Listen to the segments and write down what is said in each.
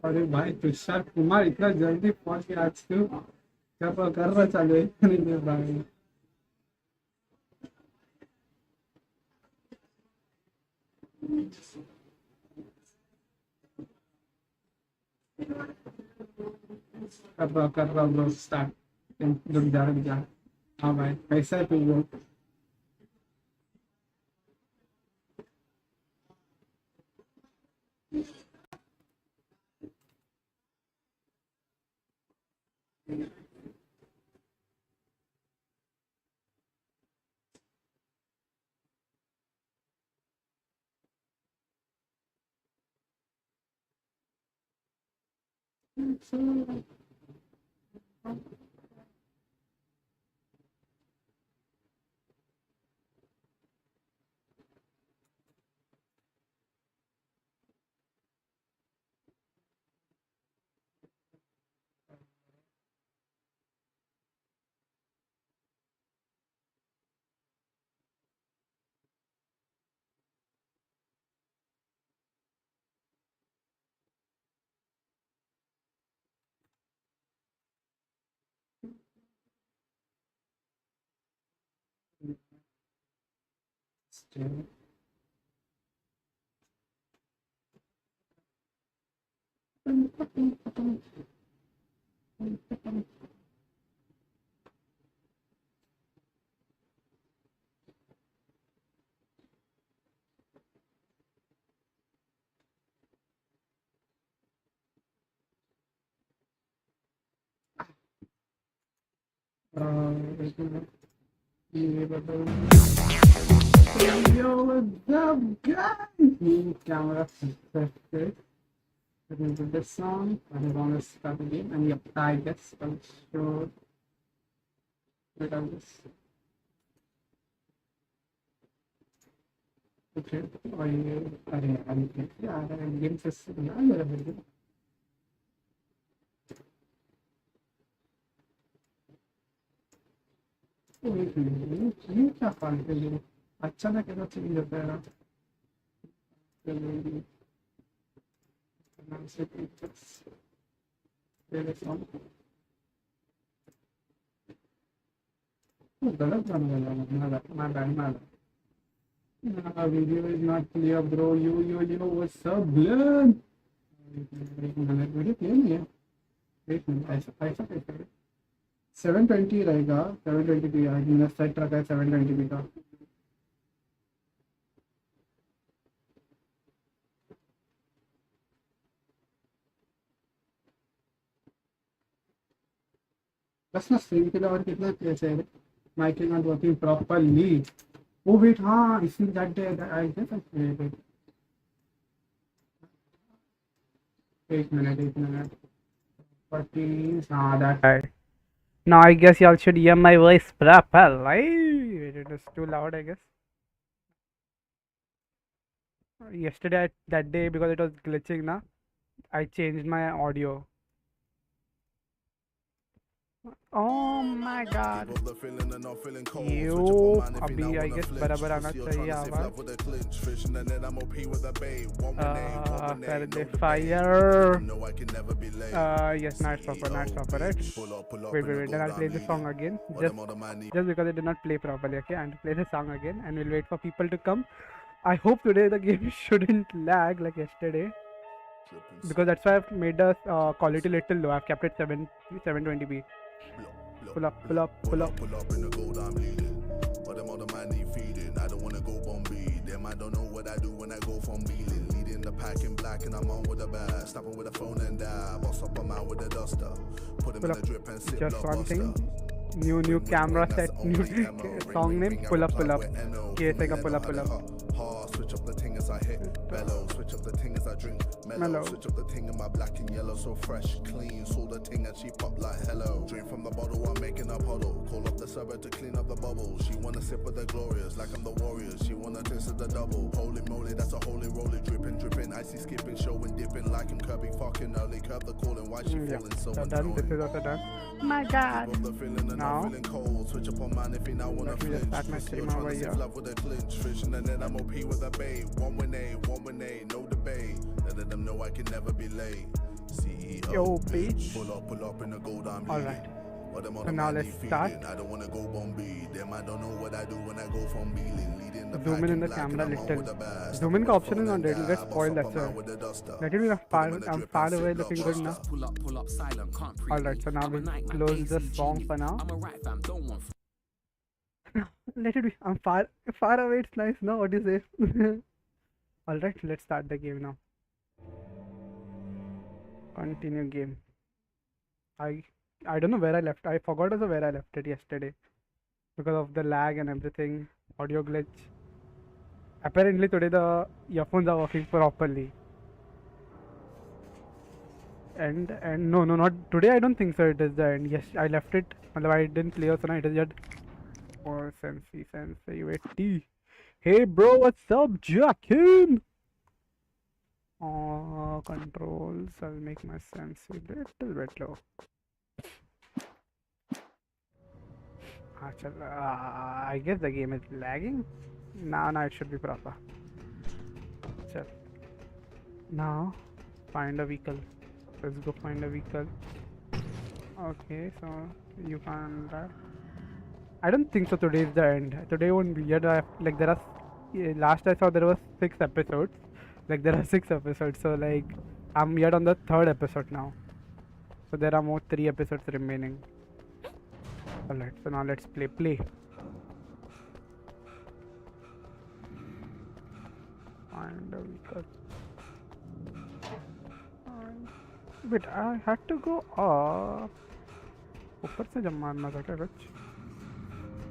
अरे भाई तुषार कुमार इतना जल्दी पहुंच गया आज क्यों? क्या कर रहा चालू है नहीं भाई। कर रहा ब्रो स्टार्ट। रुक जा। हाँ भाई कैसा है तू ब्रो? ये बताओ। Yo, what's up, guys? New camera success. Let me do this song. I want to start the game, and yep, I guess I'll show bit of this. Okay, game system. ये क्या फालतू है? अच्छा ना कैसा चीज होता है ना? नाम से गलत बन गया। my bad. Video is not clear, bro. Yo, what's up, blood? एक मिनट वीडियो क्लियर नहीं है। एक मिनट ऐसा कैसे है? 720 रहेगा। 720p मैंने सेट रखा है 720p का। बस ना स्क्रीन के लिए और कितना कैसे है? Mike is not working properly. Oh wait, हाँ इसी that I guess I created. एक मिनट properties, हाँ that. Now I guess y'all should hear my voice properly. It is too loud, I guess. Yesterday, that day, because it was glitching, na, I changed my audio. Oh my god. You अभी I guess बराबर आना चाहिए आवाज। कर दे fire. Yes, now it's proper, right? Wait, then I'll play the song again. Just because it did not play properly, okay? And play the song again, and we'll wait for people to come. I hope today the game shouldn't lag like yesterday, because that's why I've made the quality little low. I've kept it 720p. Pull up in the gold I'm leading. But them other man need feeding. I don't wanna go Bombay. Them I don't know what I do when I go from wheeling. Leading the pack in black and I'm on with a bag. Snapping with a phone and dab. Boss up, I'm out with a duster. Put him in a drip and sit. Just one thing. New camera set, new song name. Pull up. KSA ka pull up. as I hit mellow. Switch up the ting as I drink mellow. Switch up the ting in my black and yellow. So fresh, clean. Saw the ting and she popped like hello. Drink from the bottle, I'm making a puddle. Call up the server to clean up the bubbles. She wanna sip of the glorious, like I'm the warriors. She wanna taste of the double. Holy moly, that's a holy roly. Dripping, dripping, icy skipping, showing, dipping. Like I'm Kirby, fucking early. Curb the calling, why she falling so annoying. This is also done. My god. Now, feeling cold. Switch up on man if you now wanna flinch. Start my stream over here. Love with a clinch. Fishing and then I'm OP with a bait. One win A, no debate. Let them know I can never be late. CEO, yo, bitch. Pull up in the gold I'm Alright. So now let's start. I don't wanna go Bombay. Them I don't know what I do when I go from leading the zoom in the camera little. Zoom in option is not ready. Let's spoil that, sir. Let it be I'm far away looking good now. Alright, so now we'll close the song for now. Let it be. I'm far away. It's nice. No, what do you say? Alright, let's start the game now. Continue game. I don't know where I left. I forgot also where I left it yesterday because of the lag and everything. Audio glitch. Apparently today the earphones are working properly. And no, not today. I don't think so. It is the end. Yes, I left it. I didn't play also. It is just. Oh, sensei, wait. T. Hey, bro, what's up, Jackin? Oh, controls. I'll make my sensei a little bit low. I guess the game is lagging. Now it should be proper. Chal. Now, find a vehicle. Let's go find a vehicle. Okay, so you can drive. I don't think so. Today is the end. Today won't be yet. Like there are. Last I saw there was 6 episodes. Like there are 6 episodes. So like I'm yet on the 3rd episode now. So there are more 3 episodes remaining. Alright, so now let's play. Find a vehicle. Wait, I had to go up. ऊपर से जब मारना था क्या कुछ?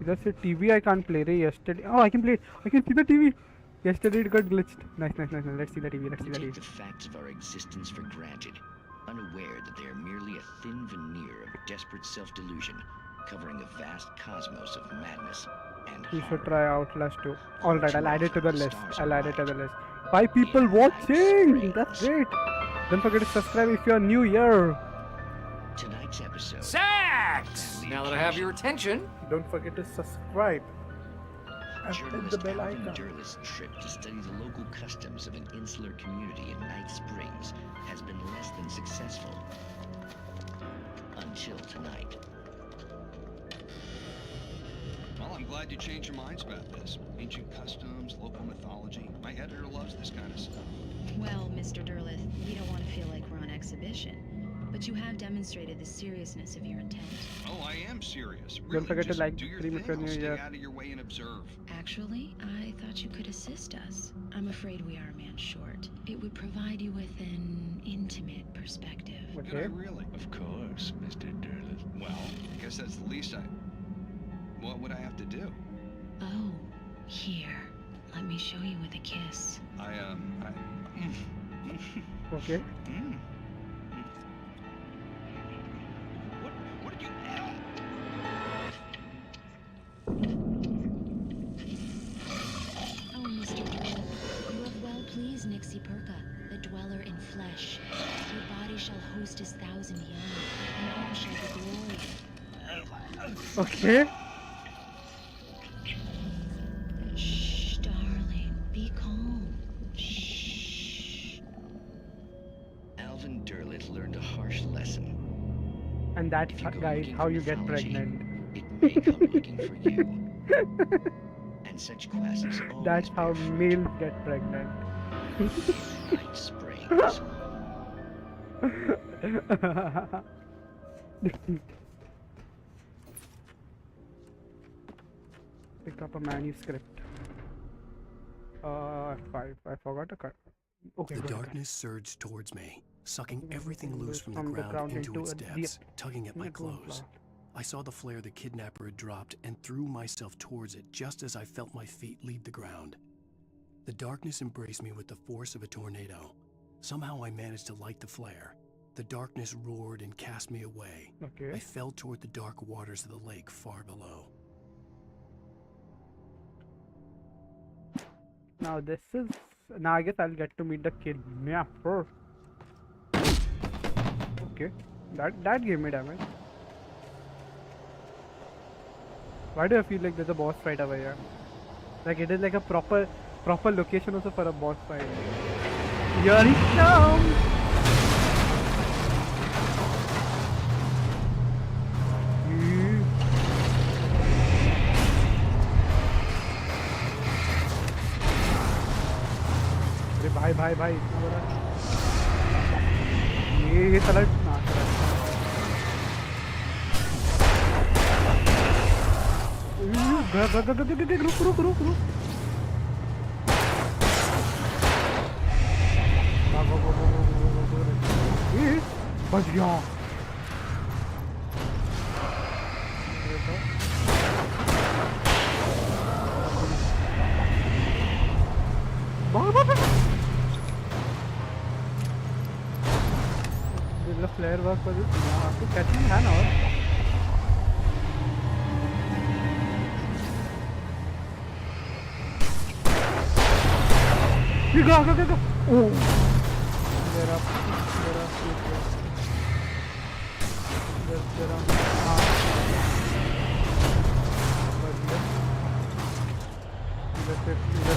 इधर से TV I can't play रही yesterday. Oh, I can play it. I can see the TV. Yesterday it got glitched. Nice. Let's see the TV. We take the facts of our existence for granted, unaware that they are merely a thin veneer of desperate self-delusion, covering a vast cosmos of madness and horror. You should try Outlast 2. Alright, I'll add it to the list. 5 people watching! That's great! Don't forget to subscribe if you're new here. Tonight's episode. Sex! Now that I have your attention. Don't forget to subscribe. And hit the bell icon. Journalist trip to study the local customs of an insular community in Night Springs has been less than successful. Until tonight. Well, I'm glad you changed your minds about this. Ancient customs, local mythology. My editor loves this kind of stuff. Well, Mr. Derleth, we don't want to feel like we're on exhibition. But you have demonstrated the seriousness of your intent. Oh, I am serious. Don't Really, forget to just like, do your stream thing. if you're I'll new stay here. out of your way and observe. Actually, I thought you could assist us. I'm afraid we are a man short. It would provide you with an intimate perspective. Did I Okay. really? Of course, Mr. Derleth. Well, I guess that's the least I... What would I have to do? Oh, here. Let me show you with a kiss. Okay. What did you... Oh, Mr. Derleth, you have well pleased Nixie Perka, the dweller in flesh. Your body shall host his 1,000 young, and all shall be glory. Okay. Shh, darling, be calm. Shh. Alvin Derleth learned a harsh lesson. And that's If you go guys looking how for you get mythology, pregnant. It may come looking for you. And such quests always That's how bear fruit males get pregnant. in Night Springs. Pick up a manuscript. F5. I forgot to cut. Okay. The good. darkness surged towards me, sucking everything Everything loose from the ground into its a depths, tugging at my into a clothes. I saw the flare the kidnapper had dropped and threw myself towards it just as I felt my feet leave the ground. The darkness embraced me with the force of a tornado. Somehow I managed to light the flare. The darkness roared and cast me away. Okay. I fell toward the dark waters of the lake far below. Now this is... Now I guess I'll get to meet the kidnapper. Okay. That gave me damage. Why do I feel like there's a boss fight over here? Like it is like a proper location also for a boss fight. Here he comes! अरे भाई इतना बड़ा ये तलट ना रुक बच गया the flare work for this to catch me hand or go. Oh, there are let's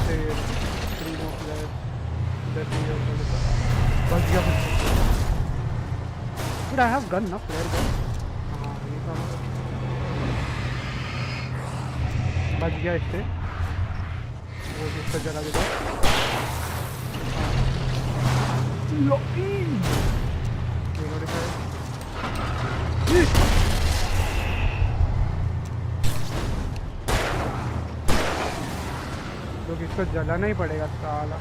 say 3 more players. Dude, I have gun, na flare gun. बच गया इससे वो जिसका जला देगा तो इसको जलाना ही पड़ेगा साला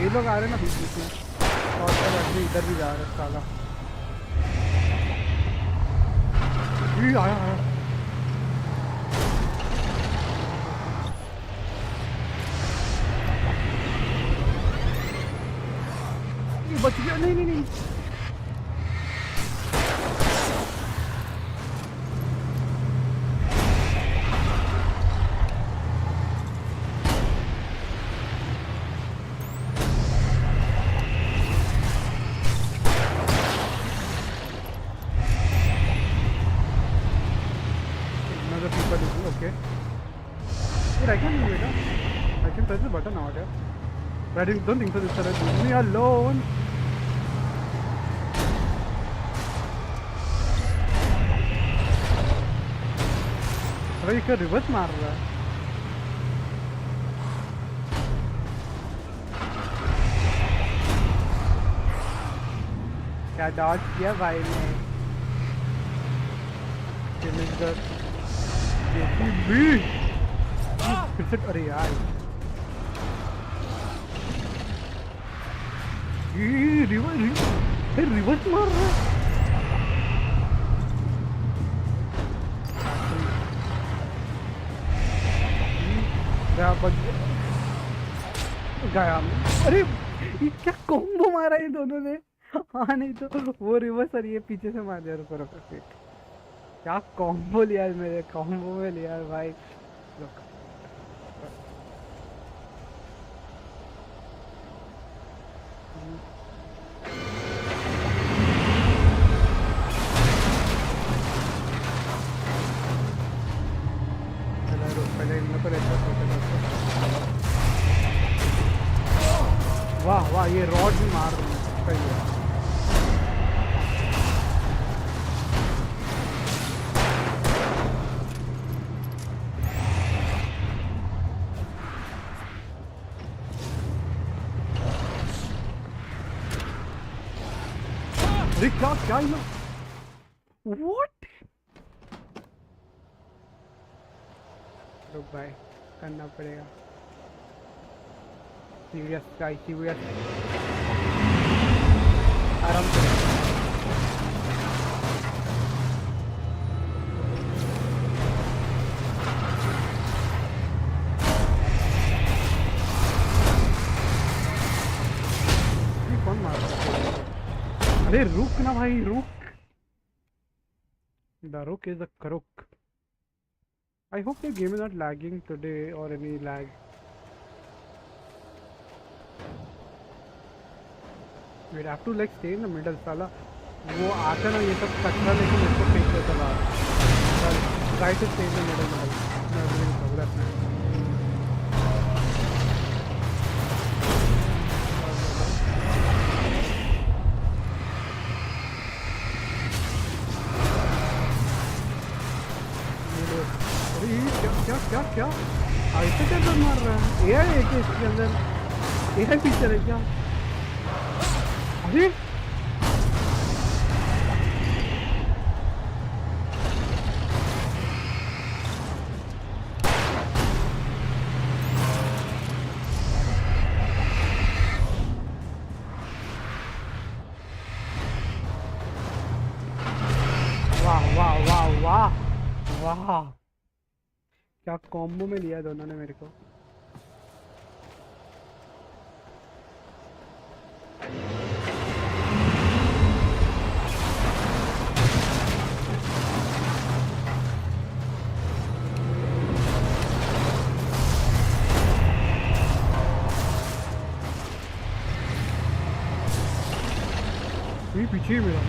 ये लोग आ रहे हैं ना बीच बीच में और आदमी इधर भी जा रहे हैं साला आया ये बच गया नहीं Okay. Dude, I can do it. I can press the button out here. But I don't think so. This time, leave me alone. अबे ये क्या रिवर्स मार रहा है? क्या डॉज किया भाई ने? फिर अरे यार रिवर्स मार रहा है गया अरे ये क्या कॉम्बो मारा ये दोनों ने हाँ नहीं तो वो रिवर्स और ये पीछे से मार दिया ऊपर क्या कॉम्बो लिया मेरे कॉम्बो में लिया भाई वाह वाह ये रॉड भी मार रहे हैं सही है क्या व्हाट रुक भाई करना पड़ेगा सीरियस आराम से अरे रुक ना भाई रुक. The rook is a crook. I hope the game is not lagging today or any lag. We'd have to like stay in the middle साला. वो आता ना ये सब कचरा लेके मेरे को फेंक देता बाहर. Try to stay in the middle. No, that's nice. क्या ऐसे कैसे मार रहा है एआई है क्या इसके अंदर एआई फीचर है क्या अरे वाह वाह वाह वाह वाह क्या कॉम्बो में लिया दोनों ने मेरे को पीछे ही मिला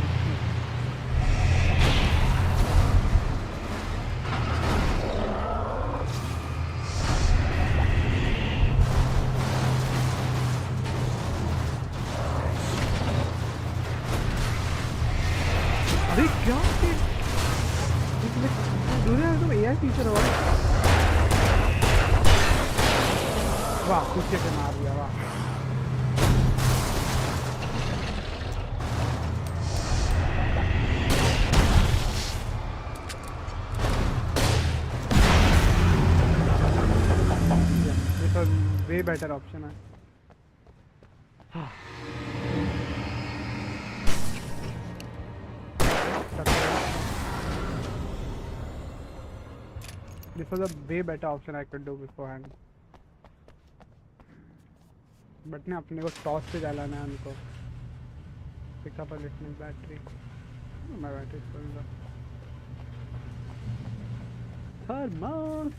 टीचर वाह पीछे से मार दिया वाह this was way better option है This was a way better option I could do beforehand. But ने अपने को टॉस पे डालना है उनको. Pick up a little battery. Oh, my battery is going down. Thermal.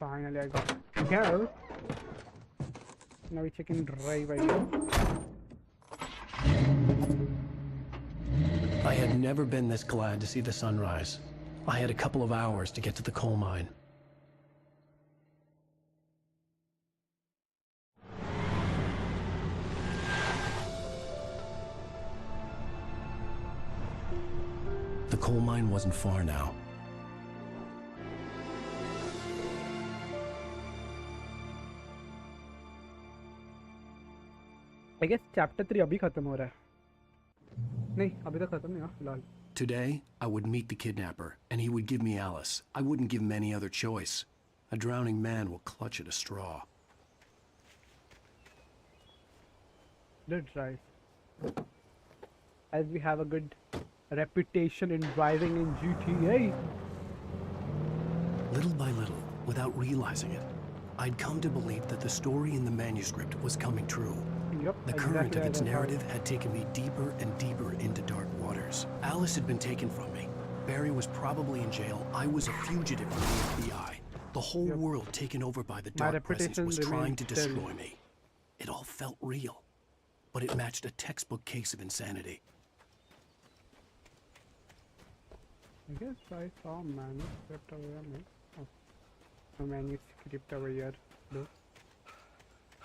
Finally I got girl. Now we check in drive again. I had never been this glad to see the sunrise. I had a couple of hours to get to the coal mine. The coal mine wasn't far now. I guess chapter 3 अभी खत्म हो रहा है. नहीं अभी तक खत्म नहीं हुआ फिलहाल. Today, I would meet the kidnapper, and he would give me Alice. I wouldn't give him any other choice. A drowning man will clutch at a straw. Good drive. As we have a good reputation in driving in GTA. Little by little, without realizing it, I'd come to believe that the story in the manuscript was coming true. Yep, The current of its narrative had taken me deeper and deeper into dark waters. Alice had been taken from me. Barry was probably in jail. I was a fugitive from the FBI. The whole world taken over by the dark presence was trying to destroy me. It all felt real, but it matched a textbook case of insanity. I guess I saw a manuscript over here. Oh, a manuscript over here. Though.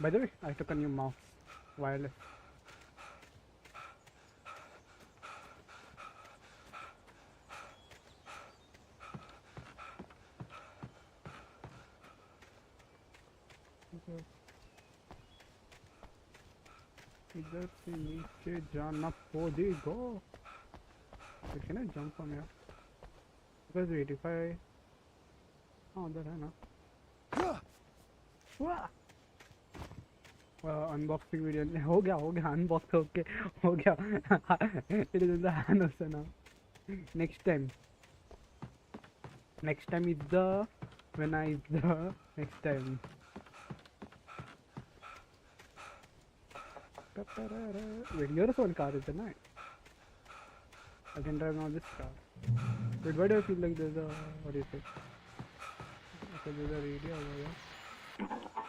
By the way, I took a new mouse. Wireless. इधर से नीचे जाना पड़ेगा. Wait, can I jump from here? Because wait, if I उधर है ना. Unboxing video हो गया unbox हो गया. It is in the hand also now. Next time Next time is the when I is the next time. Wait, your own car is it not? I can drive now this car. Wait, why do I feel like there's a what do you say? Okay, there's a radio over here.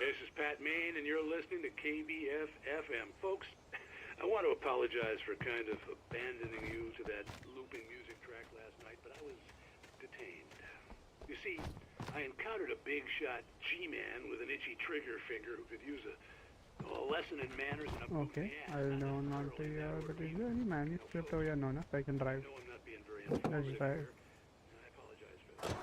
This is Pat Main, and you're listening to KBF FM. Folks, I want to apologize for kind of abandoning you to that looping music track last night, but I was detained. You see, I encountered a big shot G-man with an itchy trigger finger who could use a lesson in manners and a Okay, I'll know not to but is there any manuscript over here? No, no, so I can drive. I'm not being very Let's informative drive. here. I apologize for that.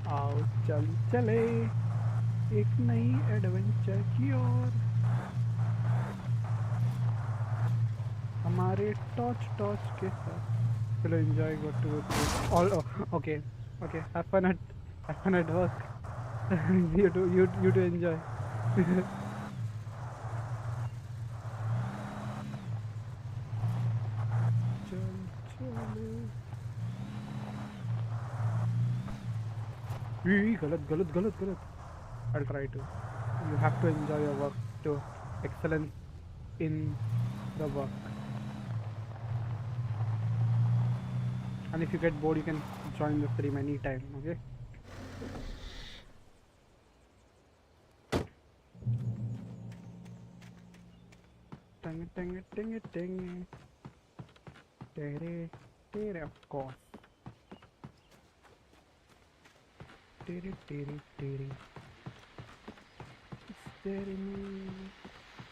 आओ चल चले एक नई adventure की ओर हमारे torch के साथ चलो enjoy go to all okay okay have fun at work you to enjoy चल चले गलत I'll try to. You have to enjoy your work to excellence in the work. And if you get bored, you can join the stream anytime, okay? Ting. Tere, of course. Tere.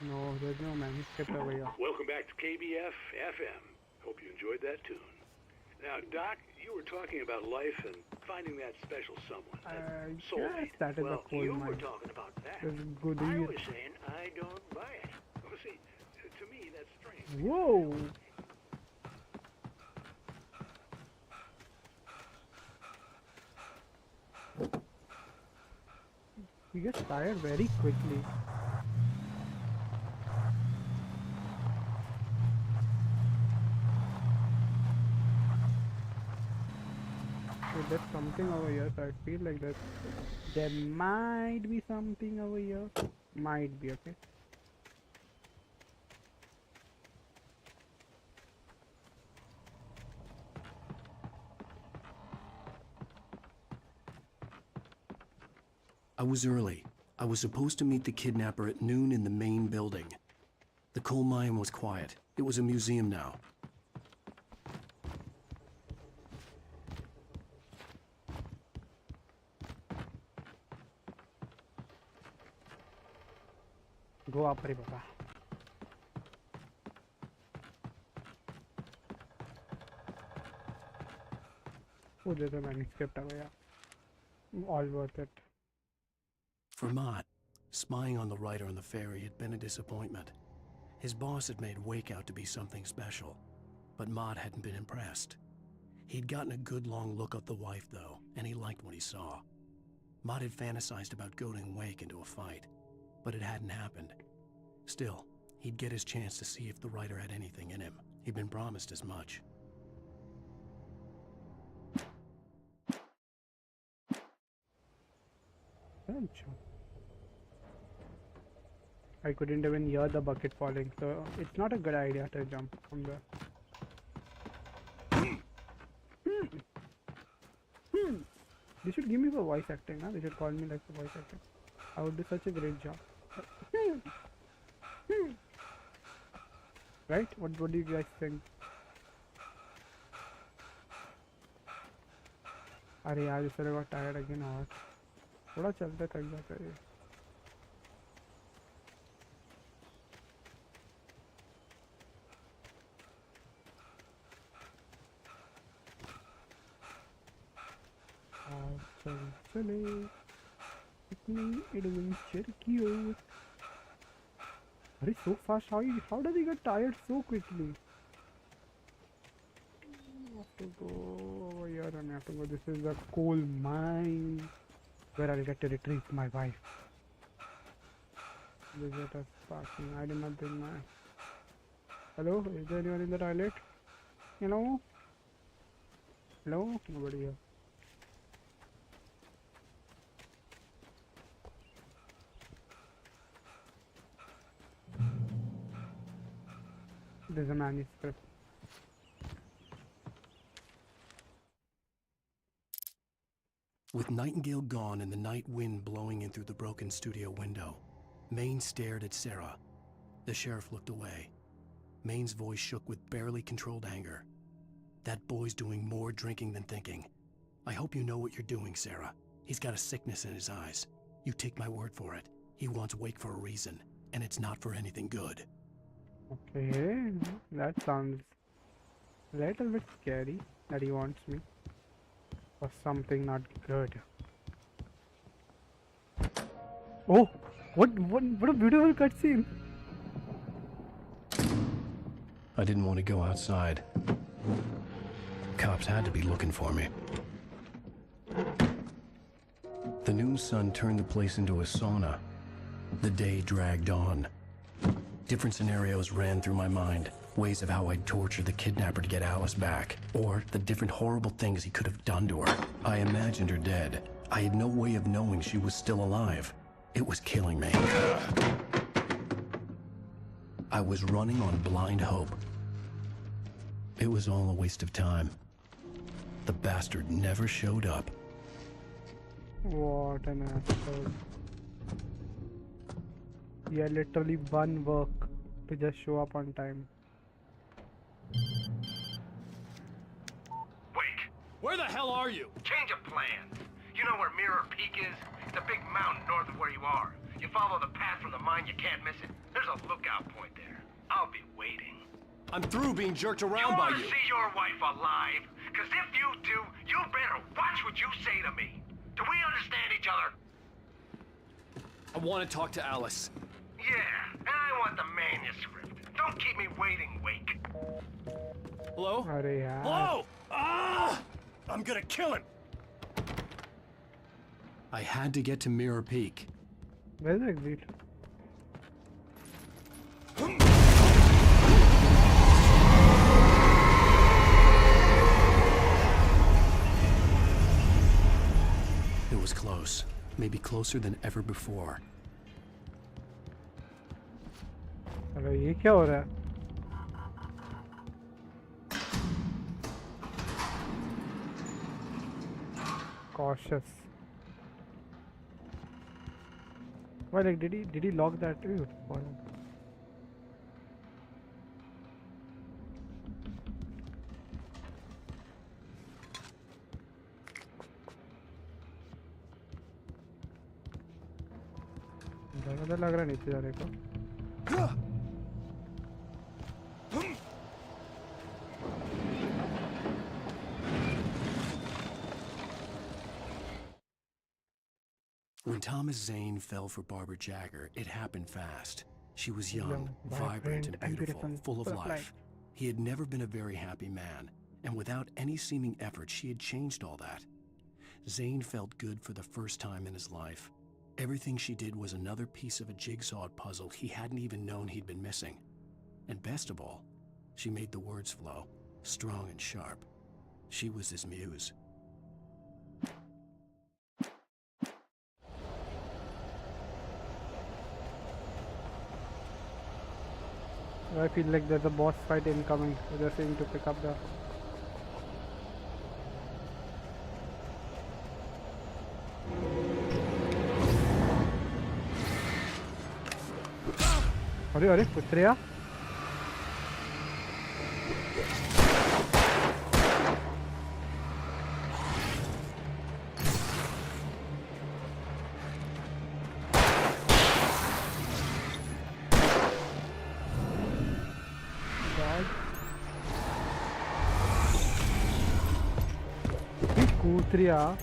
No, there's no manuscript over here. Welcome back to KBF FM. Hope you enjoyed that tune. Now, Doc, you were talking about life and finding that special someone. That soulmate. Yes, that is well, a cool you mind. were talking about that. That's good I ear. was saying I don't buy it. Well, see, to me, that's strange. Whoa! He gets tired very quickly. So there's something over here, so I feel like that there might be something over here. Might be, okay? I was early. I was supposed to meet the kidnapper at noon in the main building. The coal mine was quiet. It was a museum now. Go up, Baba. Oh, there's a manuscript over here. All worth it. For Mott, spying on the writer on the ferry had been a disappointment. His boss had made Wake out to be something special, but Mott hadn't been impressed. He'd gotten a good long look at the wife, though, and he liked what he saw. Mott had fantasized about goading Wake into a fight, but it hadn't happened. Still, he'd get his chance to see if the writer had anything in him. He'd been promised as much. I couldn't even hear the bucket falling, so it's not a good idea to jump from there. They should give me for voice acting, huh? They should call me like for voice acting. I would do such a great job. Right? What do you guys think? अरे यार इस तरह got tired again और थोड़ा चलते थक जाता है ये. चले इतनी एडवेंचर की ओर. अरे so fast, how does he get tired so quickly? I have to go over here and I have to go. This is the coal mine where I'll get to retrieve my wife. Visitors parking. I did not bring my. Hello? Is there anyone in the toilet? Hello? Hello? Nobody here. There's a manuscript. With Nightingale gone and the night wind blowing in through the broken studio window, Maine stared at Sarah. The sheriff looked away. Maine's voice shook with barely controlled anger. That boy's doing more drinking than thinking. I hope you know what you're doing, Sarah. He's got a sickness in his eyes. You take my word for it. He wants Wake for a reason, and it's not for anything good. Okay, that sounds a little bit scary that he wants me for something not good. Oh, what a beautiful cutscene! I didn't want to go outside. Cops had to be looking for me. The noon sun turned the place into a sauna. The day dragged on. Different scenarios ran through my mind. Ways of how I'd torture the kidnapper to get Alice back. Or the different horrible things he could have done to her. I imagined her dead. I had no way of knowing she was still alive. It was killing me. I was running on blind hope. It was all a waste of time. The bastard never showed up. What an asshole. He had literally one work to just show up on time. Wake, Where the hell are you? change of plans. You know where Mirror Peak is? It's a big mountain north of where you are. You follow the path from the mine, you can't miss it. There's a lookout point there. I'll be waiting. I'm through being jerked You around by want to you. see your wife alive? Because if you do, you better watch what you say to me. Do we understand each other? I want to talk to Alice. Yeah, and I want the manuscript. Don't keep me waiting, Wake. Hello? Arey yaar. Hello! Ah! I'm gonna kill him! I had to get to Mirror Peak. Where's the exit? It was close. Maybe closer than ever before. अरे ये क्या हो रहा है? Cautious. Why, like, did he lock that? Ew, what? ज़्यादा लग रहा है नीचे जाने को. When Thomas Zane fell for Barbara Jagger, it happened fast. She was young, vibrant and beautiful, full of life. He had never been a very happy man, and without any seeming effort, she had changed all that. Zane felt good for the first time in his life. Everything she did was another piece of a jigsaw puzzle he hadn't even known he'd been missing. And best of all, she made the words flow, strong and sharp. She was his muse. I feel like there's a boss fight incoming. They're saying to pick up the... अरे कुछ रहा? कूद रहा?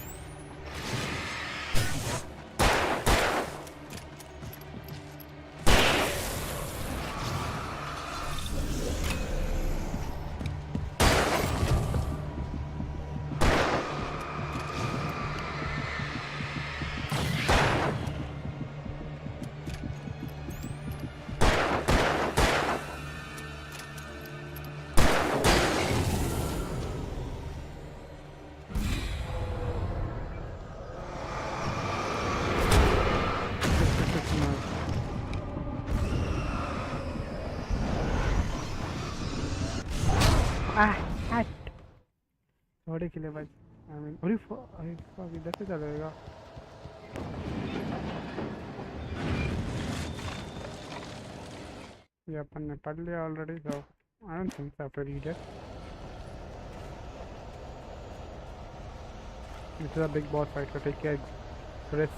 थोड़े के लिए भाई I mean अरे fuck इधर से चलेगा ये अपन ने पढ़ लिया already so I don't think so I have to read it. This is a big boss fight so take care Chris.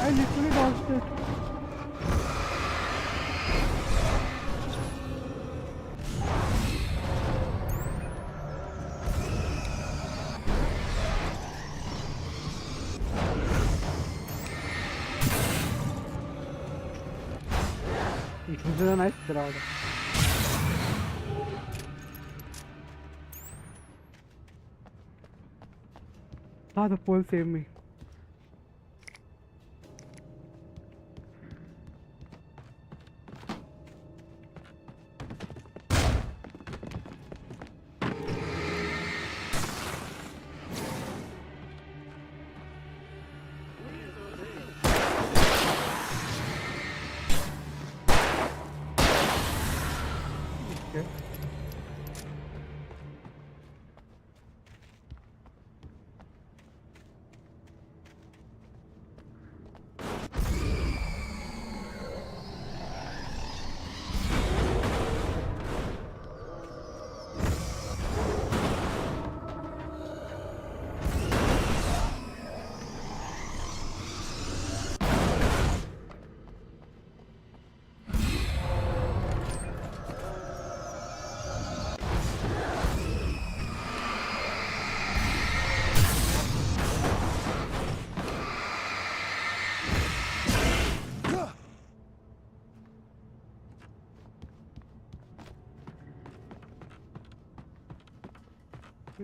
I literally dodged it. It was a nice crowd. Ah, the pole saved me.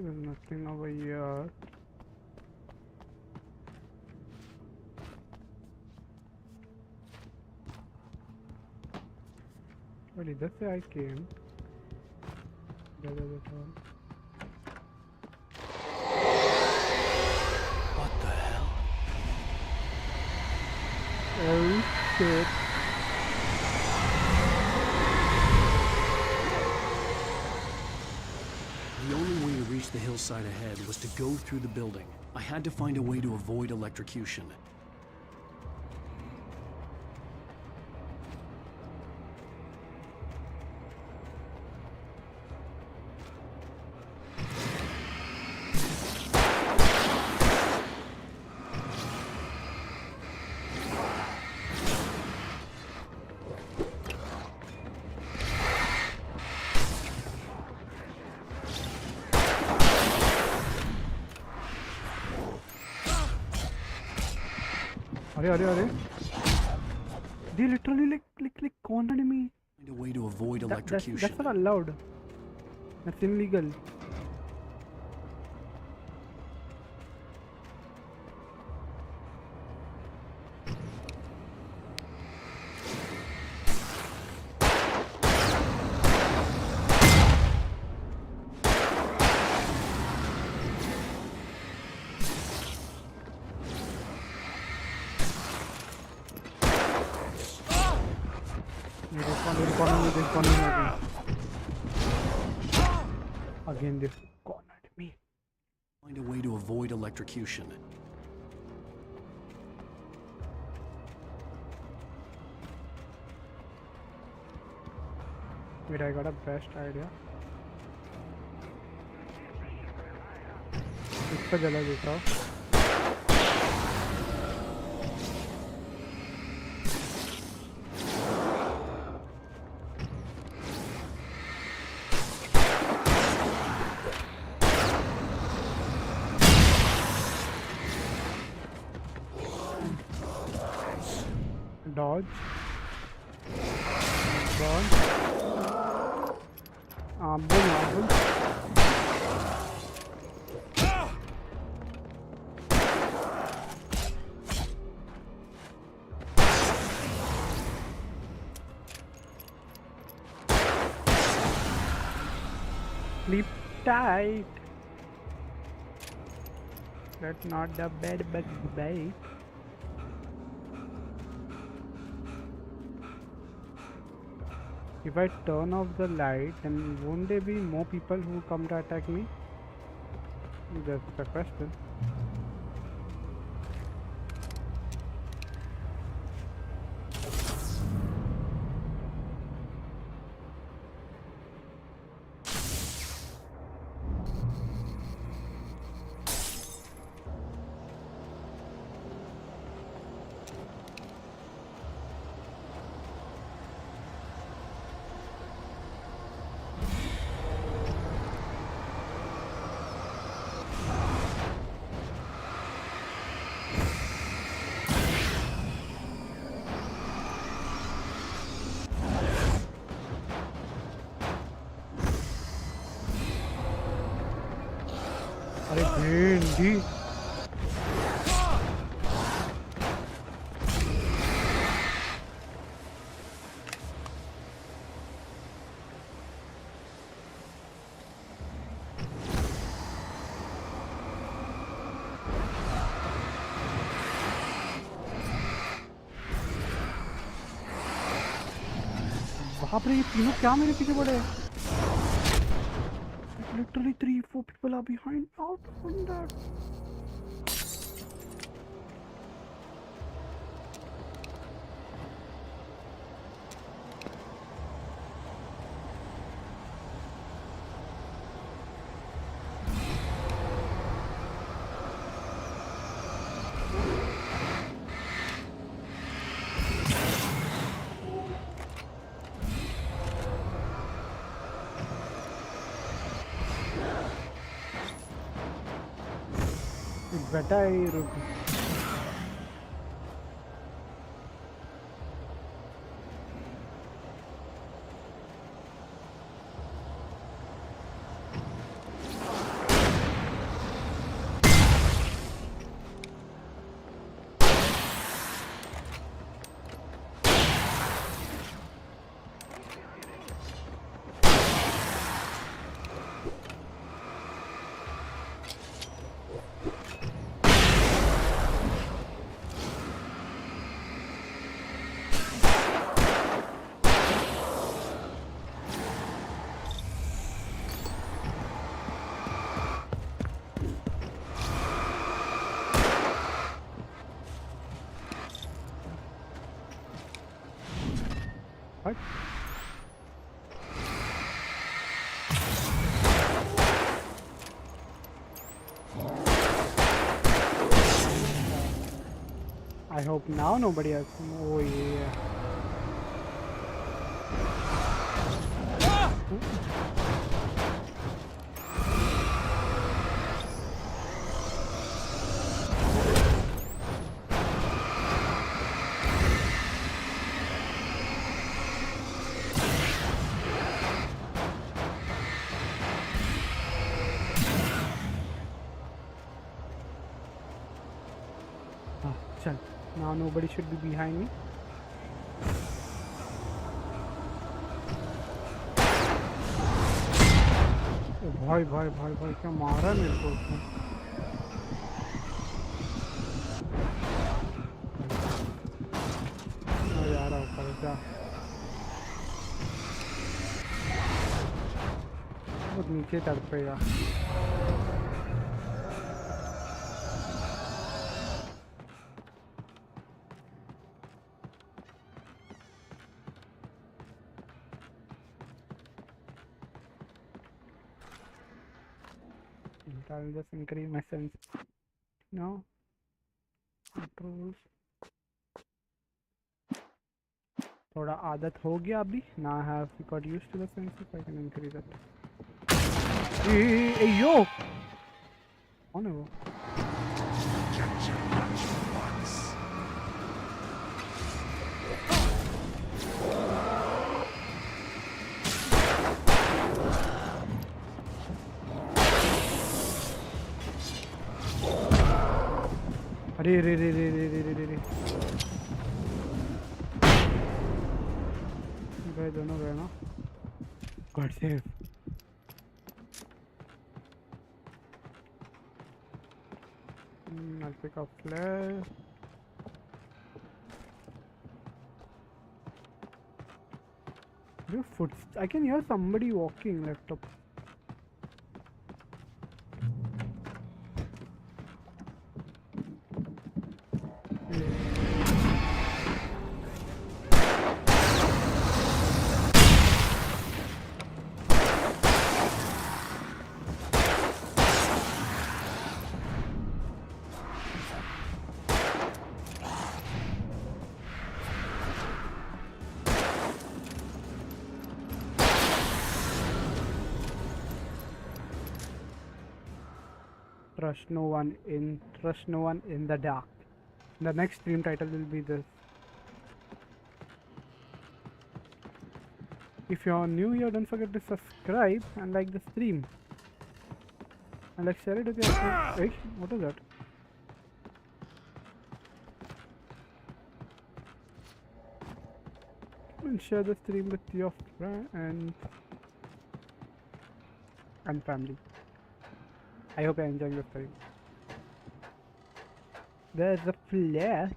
There's nothing over here. Well, that's where I came. What the hell? Oh shit. The only way to reach the hillside ahead was to go through the building. I had to find a way to avoid electrocution. Are. They literally like cornered me. Find a way to avoid electrocution. That's not allowed. That's illegal. Again, this cornered me. Find a way to avoid electrocution. Wait, I got a best idea. इसको जला देता हूँ. Dodge. Burn. Bull. Sleep tight. That's not the bed, but bait. If I turn off the light, then won't there be more people who come to attack me? That's the question. अरे भेंडी बाप रे ये तीनों क्या मेरे पीछे पड़े हैं literally 3-4 people are behind out on that. Better I what? I hope now nobody else. Oh yeah. Now nobody should be behind me. भाई भाई भाई भाई क्या मारा मेरे को उसने यार ऊपर क्या बहुत नीचे तड़पेगा I'll just increase my sense. No. Controls. थोड़ा आदत हो गया अभी. Now I have got used to the senses. I can increase it. Hey yo! कौन है वो? अरे रे रे रे रे रे रे रे रे गए दोनों गए ना. God save. I'll pick up flash. I can hear somebody walking left up. Trust no one in the dark. The next stream title will be this. If you are new here, don't forget to subscribe and like the stream. And like share it with your friends. Hey, what is that? And share the stream with your friends and family. I hope you're enjoying the stream. There's a flare.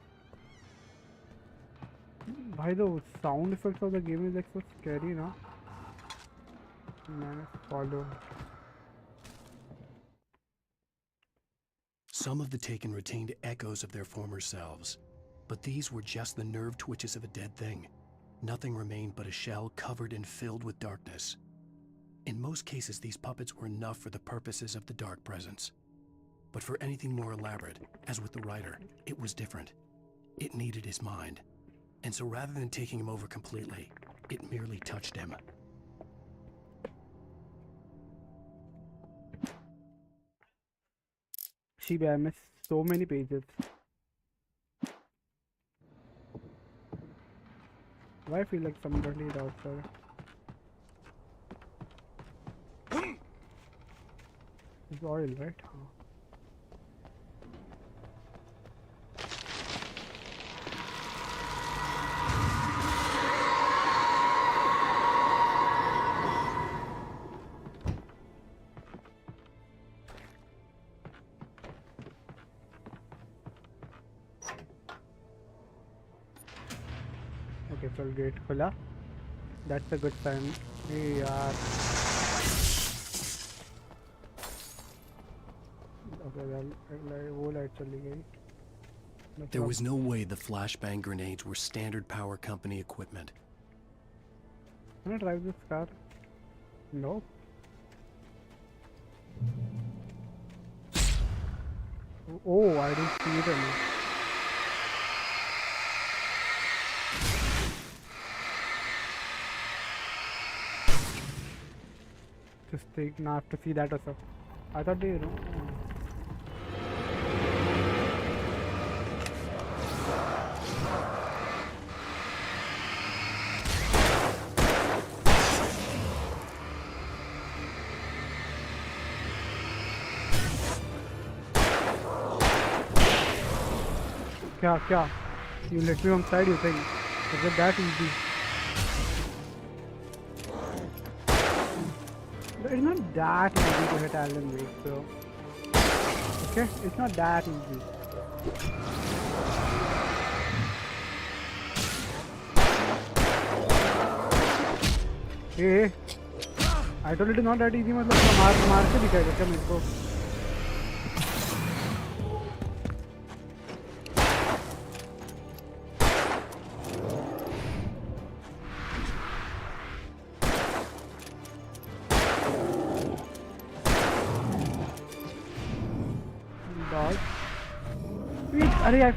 Why the sound effects of the game is like so scary now. Man, follow. Some of the Taken retained echoes of their former selves, but these were just the nerve twitches of a dead thing. Nothing remained but a shell covered and filled with darkness. In most cases, these puppets were enough for the purposes of the Dark Presence. But for anything more elaborate, as with the writer, it was different. It needed his mind. And so rather than taking him over completely, it merely touched him. Shiba, I missed so many pages. Why I feel like somebody is outside? It's oil, right? Okay, so gate खुला. That's a good sign. Hey, yaar. There was no way the flashbang grenades were standard power company equipment. Can I drive this car? No. Oh, I didn't see them. Just take now I have to see that also. I thought they क्या? You let me on side, you think? Is it that easy? It's not that easy to hit Alan Wake, bro. Okay? It's not that easy. Hey, I told you it's not that easy. मतलब मार के दिखाएगा क्या मेरे को? अरे यार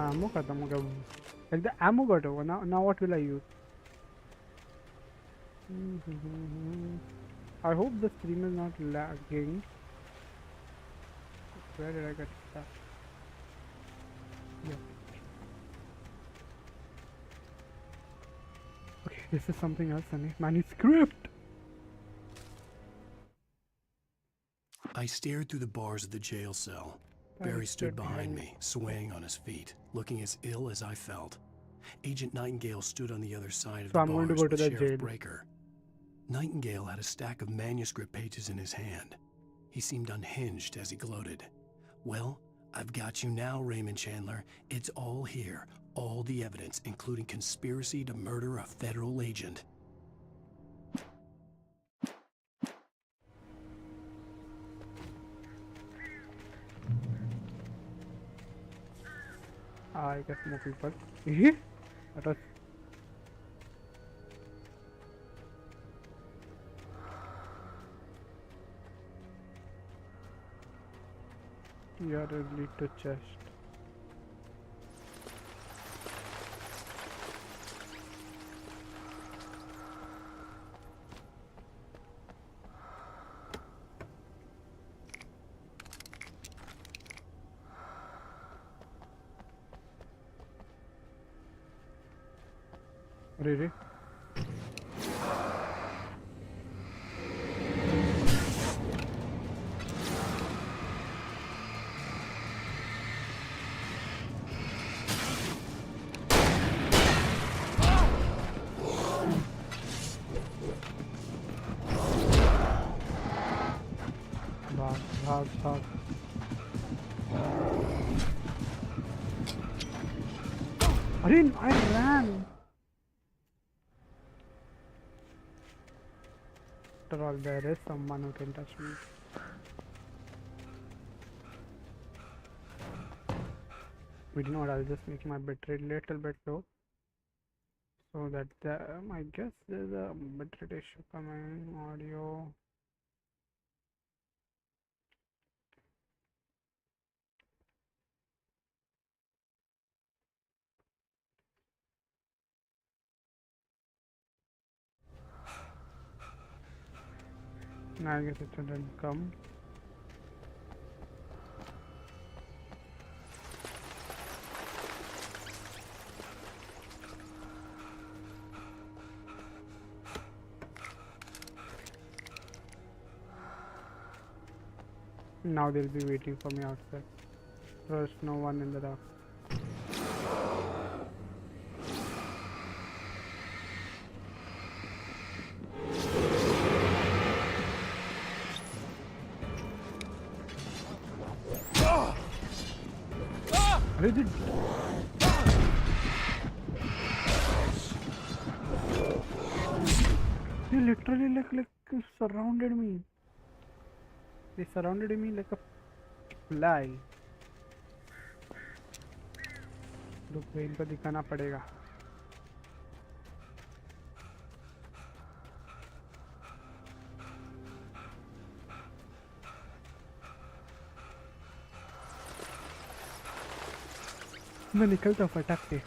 ammo खत्म हो गया. Like the ammo got over. Now what will I use? I hope the stream is not lagging. Where did I get stuck? Yeah. Okay, this is something else, Sunny. Manuscript! I stared through the bars of the jail cell. Barry stood behind me, swaying on his feet, looking as ill as I felt. Agent Nightingale stood on the other side of the bars with Sheriff Breaker. Nightingale had a stack of manuscript pages in his hand. He seemed unhinged as he gloated. Well, I've got you now, Raymond Chandler. It's all here. All the evidence, including conspiracy to murder a federal agent. I guess more people. That was... You are ready to chest. Really? भाग अरे I ran. After all, there is someone who can touch me. We do not. I'll just make my bitrate little bit low, so that I guess there's a bitrate issue coming. Audio. I guess it didn't come. Now they'll be waiting for me outside. There's no one in the dark. They literally like surrounded me. They surrounded me like a fly. Look, इनको दिखाना पड़ेगा. मैं निकलता फटक के.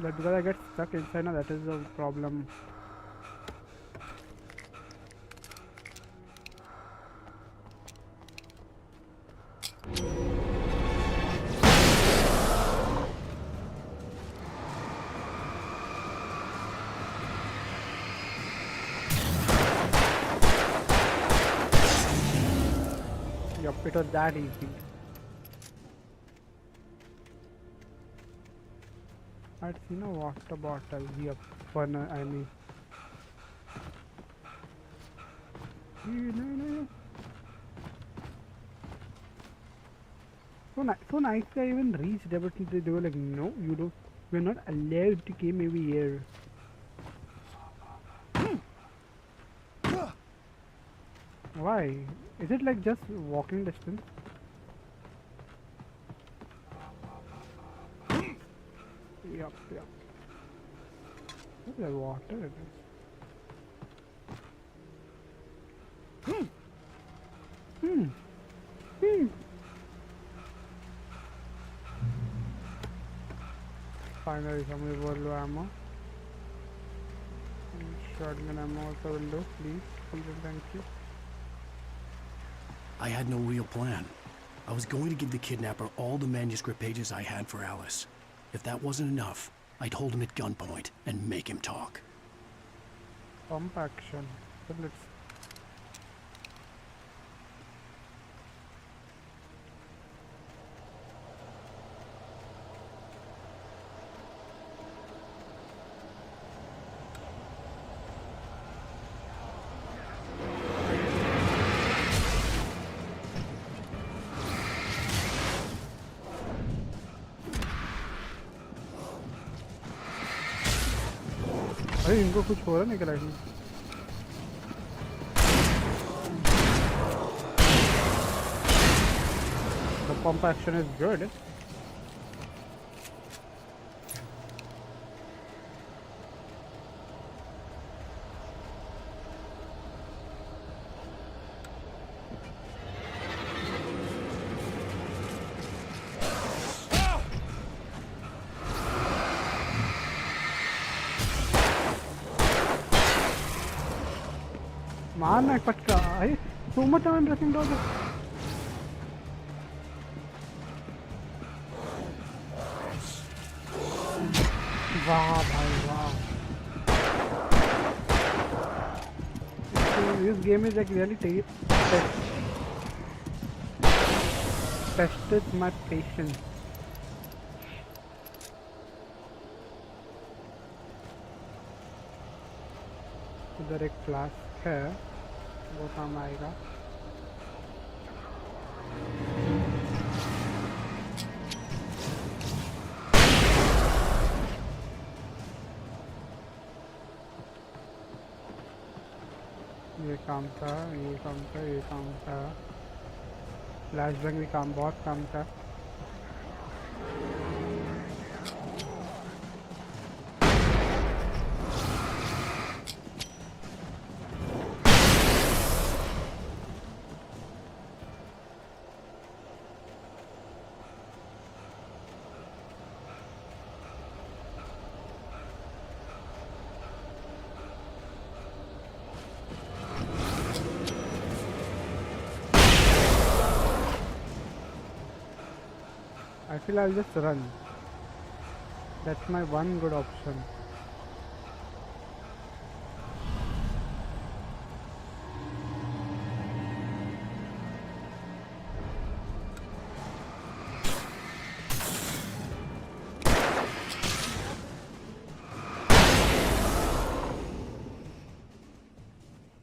But because I get stuck inside now, that is the problem. Yup, it was that easy. I'd seen a water bottle here for I mean. No. So nice. I even reached there, but they were like, no, you don't. We're not allowed to come over here. Why? Is it like just walking distance? Yup. Look at the water it is. Finally, some overload ammo. Shotgun ammo also will do, please. Thank you. I had no real plan. I was going to give the kidnapper all the manuscript pages I had for Alice. If that wasn't enough, I'd hold him at gunpoint and make him talk. Pump action. So let's. अरे इनको कुछ हो रहा नहीं क्या में The pump action is good. मारना एक पटका अरे so much I'm pressing dog वाह भाई वाह this game is like really tested my patience. उधर एक फ्लास्क है वो काम आएगा ये काम था ये काम था ये काम था फ्लैशबैक भी काम बहुत काम था I feel I'll just run. That's my one good option.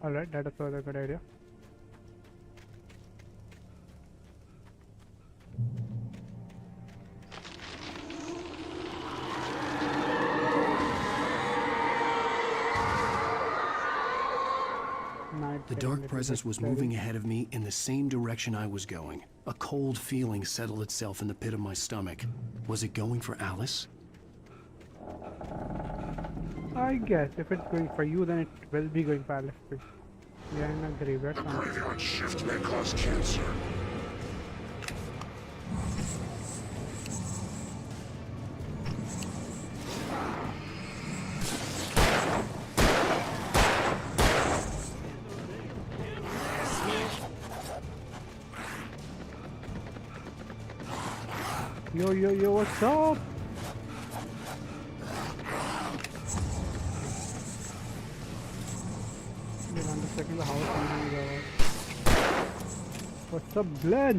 Alright, that is also a good idea. The dark presence was moving ahead of me in the same direction I was going. A cold feeling settled itself in the pit of my stomach. Was it going for Alice? I guess if it's going for you, then it will be going for Alice too. We are in a graveyard. Graveyard shift may cause cancer. Yo, what's up? The house what's up, Glenn?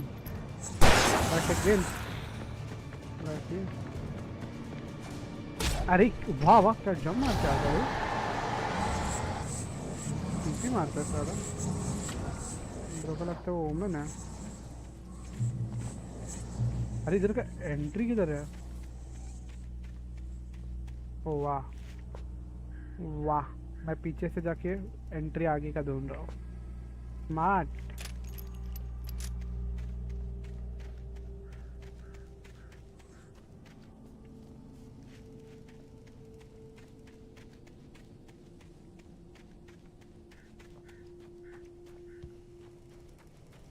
Back again. Right here. अरे वाह वाह क्या जम मारता है भाई किसी मारता है सारा मेरे को लगता है वो ओमन है अरे इधर का एंट्री किधर है ओ वाह वाह मैं पीछे से जाके एंट्री आगे का ढूंढ रहा हूँ smart.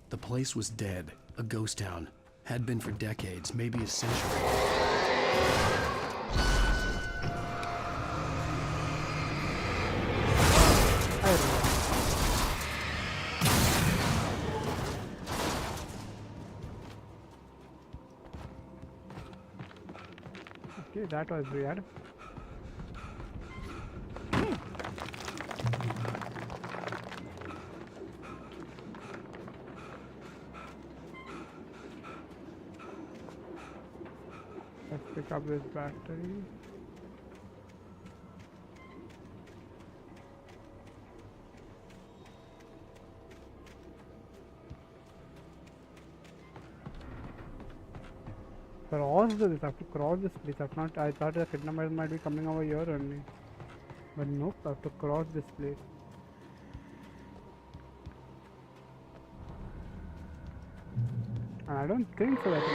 The place was dead, a ghost town. Had been for decades, maybe a century. Okay, that was weird. Let's pick up this battery. Cross this, I have to cross this place. I thought the kidnappers might be coming over here only. But nope, I have to cross this place. And I don't think so that it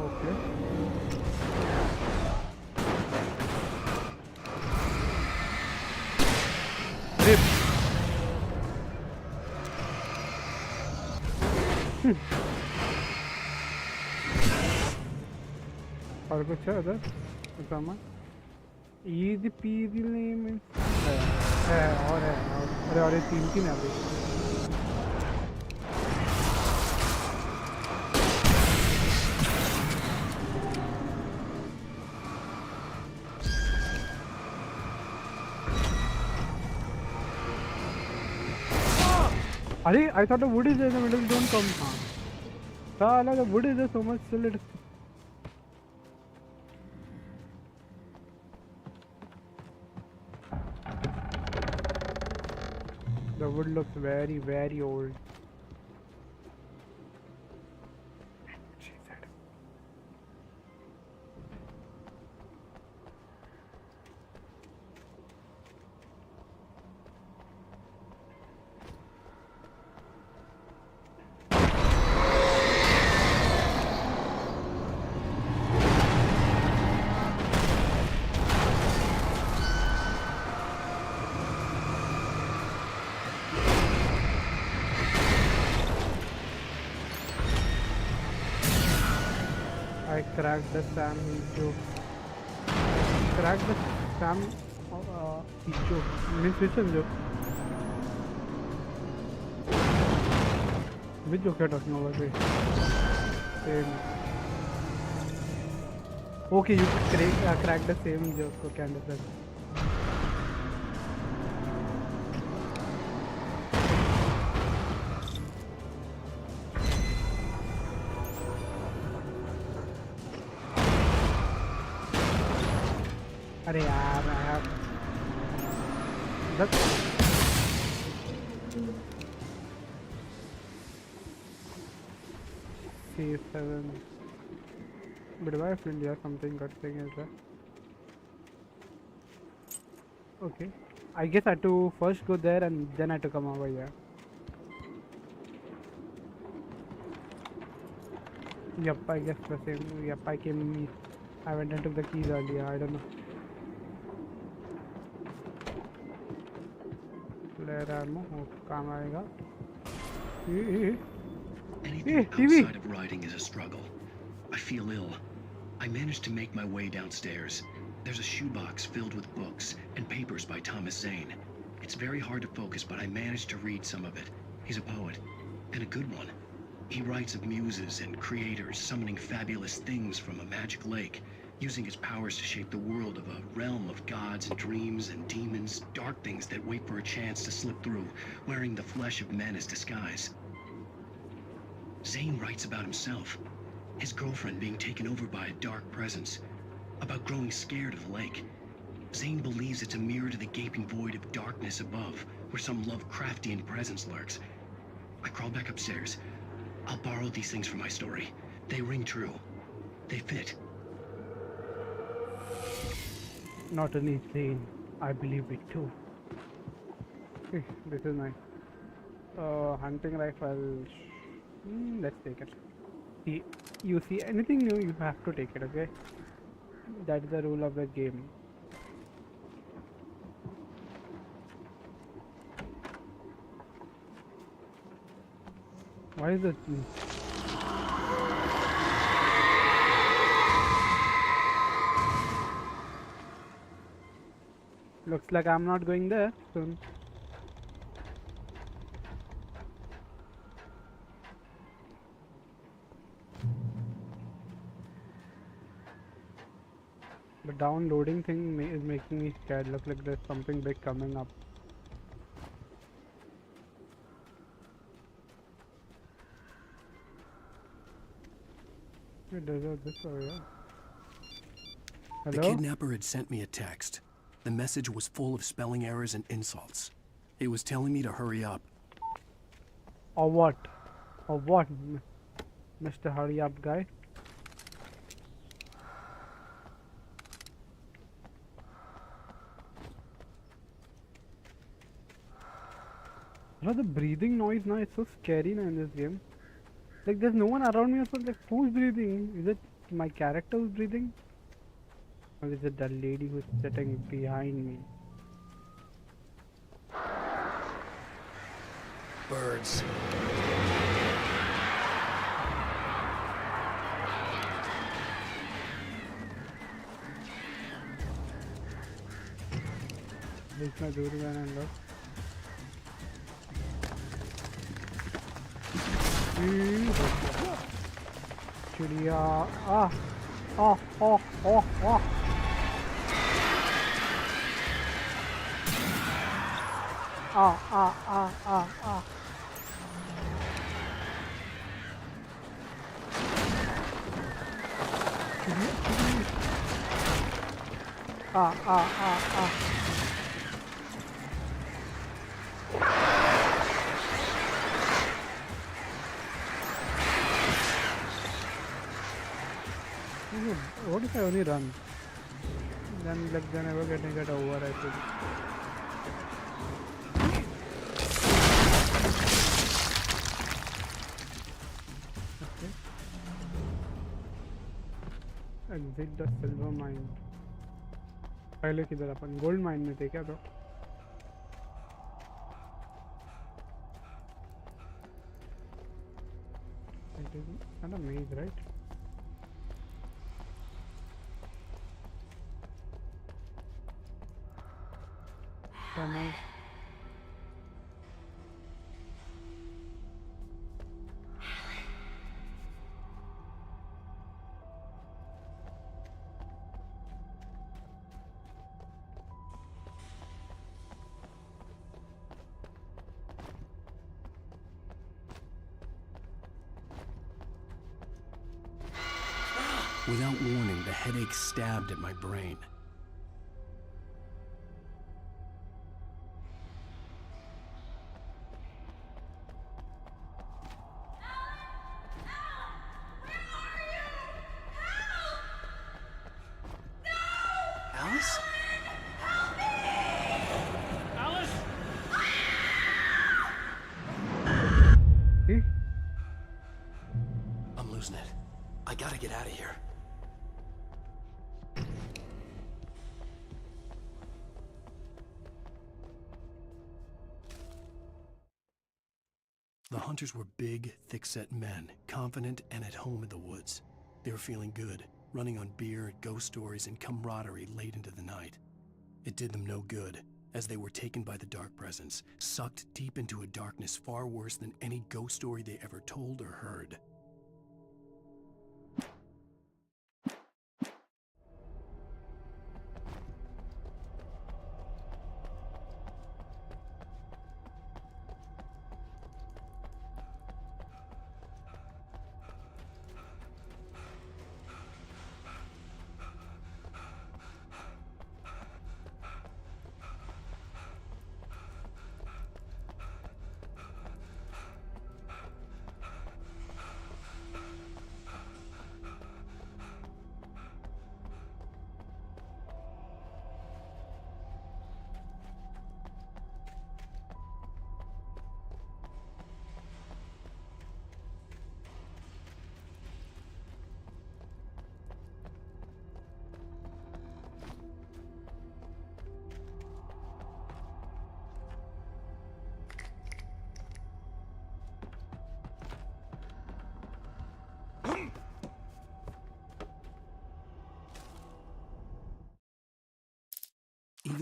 okay. Rip. और कुछ है उधर सामान ईद पीदी में है और अरे और ये तीन है अभी I thought the wood is there in the middle, don't come. Sala, the wood is there so much still it. The wood looks very, very old. She said. I cracked the Sam joke. Cracked the Sam joke. Means which one joke? Which joke are you talking about? Same. Okay, you cracked the same joke. Okay, understand. अरे यार I have that C7 but why if India something good thing is that okay I guess I had to first go there and then I had to come over here. Yep, I guess the same. Yep, I went and took the keys earlier. I don't know. Ammo. Oh, काम आएगा. Anything outside of writing is a struggle. I feel ill. I managed to make my way downstairs. There's a shoebox filled with books and papers by Thomas Zane. It's very hard to focus, but I managed to read some of it. He's a poet, and a good one. He writes of muses and creators summoning fabulous things from a magic lake, using his powers to shape the world of a realm of gods and dreams and demons, dark things that wait for a chance to slip through, wearing the flesh of men as disguise. Zane writes about himself, his girlfriend being taken over by a dark presence, about growing scared of the lake. Zane believes it's a mirror to the gaping void of darkness above, where some Lovecraftian presence lurks. I crawl back upstairs. I'll borrow these things for my story. They ring true. They fit. Not only insane, I believe it too. Okay, this is nice. Hunting rifle. Let's take it. See, you see anything new, you have to take it. Okay, that's the rule of the game. Why is it? Looks like I'm not going there soon. The downloading thing is making me scared. Looks like there's something big coming up. It does this area. Hello? The kidnapper had sent me a text. The message was full of spelling errors and insults. It was telling me to hurry up. Or what? Or what, Mr. Hurry Up guy? Bro, the breathing noise now is so scary now in this game. Like there's no one around me, so like who's breathing? Is it my character who's breathing? Or is it that lady who's sitting behind me? Birds. It's my dude when I look. चिड़िया आ आ आ आ आ आ What if I only run? Then like they're never getting it over, I think. Okay. Exit the silver mine. पहले किधर अपन gold mine में थे क्या तो? It is not a maze, right? Tunnel. Without warning, the headache stabbed at my brain. Alice? Alice? See? I'm losing it. I gotta get out of here. The hunters were big, thick-set men, confident and at home in the woods. They were feeling good, running on beer, ghost stories, and camaraderie late into the night. It did them no good, as they were taken by the dark presence, sucked deep into a darkness far worse than any ghost story they ever told or heard.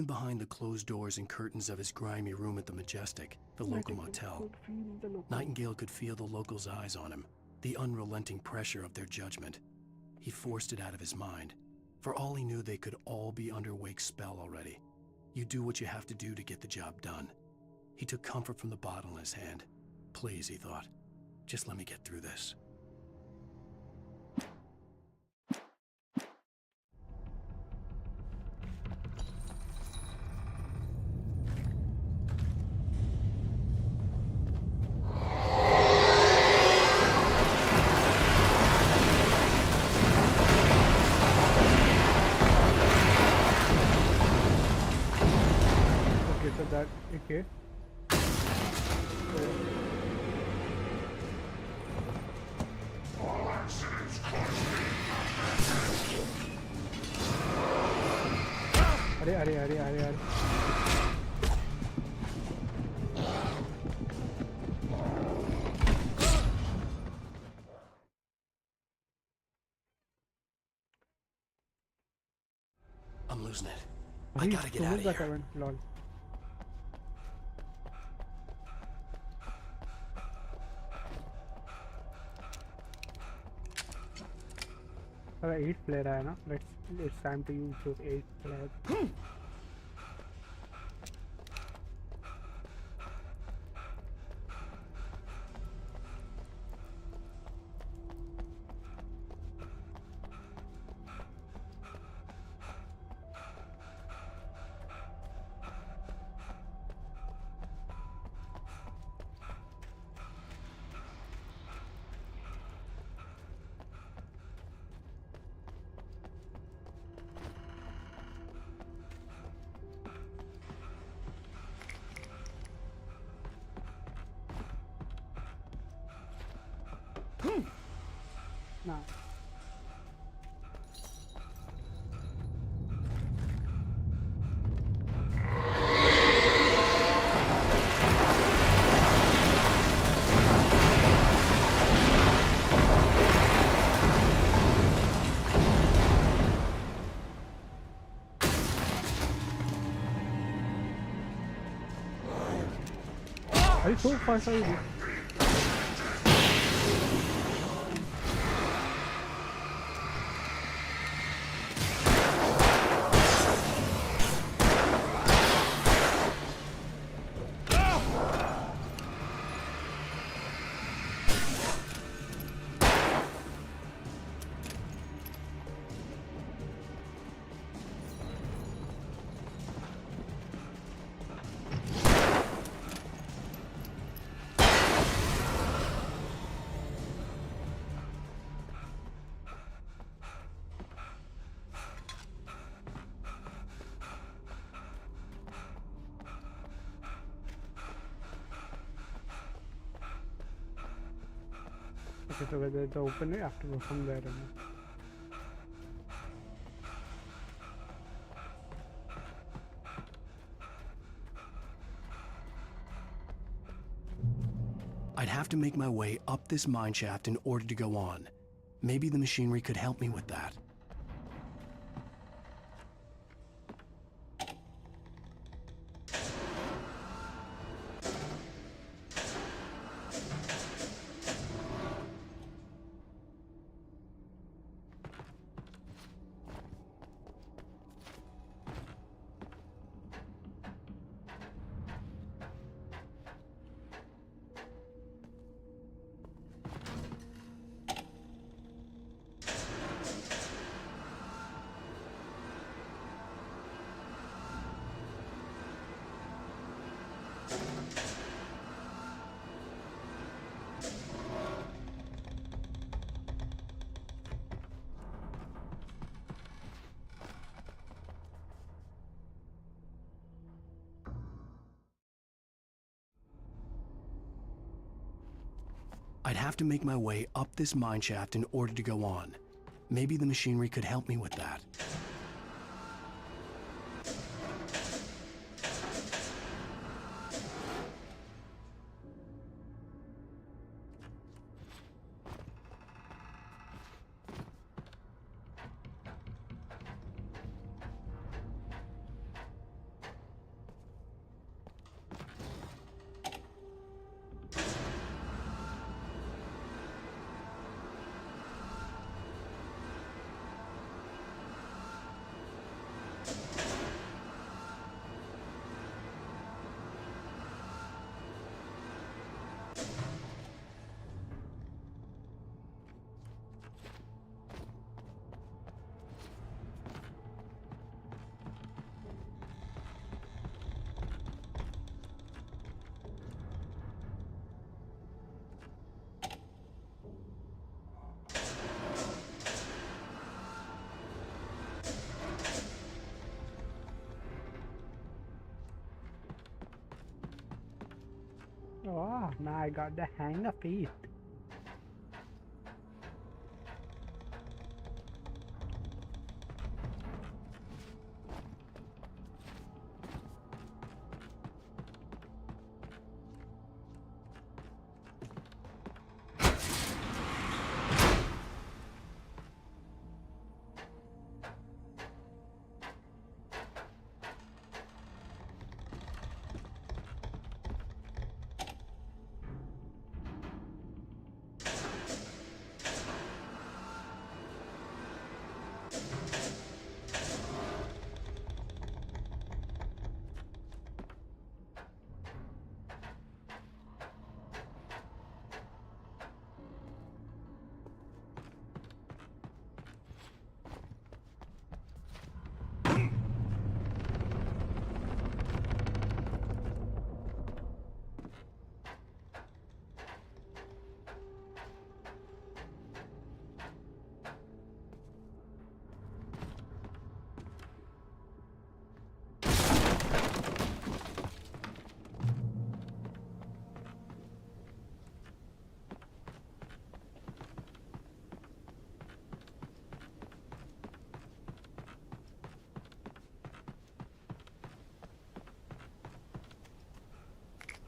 behind the closed doors and curtains of his grimy room at the Majestic, the local motel. Nightingale could feel the locals' eyes on him, the unrelenting pressure of their judgment. He forced it out of his mind. For all he knew, they could all be under Wake's spell already. You do what you have to do to get the job done. He took comfort from the bottle in his hand. Please, he thought, just let me get through this. Okay. अरे I'm losing it. I gotta get out of here. Lol. अरे 8 player है ना, it's time to use those 8 players. No. Are you so fast? Are you? Okay, so whether it's open, I have to go from there. I'd have to make my way up this mine shaft in order to go on. Maybe the machinery could help me with that. I'd have to make my way up this mine shaft in order to go on. Maybe the machinery could help me with that. Oh, now I got the hang of it.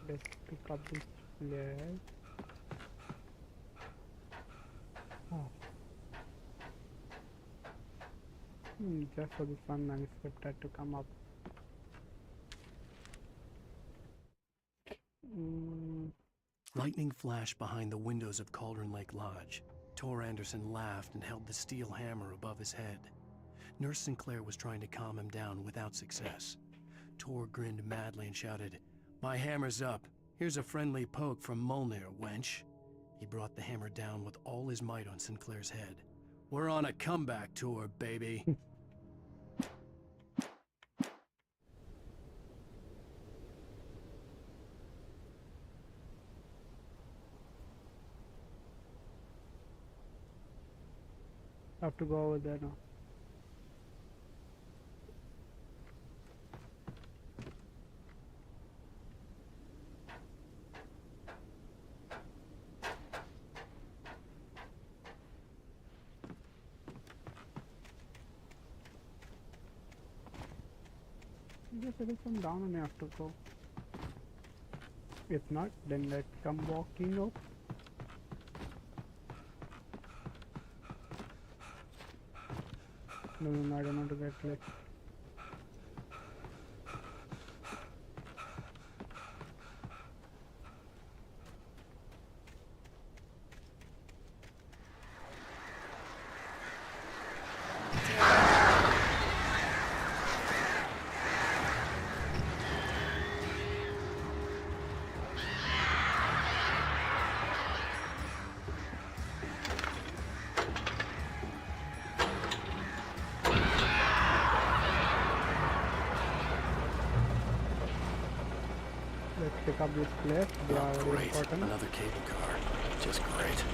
Let's pick up this flag. Oh. Just for this one manuscript had to come up. Lightning flashed behind the windows of Cauldron Lake Lodge. Tor Anderson laughed and held the steel hammer above his head. Nurse Sinclair was trying to calm him down without success. Tor grinned madly and shouted, "My hammer's up. Here's a friendly poke from Molnir, wench." He brought the hammer down with all his might on Sinclair's head. "We're on a comeback tour, baby." I have to go over there now. I guess it is from down and I have to go. If not, then let's come walking up. No, I don't want to get late. Pick up this place. They are very Great. important. Another cable car. Just great.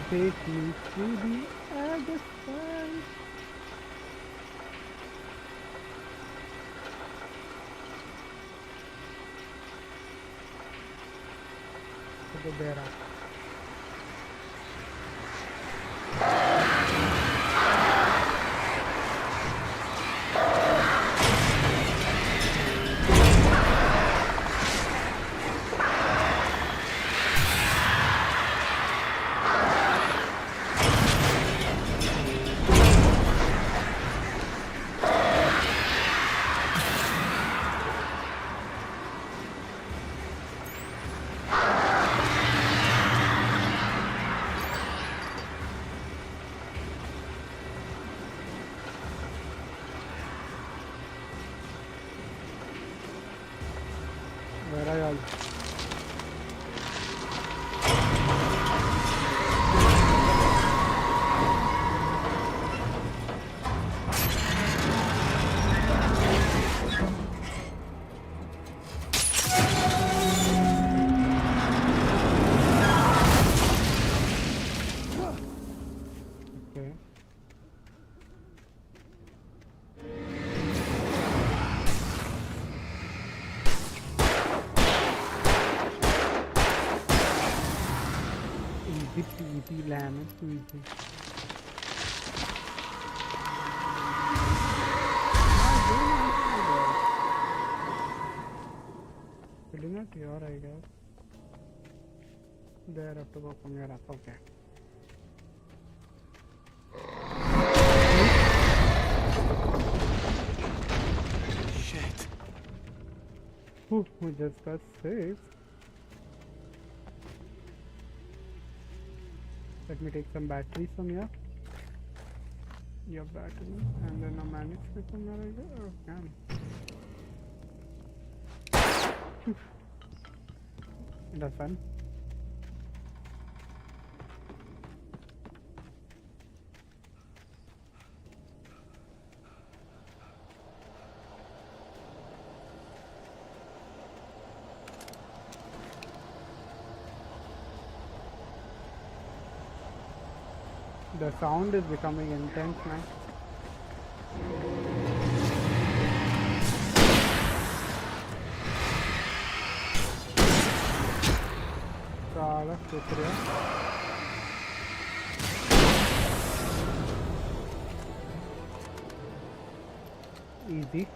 Take me to the other side. To the barracks. Where are y'all? Okay. sea lamb. It's too easy. Filling out here, I guess. There, I have to go from here up. Okay. Shit. Whew, we just got saved. Let me take some batteries from here. Your battery, and then a manuscript from here, I guess. Okay. That's fun. The sound is becoming intense now. Salah शुक्रिया. Easy.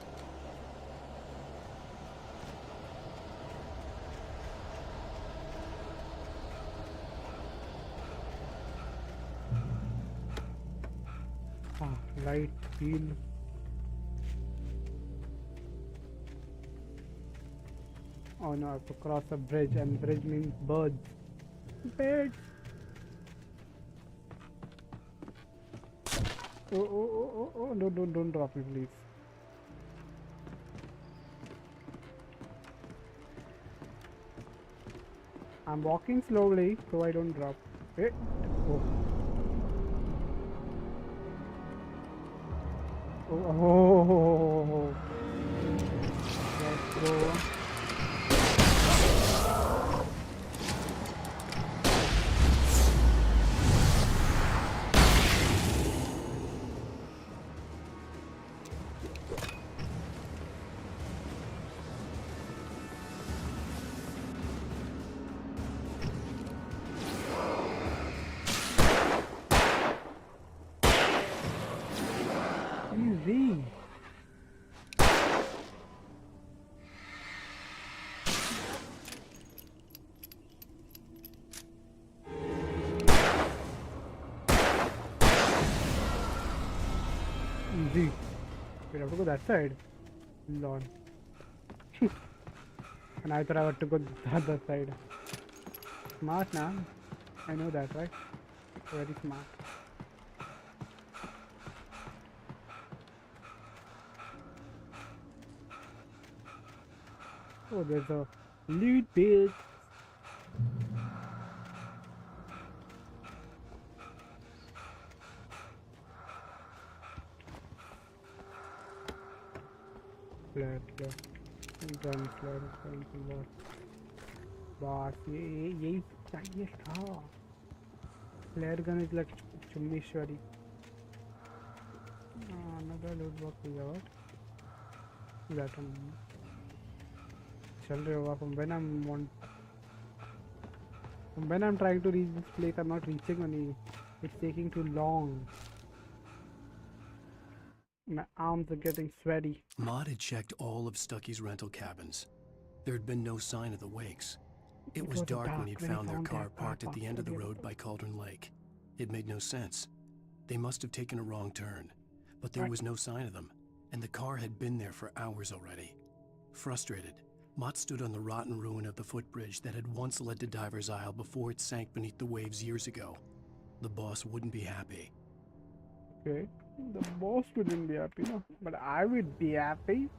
Light wheel. Oh no, I have to cross a bridge, and bridge means birds. Birds! Oh, no, don't drop me, please. I'm walking slowly so I don't drop. Hey. Oh. Oh. Let's go. Easy. Easy. We have to go that side. Lord. And I thought I had to go the other side. Smart now. I know that, right? Very smart. Oh, there's a loot pit. Flare, gun flare, बस यही चाहिए था. Flare gun is like चुम्मीश्वरी. Another loot box is out. That one. चल रहे होगा from when I'm trying to reach this place, I'm not reaching any. It's taking too long. My arms are getting sweaty. Maud had checked all of Stucky's rental cabins. There had been no sign of the Wakes. It was dark when he'd found their car parked at the end of the road by Cauldron Lake. It made no sense. They must have taken a wrong turn, but there was no sign of them, and the car had been there for hours already. Frustrated, Mott stood on the rotten ruin of the footbridge that had once led to Diver's Isle before it sank beneath the waves years ago. The boss wouldn't be happy. Okay, the boss wouldn't be happy, no? But I would be happy.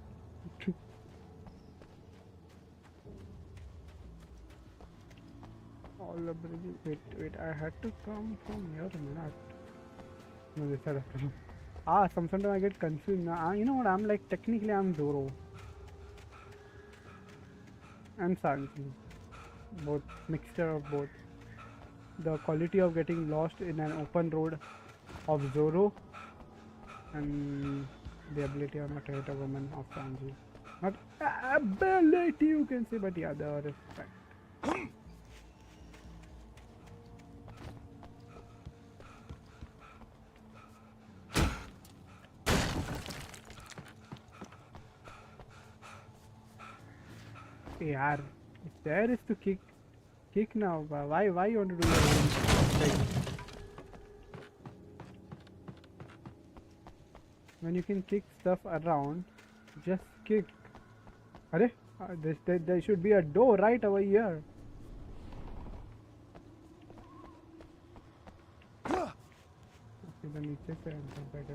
All the bridges. Wait, I had to come from here a minute. No, this side I have to come. Sometimes I get confused now. You know what? I'm like, technically I'm Zoro. And Sanji. Both, mixture of both. The quality of getting lost in an open road of Zoro and the ability of not to hit a woman of Sanji. Not ability you can say, but yeah, the respect. यार, there is to kick now. Why you want to do your own thing? When you can kick stuff around, just kick. Arey, there should be a door right over here. इधर नीचे से अंदर बैठे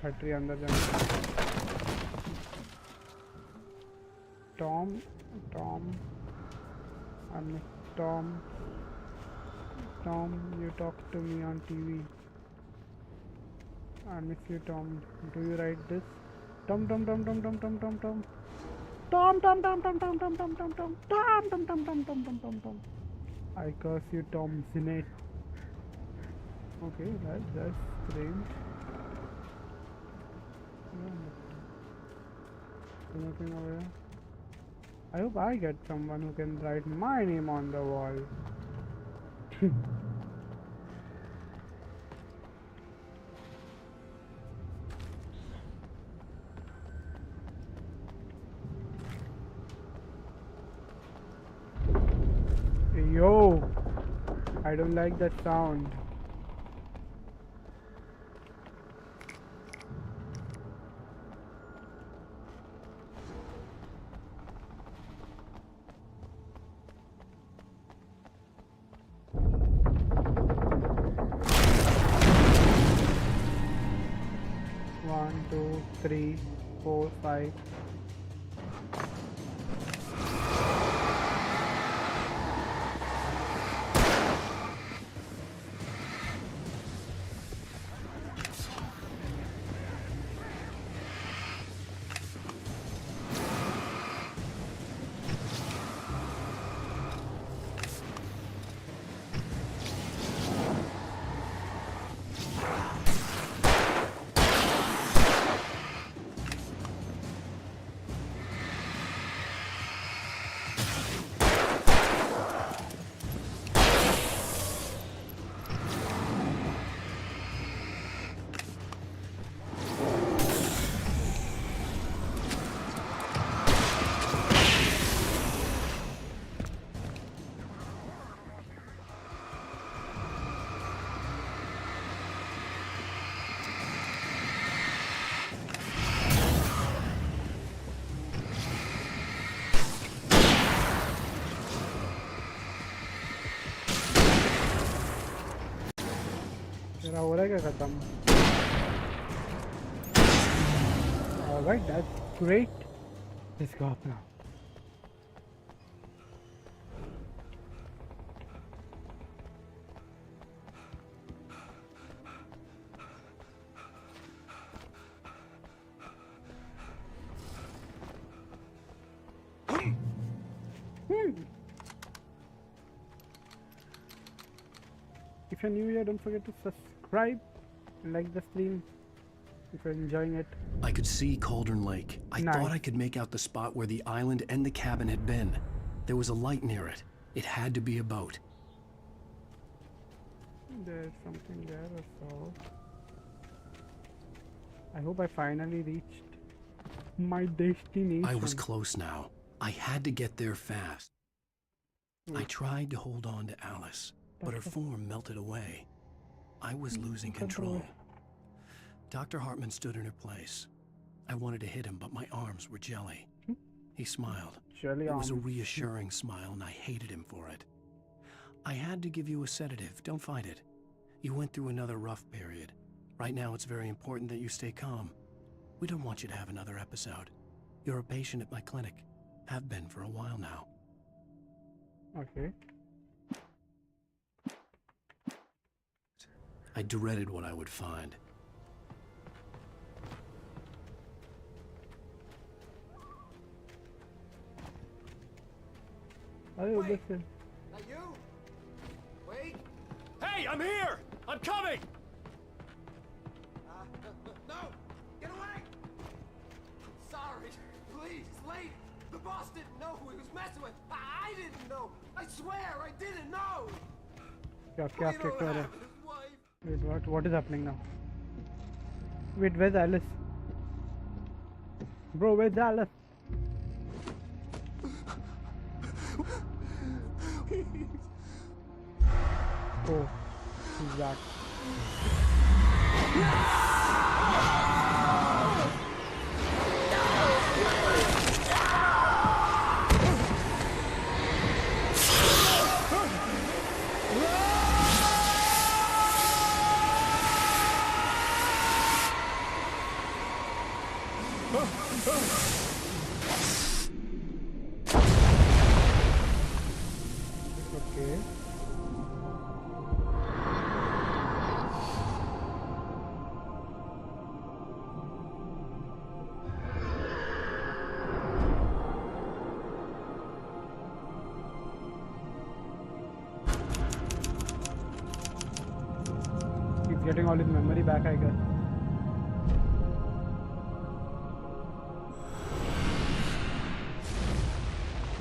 factory अंदर जाने Tom you talk to me on TV. I miss you, Tom. Do you write this? Tom I curse you, Tom Sinet. Okay, that's strange. Nothing over here. I hope I get someone who can write my name on the wall. Yo, I don't like that sound. One, two, three, 4, 5. तेरा हो रहा है क्या खत्म? Alright, that's great. Let's go up now. If you're new here, don't forget to subscribe and like the stream if you're enjoying it. I could see Cauldron Lake. I thought I could make out the spot where the island and the cabin had been. There was a light near it. It had to be a boat. There's something there or so. I hope I finally reached my destination. I was close now. I had to get there fast. I tried to hold on to Alice, but her form melted away. I was losing control. Dr. Hartman stood in her place. I wanted to hit him, but my arms were jelly. He smiled. It was a reassuring smile, and I hated him for it. I had to give you a sedative. Don't fight it. You went through another rough period. Right now, it's very important that you stay calm. We don't want you to have another episode. You're a patient at my clinic. Have been for a while now. Okay. I dreaded what I would find. Wait, listen. That you? Wait. Hey, I'm here! I'm coming! No! Get away! Sorry. Please, it's late. The boss didn't know who he was messing with. I didn't know. I swear, I didn't know. Wait, what is happening now? Wait, where's Alice? Bro, where's Alice? Oh, who's that? Okay. He's getting all his memory back, I guess.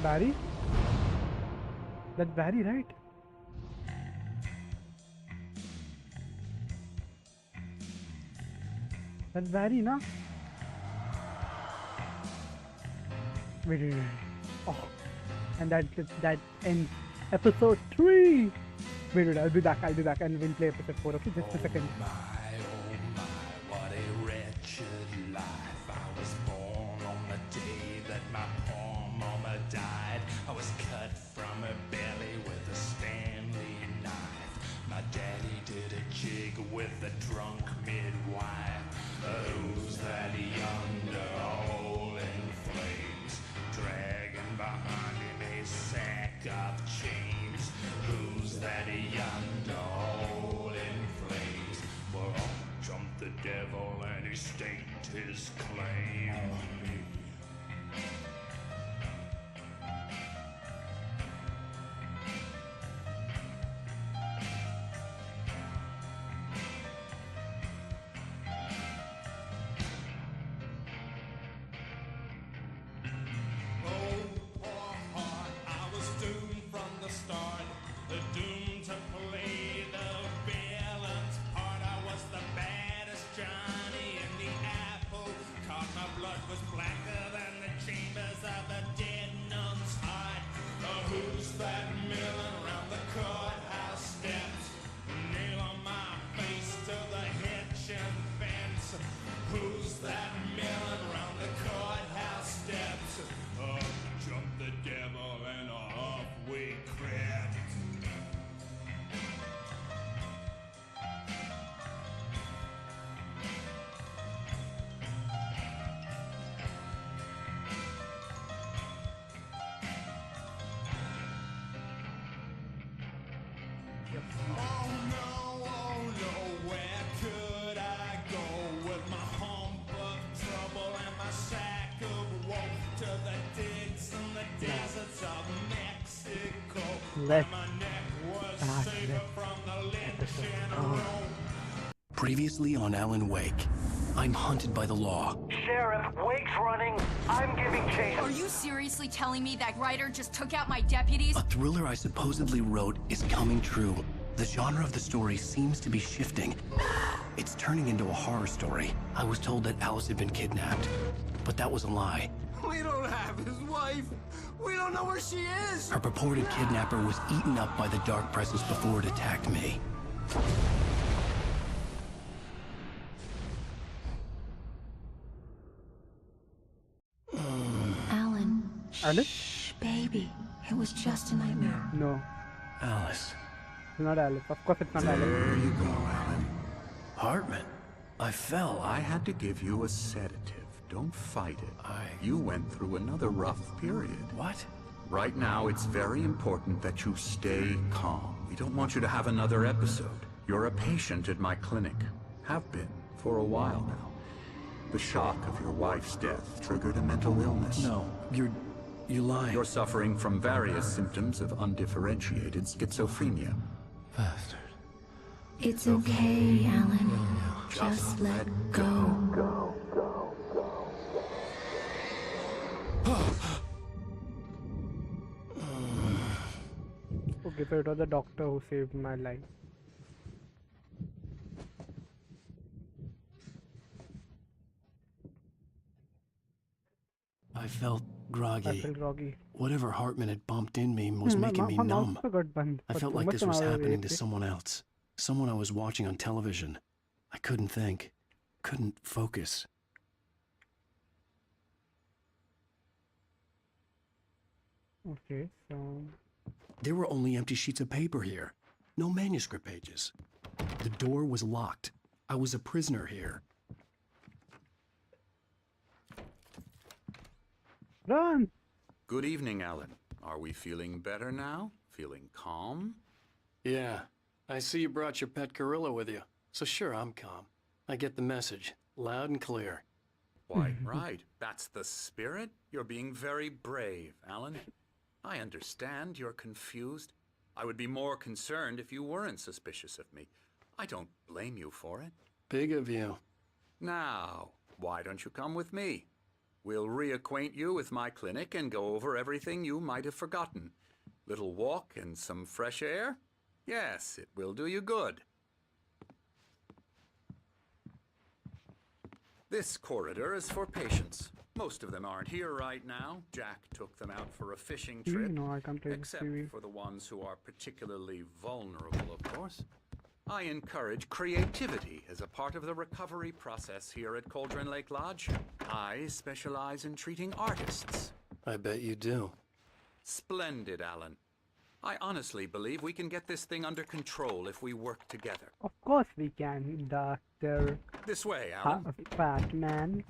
Barry? That's Barry, right? That's Barry, no? Wait. Oh, and that ends episode 3. Wait, I'll be back, and we'll play episode 4. Okay, just a second. Oh my, what a wretched life. I was born on the day that my poor mama died. I was cut from her belly with a Stanley knife. My daddy did a jig with a drunk midwife. Who's that yonder all in flames, dragging behind him a sack of chains? Who's that yonder all in flames? Well, up jumped the devil and he staked his claim on me. Oh no, where could I go with my hump of trouble and my sack of woe to the digs and the deserts of Mexico? Let's My neck was safer from the lynching rope. Previously on Alan Wake, I'm hunted by the law. Sheriff, Wake's running. I'm giving chase. Are you seriously telling me that writer just took out my deputies? A thriller I supposedly wrote is coming true. The genre of the story seems to be shifting. It's turning into a horror story. I was told that Alice had been kidnapped, but that was a lie. We don't have his wife. We don't know where she is. Her purported kidnapper was eaten up by the dark presence before it attacked me. Alan. Alice? Shh, baby. It was just a nightmare. No, Alice. it's not Alice. Of course it's not Alice. There you go, Alan. Hartman. I fell. I had to give you a sedative. Don't fight it. You went through another rough period. What? Right now, it's very important that you stay calm. We don't want you to have another episode. You're a patient at my clinic. Have been for a while now. The shock of your wife's death triggered a mental illness. No, you're lying. You're suffering from various symptoms of undifferentiated schizophrenia. Bastard. It's okay, Alan. Just let go. Okay, so it was the doctor who saved my life. I felt Groggy. feel groggy. Whatever Hartman had bumped in me was making me numb. I felt like this was happening to someone else. Someone I was watching on television. I couldn't think. Couldn't focus. Okay, so... There were only empty sheets of paper here. No manuscript pages. The door was locked. I was a prisoner here. Run! Good evening, Alan. Are we feeling better now? Feeling calm? Yeah. I see you brought your pet gorilla with you. So sure, I'm calm. I get the message. Loud and clear. Quite right. That's the spirit. You're being very brave, Alan. I understand you're confused. I would be more concerned if you weren't suspicious of me. I don't blame you for it. Big of you. Now, why don't you come with me? We'll reacquaint you with my clinic and go over everything you might have forgotten. Little walk and some fresh air? Yes, it will do you good. This corridor is for patients. Most of them aren't here right now. Jack took them out for a fishing trip. No, I can't play Except for the ones who are particularly vulnerable, of course. I encourage creativity as a part of the recovery process here at Cauldron Lake Lodge. I specialize in treating artists. I bet you do. Splendid, Alan. I honestly believe we can get this thing under control if we work together. Of course we can, Doctor. This way, Alan. Fat man.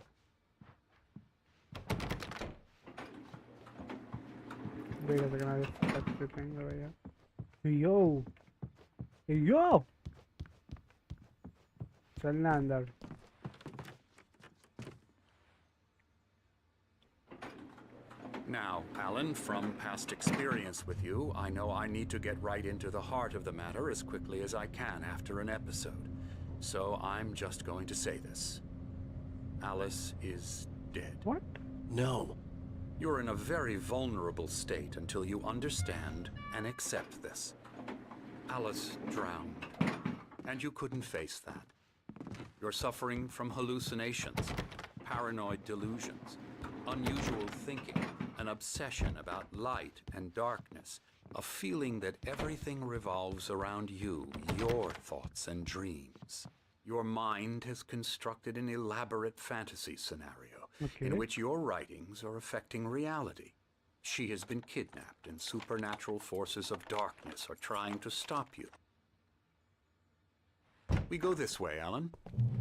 Wait a second, I just touched the thing over here. Yo! Yo! चलना अंदर. Now, Alan, from past experience with you, I know I need to get right into the heart of the matter as quickly as I can after an episode. So I'm just going to say this. Alice is dead. What? No. You're in a very vulnerable state until you understand and accept this. Alice drowned, and you couldn't face that. You're suffering from hallucinations, paranoid delusions, unusual thinking, an obsession about light and darkness, a feeling that everything revolves around you, your thoughts and dreams. Your mind has constructed an elaborate fantasy scenario in which your writings are affecting reality. She has been kidnapped and supernatural forces of darkness are trying to stop you. We go this way, Alan.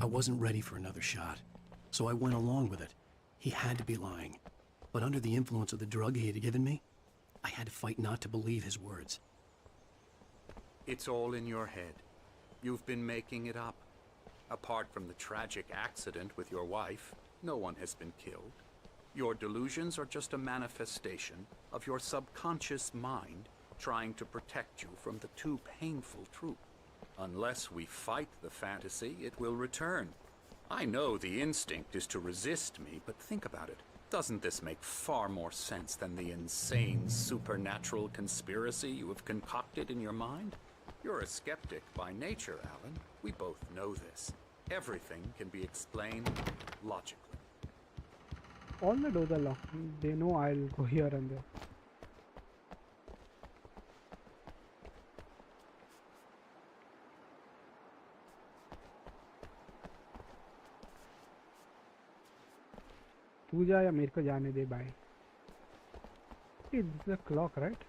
I wasn't ready for another shot, so I went along with it. He had to be lying. But under the influence of the drug he had given me, I had to fight not to believe his words. It's all in your head. You've been making it up. Apart from the tragic accident with your wife, no one has been killed. Your delusions are just a manifestation of your subconscious mind trying to protect you from the too painful truth. Unless we fight the fantasy, it will return. I know the instinct is to resist me, but think about it. Doesn't this make far more sense than the insane supernatural conspiracy you have concocted in your mind? You're a skeptic by nature, Alan. We both know this. Everything can be explained logically. All the doors are locked. They know I'll go here and there. तू जा या मेरे को जाने दे भाई. This is the clock, right?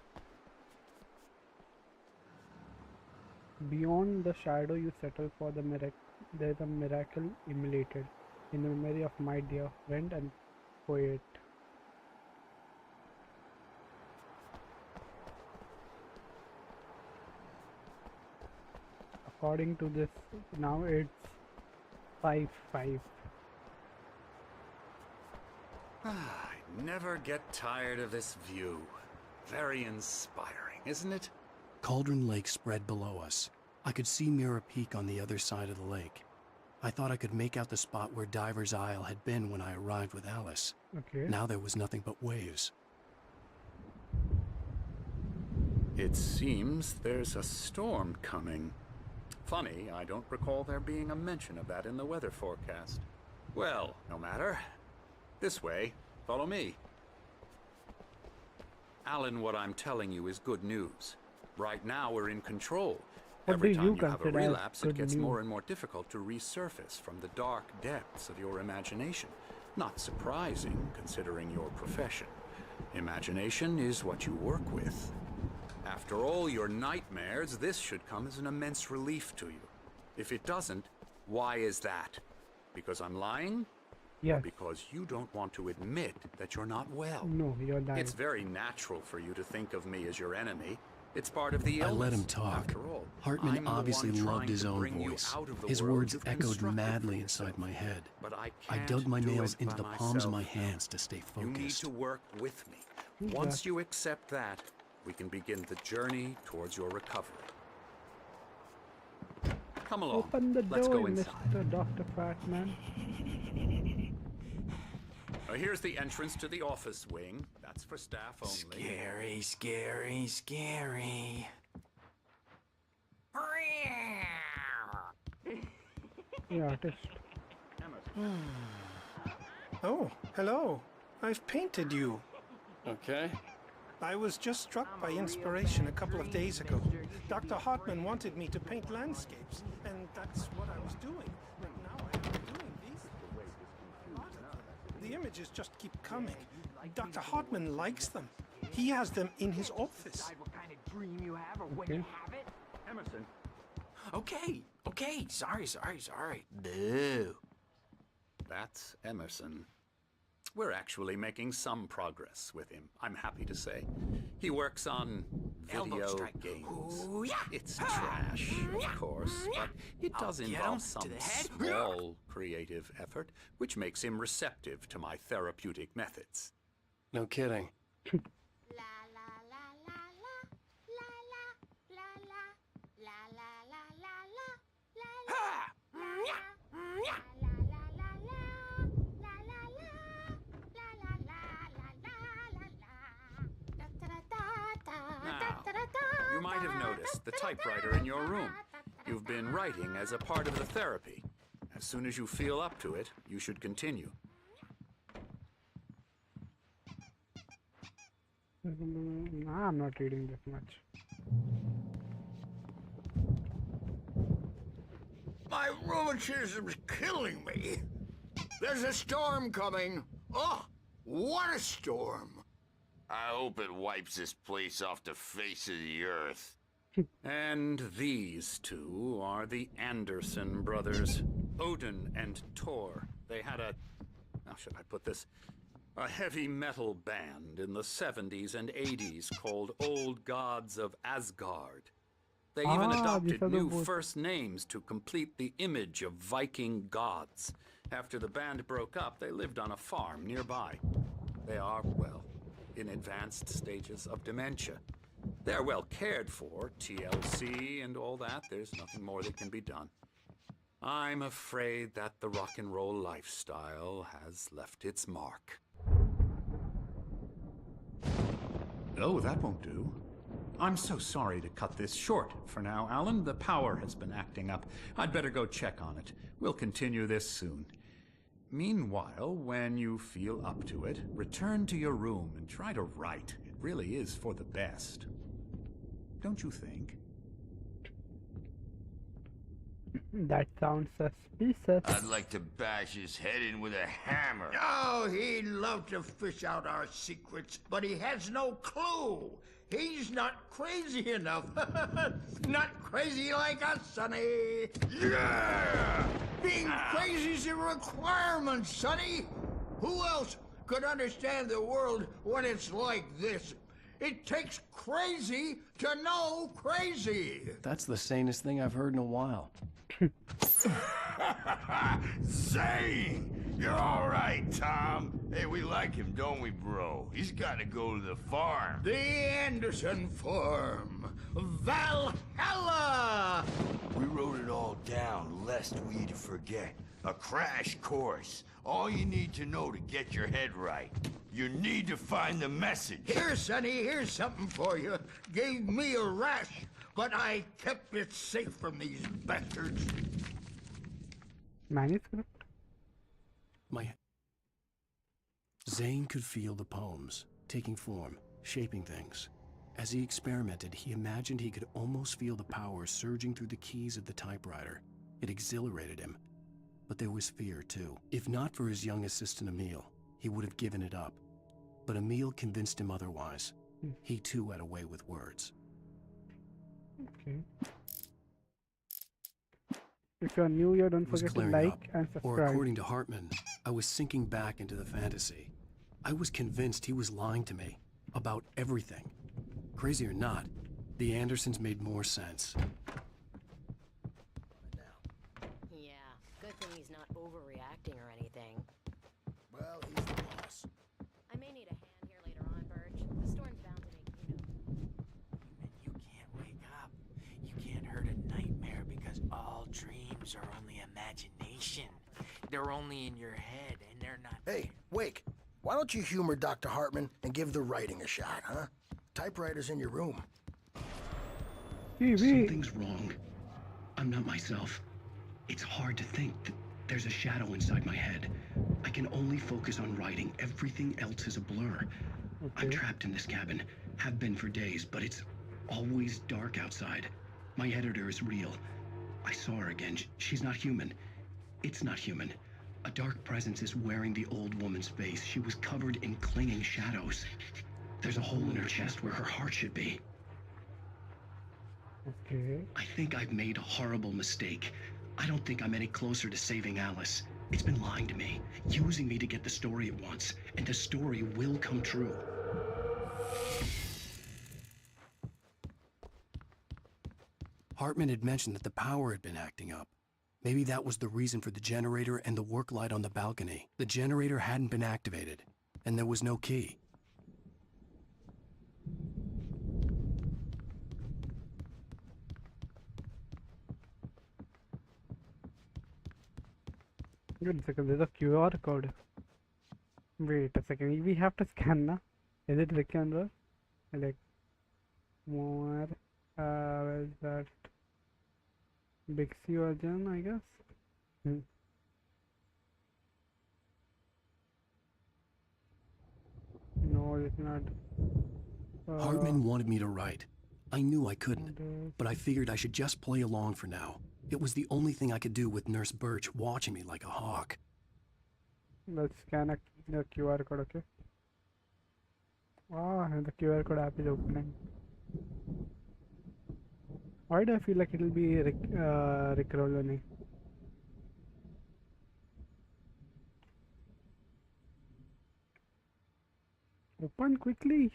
Beyond the shadow you settle for the miracle. There is a miracle emulated in the memory of my dear friend and poet. According to this, now it's 5-5. I never get tired of this view. Very inspiring, isn't it? Cauldron Lake spread below us. I could see Mirror Peak on the other side of the lake. I thought I could make out the spot where Diver's Isle had been when I arrived with Alice. Okay. Now there was nothing but waves. It seems there's a storm coming. Funny, I don't recall there being a mention of that in the weather forecast. Well, no matter. This way. Follow me. Alan, what I'm telling you is good news. Right now we're in control. What Every do time you you have a consider as relapse, it good gets news? more and more difficult to resurface from the dark depths of your imagination. Not surprising, considering your profession. Imagination is what you work with. After all your nightmares, this should come as an immense relief to you. If it doesn't, why is that? Because I'm lying? Yes. Or because you don't want to admit that you're not well? No, you're lying. It's very natural for you to think of me as your enemy. It's part of the I illness. let him talk. After all, Hartman I'm the obviously one loved trying his to own bring you voice. out of the His world words you've echoed constructed madly for inside yourself. my head. But I I can't dug my do nails it into by the palms of my myself. hands to stay You need focused. to work with me. Once you accept that, we can begin the journey towards your recovery. Come along. Open the Let's door, go inside. Mr. Dr. Fatman. Here's the entrance to the office wing. That's for staff only. Scary, scary, scary. The artist. Oh, hello. I've painted you. Okay. I was just struck by inspiration a couple of days ago. Dr. Hartman wanted me to paint landscapes, and that's what I was doing. But now I am doing these. The images just keep coming. Dr. Hartman likes them. He has them in his office. What kind of dream you have or when you have it? Emerson. Okay. Sorry. Boo. That's Emerson. We're actually making some progress with him, I'm happy to say. He works on video games. Ooh, yeah. It's trash, of course, but it does Get him involve to some the head. small creative effort, which makes him receptive to my therapeutic methods. No kidding. You might have noticed the typewriter in your room. You've been writing as a part of the therapy. As soon as you feel up to it, you should continue. I'm not reading this much. My rheumatism's killing me. There's a storm coming. Oh, what a storm. I hope it wipes this place off the face of the earth. And these two are the Anderson brothers, Odin and Thor. They had how should I put this? A heavy metal band in the 70s and 80s called Old Gods of Asgard. They even adopted new first names to complete the image of Viking gods. After the band broke up, they lived on a farm nearby. They are, well, in advanced stages of dementia. They're well cared for, TLC and all that. There's nothing more that can be done. I'm afraid that the rock and roll lifestyle has left its mark. Oh, that won't do. I'm so sorry to cut this short for now, Alan. The power has been acting up. I'd better go check on it. We'll continue this soon. Meanwhile, when you feel up to it, return to your room and try to write. It really is for the best. Don't you think? That sounds suspicious. I'd like to bash his head in with a hammer. Oh, he'd love to fish out our secrets, but he has no clue. He's not crazy enough. Not crazy like us, Sonny. Yeah! Being crazy's a requirement, Sonny. Who else could understand the world when it's like this? It takes crazy to know crazy. That's the sanest thing I've heard in a while. Zane! You're all right, Tom. Hey, we like him, don't we, bro? He's got to go to the farm. The Anderson Farm. Valhalla! We wrote it all down, lest we forget. A crash course. All you need to know to get your head right. You need to find the message. Here, Sonny, here's something for you. Gave me a rash, but I kept it safe from these bastards. Manuscript? Zane could feel the poems taking form, shaping things. As he experimented, he imagined he could almost feel the power surging through the keys of the typewriter. It exhilarated him. But there was fear, too. If not for his young assistant Emil, he would have given it up. But Emil convinced him otherwise. He too had a way with words. Okay. If you're new here, don't forget to like and subscribe. Or according to Hartman, I was sinking back into the fantasy. I was convinced he was lying to me about everything. Crazy or not, the Andersons made more sense. Yeah, good thing he's not overreacting or anything. Well, he's the boss. I may need a hand here later on, Birch. The storm's bound to make You can't wake up. You can't hurt a nightmare because all dreams are only imagination. They're only in your head, and they're not. Hey, Wake, why don't you humor Dr. Hartman and give the writing a shot, huh? Typewriter's in your room. Something's wrong. I'm not myself. It's hard to think that there's a shadow inside my head. I can only focus on writing. Everything else is a blur. I'm trapped in this cabin. Have been for days, but it's always dark outside. My editor is real. I saw her again. She's not human. It's not human. A dark presence is wearing the old woman's face. She was covered in clinging shadows. There's a hole in her chest where her heart should be. Okay. I think I've made a horrible mistake. I don't think I'm any closer to saving Alice. It's been lying to me, using me to get the story it wants, and the story will come true. Hartman had mentioned that the power had been acting up. Maybe that was the reason for the generator and the work light on the balcony. The generator hadn't been activated, and there was no key. Wait a second, there's a QR code. Wait a second, we have to scan now. Is it the camera? Like more where's that? Big C version, I guess. No, it's not. Hartman wanted me to write. I knew I couldn't, but I figured I should just play along for now. It was the only thing I could do with Nurse Birch watching me like a hawk. Let's scan the QR code, okay? Ah, the QR code app is opening. Why do I feel like it'll be Rickroll? Open quickly.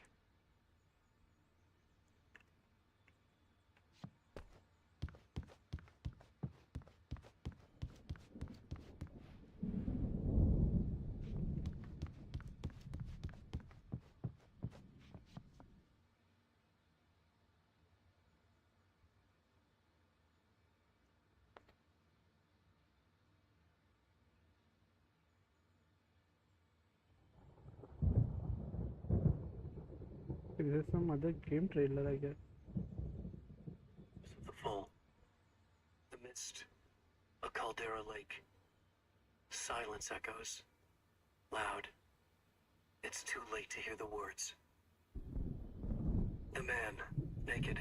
This is some other game trailer, I guess. The fall. The mist. A caldera lake. Silence echoes. Loud. It's too late to hear the words. The man, naked,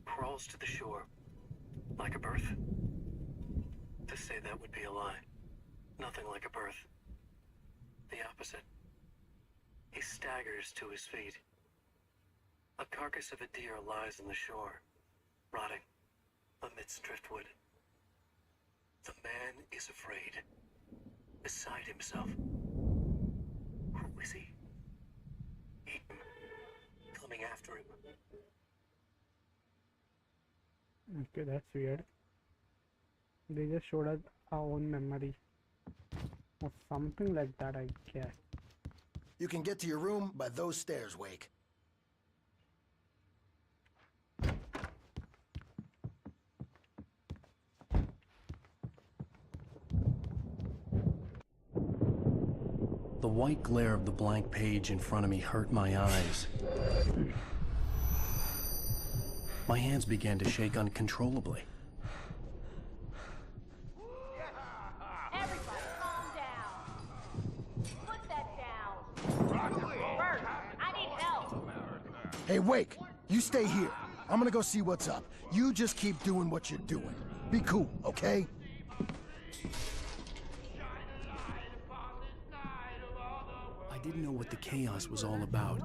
crawls to the shore. Like a birth? To say that would be a lie. Nothing like a birth. The opposite. He staggers to his feet. A carcass of a deer lies on the shore, rotting amidst driftwood. The man is afraid, beside himself. Who is he? Him, coming after him. Okay, that's weird. They just showed us our own memory. Or something like that, I guess. You can get to your room by those stairs, Wake. The white glare of the blank page in front of me hurt my eyes. My hands began to shake uncontrollably. Everybody calm down. Put that down. Bert, I need help. Hey, Wake, you stay here. I'm gonna go see what's up. You just keep doing what you're doing. Be cool, okay? I didn't know what the chaos was all about,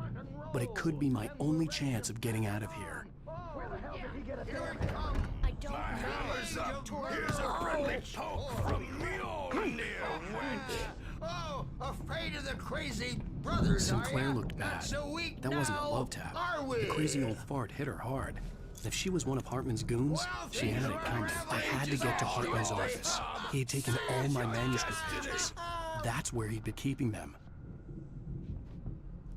but it could be my only chance of getting out of here. I don't know. Hammer's up. Here's a friendly poke from Mjolnir, wench. Oh, afraid of the crazy brothers, Sinclair are ya? looked bad. Not so weak That wasn't a now, love tap. are we? The crazy old fart hit her hard. And if she was one of Hartman's goons, she had it coming. I had to get to Hartman's office. He had taken all my manuscript pages. That's where he'd been keeping them.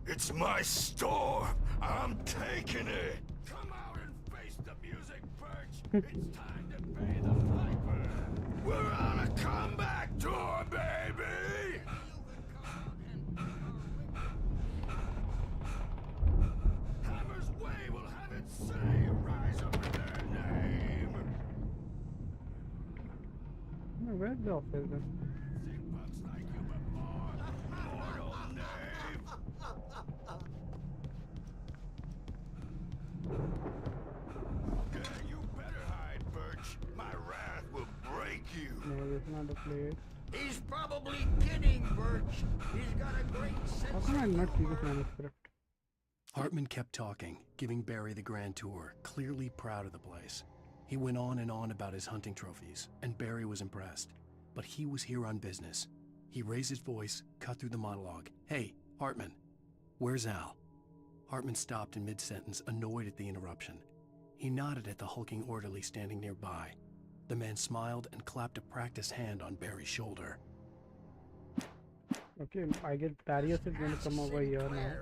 It's my store. I'm taking it. Come out and face the music, Birch. It's time to pay the piper. We're on a comeback tour, baby. Hammer's way will have its say. Rise up in their name. Where's the office then? Bugs like you before. Mortal knave. You better hide, Birch. My wrath will break you. No, this is not the place. He's probably kidding, Birch. He's got a great How sense can I not see this manuscript? Hartman kept talking, giving Barry the grand tour, clearly proud of the place. He went on and on about his hunting trophies, and Barry was impressed. But he was here on business. He raised his voice, cut through the monologue. Hey, Hartman, where's Al? Hartman stopped in mid-sentence, annoyed at the interruption. He nodded at the hulking orderly standing nearby. The man smiled and clapped a practiced hand on Barry's shoulder. Okay, I guess Darius is going to come over here now.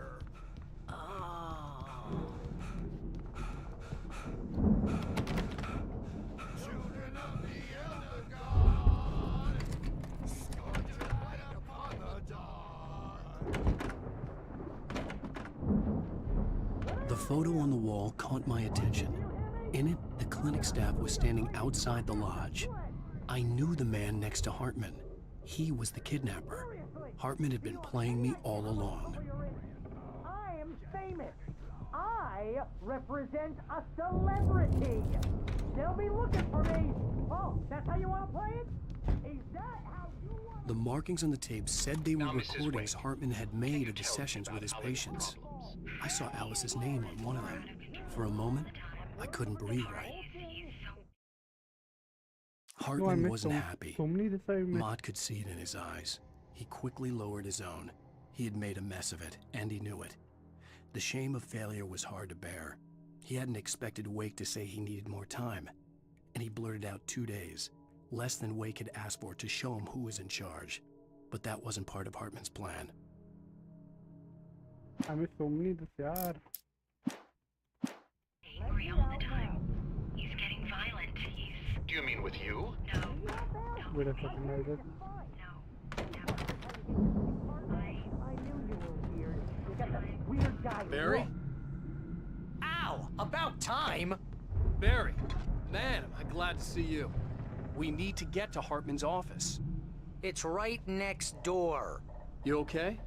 The photo on the wall caught my attention. In it, the clinic staff was standing outside the lodge. I knew the man next to Hartman. He was the kidnapper. Hartman had been playing me all along. I am famous. I represent a celebrity. They'll be looking for me. Oh, that's how you want to play it? Is that how you want The markings on the tape said they were Now, Mrs. recordings Wake, Hartman had made of the sessions with his patients. I saw Alice's name on one of them. For a moment, I couldn't breathe right. Hartman wasn't happy. Mott could see it in his eyes. He quickly lowered his own. He had made a mess of it, and he knew it. The shame of failure was hard to bear. He hadn't expected Wake to say he needed more time, and he blurted out 2 days, less than Wake had asked for to show him who was in charge. But that wasn't part of Hartman's plan. हमें so many this yaar. Angry all the time. He's getting violent. Do you mean with you? Wait a second, I just... Barry? Ow! About time! Barry, man, am I glad to see you. We need to get to Hartman's office. It's right next door. You okay?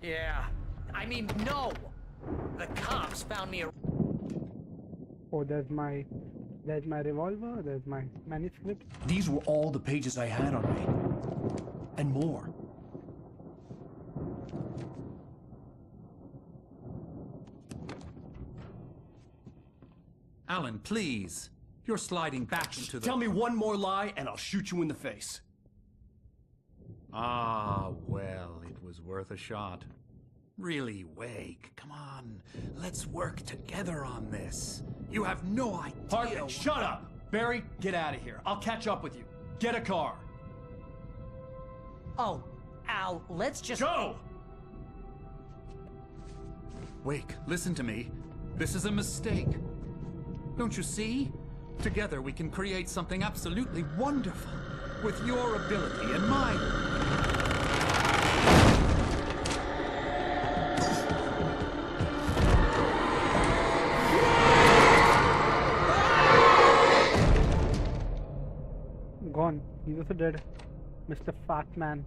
Yeah. I mean, no! The cops found me a... Oh, there's my revolver, there's my manuscript. These were all the pages I had on me. And more. Alan, please. You're sliding back into the... Tell me one more lie and I'll shoot you in the face. Ah, well, it was worth a shot. Really, Wake, come on. Let's work together on this. You have no idea... Hartman, shut up! Barry, get out of here. I'll catch up with you. Get a car. Oh, Al, let's just... Go! Wake, listen to me. This is a mistake. Don't you see? Together we can create something absolutely wonderful. With your ability and mine. Gone. He's also dead. Mr. Fat Man.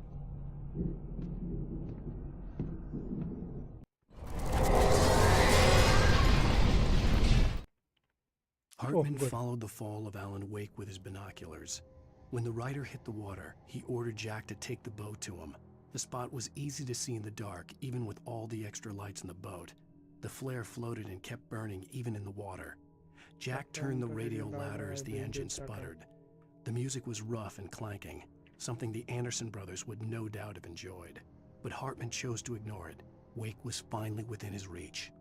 Hartman followed the fall of Alan Wake with his binoculars. When the rider hit the water, he ordered Jack to take the boat to him. The spot was easy to see in the dark, even with all the extra lights in the boat. The flare floated and kept burning even in the water. Jack turned the radio louder as the engine sputtered. The music was rough and clanking, something the Anderson brothers would no doubt have enjoyed. But Hartman chose to ignore it. Wake was finally within his reach.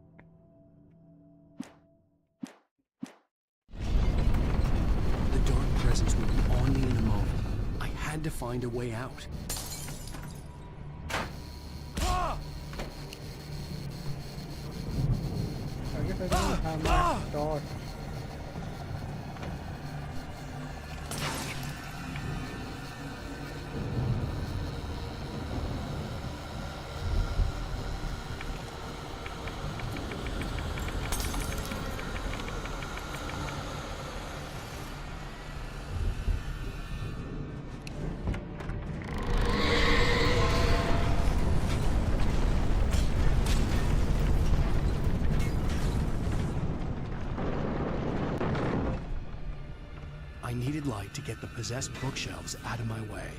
The dark presence would be on me in a moment. I had to find a way out. I guess I don't have my torch. I needed light to get the possessed bookshelves out of my way.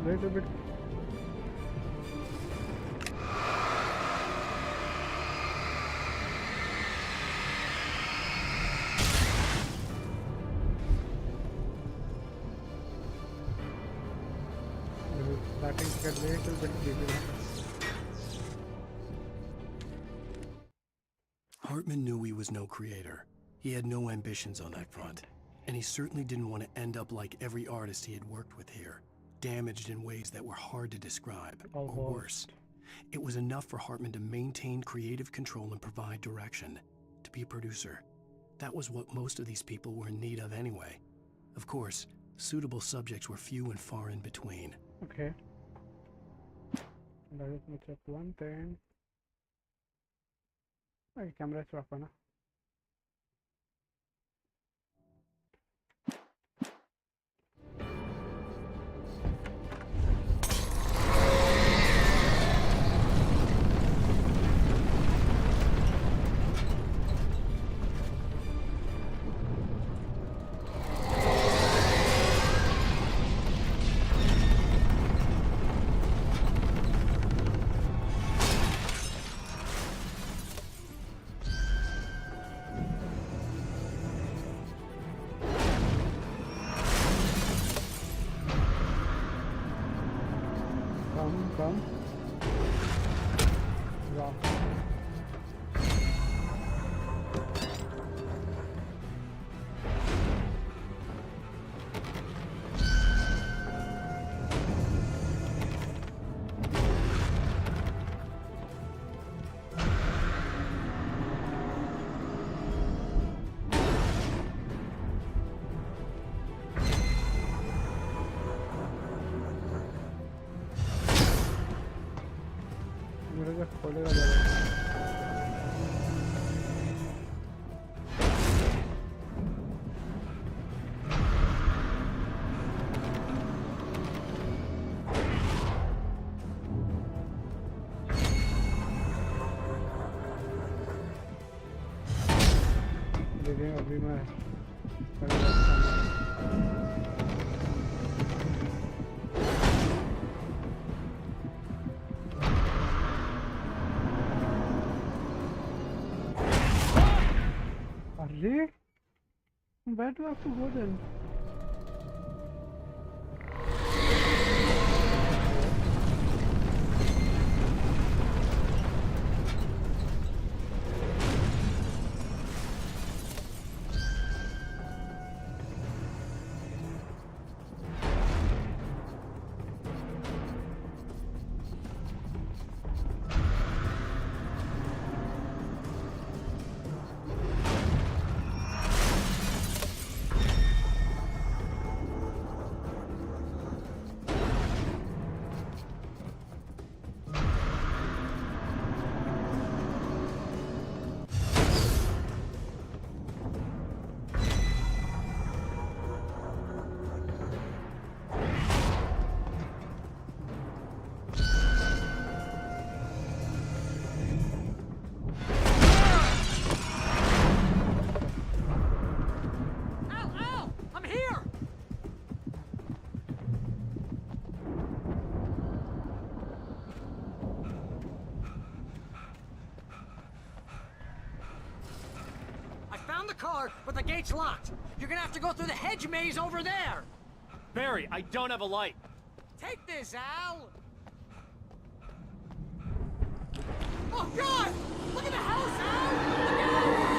Wait a bit. Starting to get a little bit busy. Hartman knew he was no creator. He had no ambitions on that front. And he certainly didn't want to end up like every artist he had worked with here, damaged in ways that were hard to describe, or worse. It was enough for Hartman to maintain creative control and provide direction, to be a producer. That was what most of these people were in need of anyway. Of course, suitable subjects were few and far in between. Okay. Let me check one thing. Okay, camera is off, na? Come. Rock. खोलेगा अभी मैं अरे where do I have to go then? Car, but the gate's locked. You're gonna have to go through the hedge maze over there. Barry, I don't have a light. Take this, Al. Oh God! Look at the house, Al! Look out!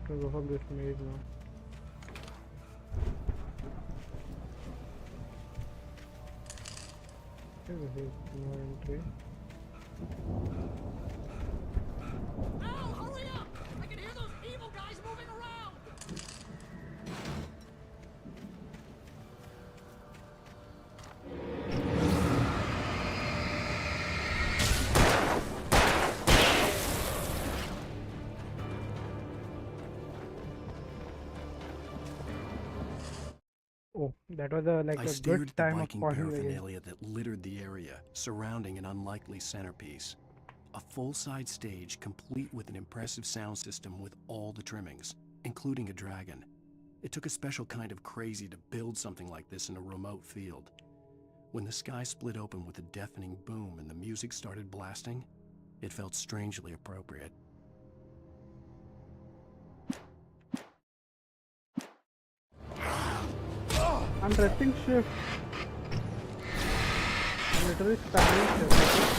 To go from this maze now. This is no entry. Al, hurry up! I can hear those evil guys moving around! Oh, that was a I a stared good at the time of Viking pausing the game. paraphernalia that littered the area, surrounding an unlikely centerpiece. A full-size stage complete with an impressive sound system with all the trimmings, including a dragon. It took a special kind of crazy to build something like this in a remote field. When the sky split open with a deafening boom and the music started blasting, it felt strangely appropriate. I'm pressing shift. I'm literally spamming shift.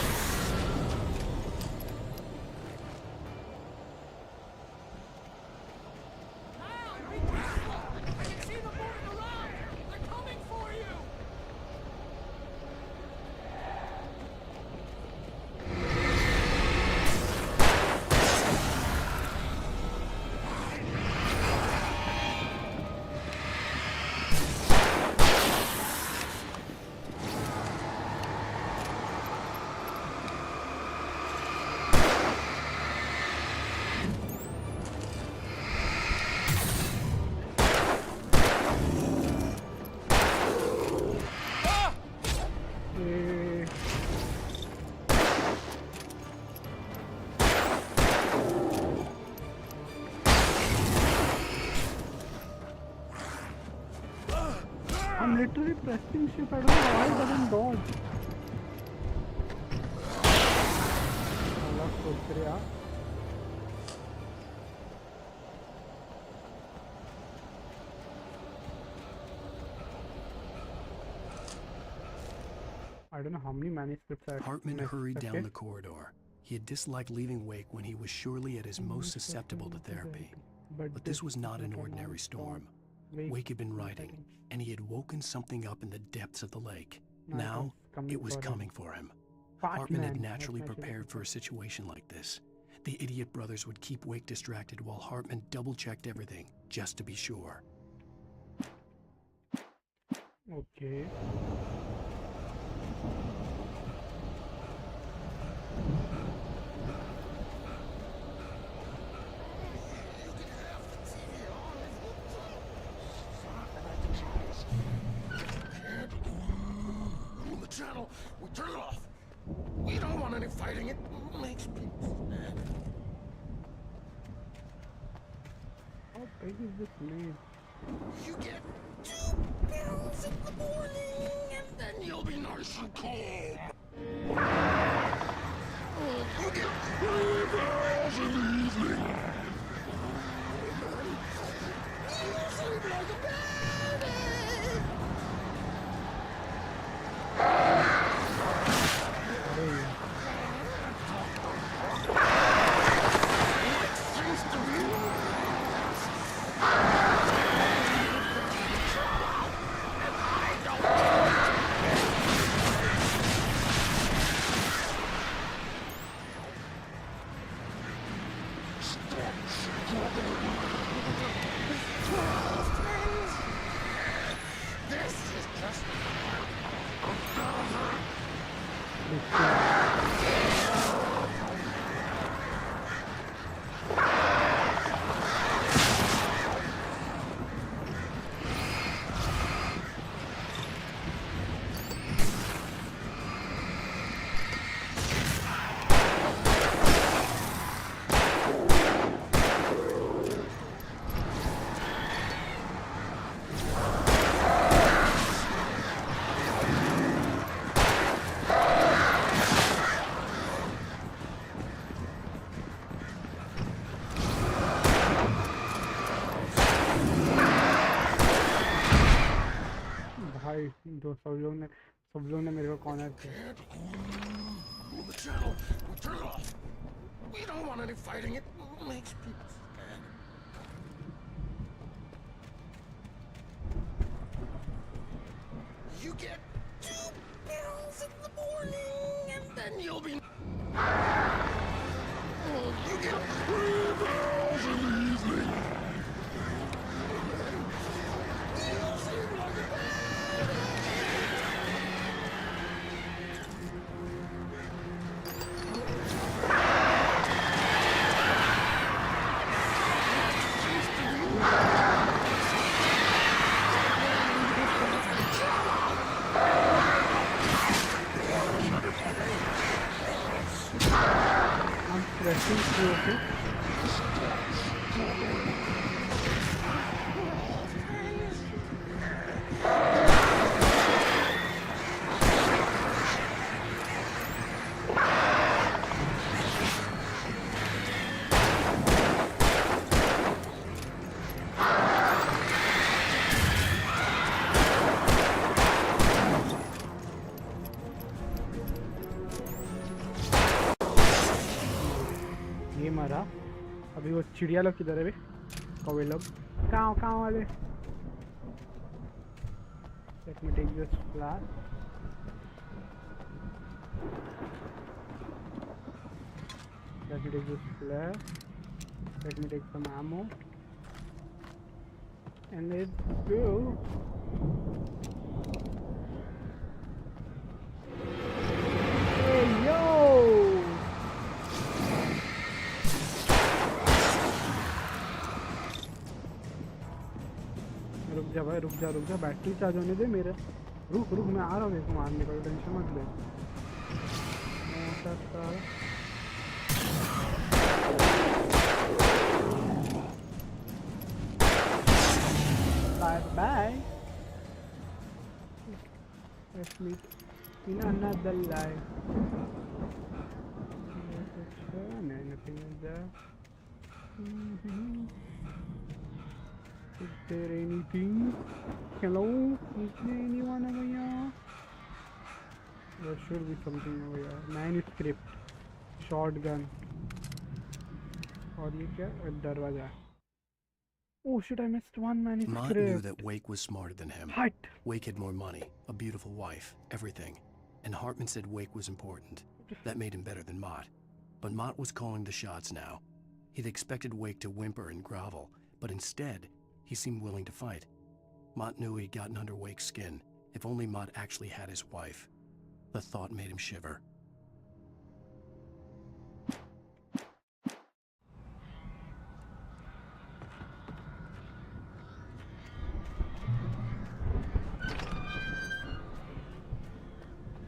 I'm literally pressing shift. I don't know why it doesn't dodge. Allah shukriya. I don't know how many manuscripts I Hartman missed. hurried Okay. down the corridor. He had disliked leaving Wake when he was surely at his most susceptible to therapy. But this was not an ordinary storm. Wake had been riding, and he had woken something up in the depths of the lake. Now Now, it was for him. coming for him. Fat Hartman had man. naturally That's prepared for a situation like this. The idiot brothers would keep Wake distracted while Hartman double-checked everything, just to be sure. Okay. On the channel, we turn it off. We don't want any fighting. It makes people sad. How big is this made? You get 2 pills in the morning, and then you'll be nice and calm. You get 3 pills in the evening. You sleep like a baby. तो सब लोग ने मेरे को corner किया. The channel, we turn it off. We don't want any fighting. It makes people sad. You get 2 pills in the morning, and then you'll be. You get 3 pills in the evening. You seem like a baby. Pressing through, okay? ये मारा. अभी वो चिड़िया लोग किधर है बे? कौवे लोग काव वाले. Let me take this flash. Let me take this flash. Let me take some ammo. And let's go. Hey yo! रुक जा बैटरी चार्ज होने दे मेरे. रुक मैं आ रहा हूँ इसको मारने का. टेंशन मत ले. Bye. Let's meet in another life. Nothing is there. Is there anything? Hello? Is there anyone over here? There should be something over here. Manuscript. Shotgun. और ये क्या? दरवाजा. Oh shit, I missed one Mott knew manuscript. that Wake was smarter than him. Height. Wake had more money, a beautiful wife, everything. And Hartman said Wake was important. That made him better than Mott. But Mott was calling the shots now. He'd expected Wake to whimper and grovel, but instead, he seemed willing to fight. Mott knew he'd gotten under Wake's skin. If only Mott actually had his wife. The thought made him shiver.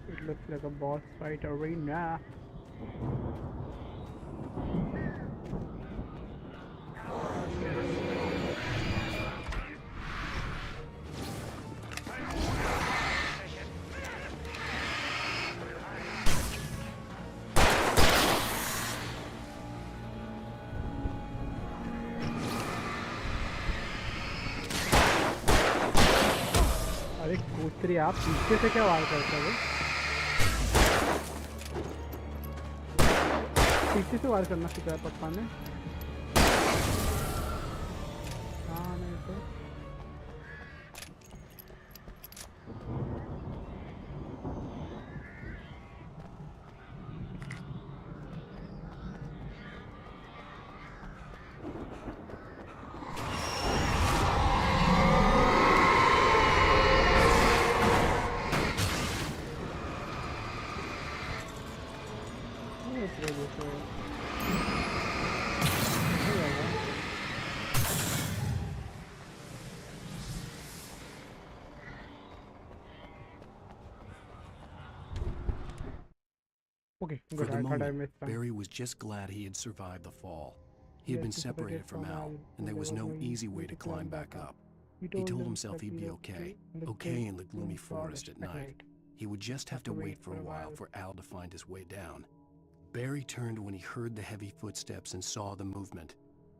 It looks like a boss fight arena. अरे कूतरी आप पीछे से क्या वार करते हो? पीछे से वार करना सिखाया पप्पा ने। हाँ नहीं तो Okay, For good. the I thought I moment, missed some. Barry was just glad he had survived the fall. He had been separated from Al, and there was no easy way to climb back up. He told himself he'd be okay in the gloomy forest at night. He would just have to wait for a while for Al to find his way down. Barry turned when he heard the heavy footsteps and saw the movement.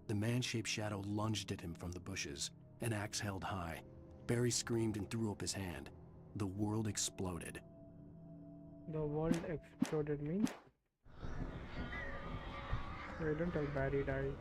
The man-shaped shadow lunged at him from the bushes, an axe held high. Barry screamed and threw up his hand. The world exploded. The world exploded means? Wait, don't tell Barry died.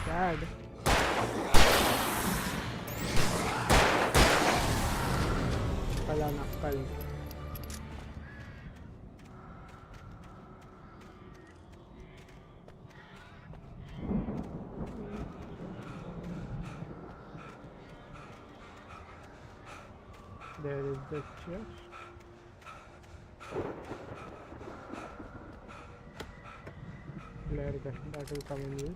Sad. Kal. There is the chest. That will come in use.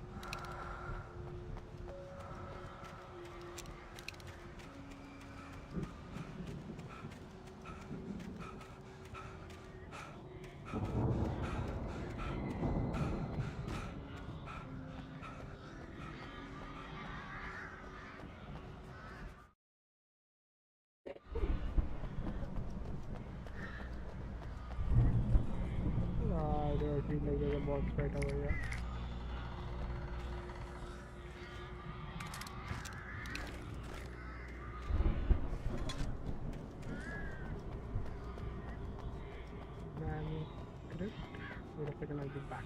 There seems like there's a boss fight over here. Manuscript. Wait a second, I'll be back.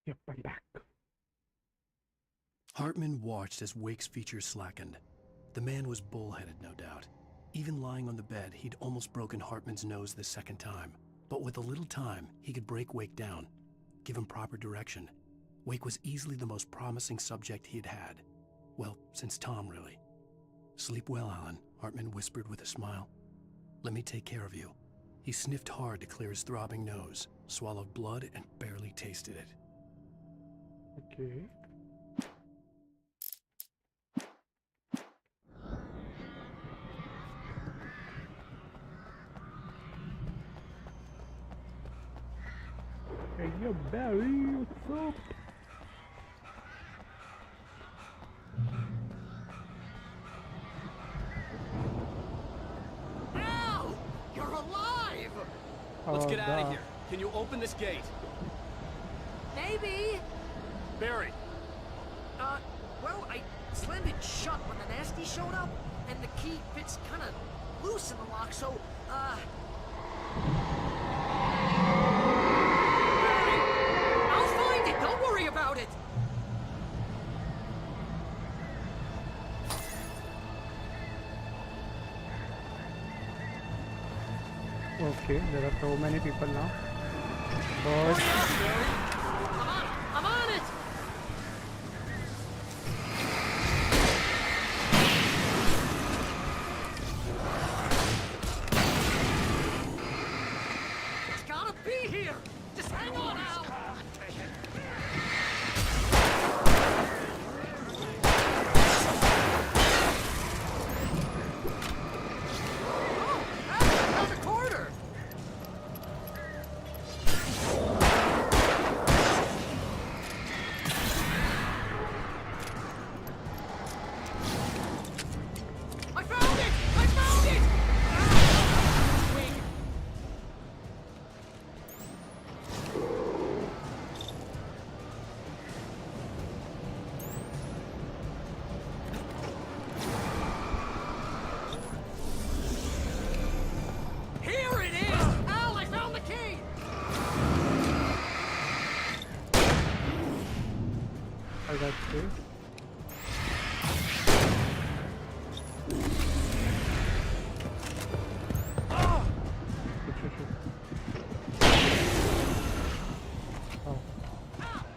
Yep, I'm back. Hartman watched as Wake's features slackened. The man was bullheaded, no doubt. Even lying on the bed, he'd almost broken Hartman's nose the second time. But with a little time, he could break Wake down, give him proper direction. Wake was easily the most promising subject he had had. Well, since Tom, really. "Sleep well, Alan," Hartman whispered with a smile. "Let me take care of you." He sniffed hard to clear his throbbing nose, swallowed blood, and barely tasted it. Okay. Hey, yo, Barry, what's up? Al! You're alive! Let's get out of here. Can you open this gate? Maybe. Barry. Well, I slammed it shut when the nasty showed up, and the key fits kind of loose in the lock, so, Barry! I'll find it! Don't worry about it! Okay, there are so many people now. But I'm on it! It's gotta be here! Just hang on, Al! I got this.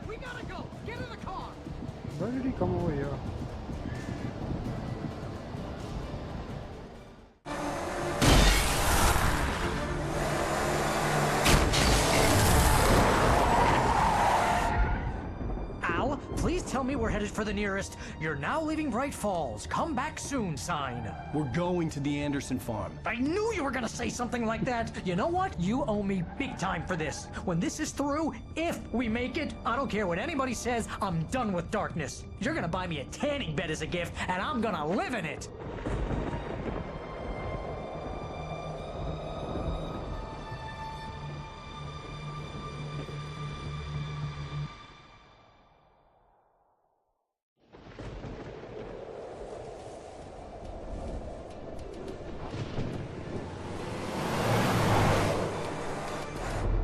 We gotta go! Get in the car! Why did he come over here? Al, please tell me we're headed for the nearest "You're now leaving Bright Falls. Come back soon" sign. We're going to the Anderson farm. I knew you were gonna say something like that. You know what? You owe me big time for this. When this is through, if we make it, I don't care what anybody says, I'm done with darkness. You're gonna buy me a tanning bed as a gift, and I'm gonna live in it.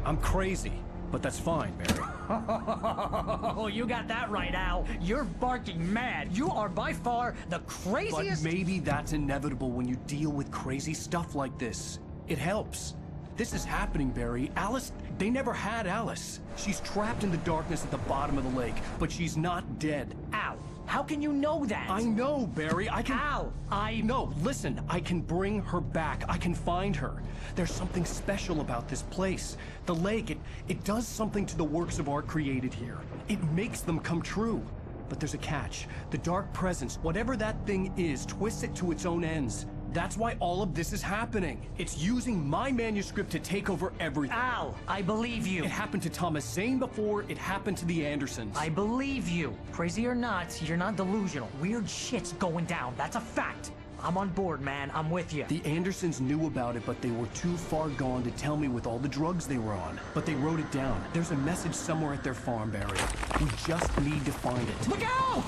I'm crazy, but that's fine, Barry. Oh, you got that right, Al. You're barking mad. You are by far the craziest. But maybe that's inevitable when you deal with crazy stuff like this. It helps. This is happening, Barry. Alice, they never had Alice. She's trapped in the darkness at the bottom of the lake, but she's not dead. Al, how can you know that? I know, Barry. I can... Al, No, listen. I can bring her back. I can find her. There's something special about this place. The lake, it does something to the works of art created here. It makes them come true. But there's a catch. The dark presence, whatever that thing is, twists it to its own ends. That's why all of this is happening. It's using my manuscript to take over everything. Al, I believe you. It happened to Thomas Zane before, it happened to the Andersons. I believe you. Crazy or not, you're not delusional. Weird shit's going down. That's a fact. I'm on board, man. I'm with you. The Andersons knew about it, but they were too far gone to tell me with all the drugs they were on. But they wrote it down. There's a message somewhere at their farm, Barry. We just need to find it. Look out!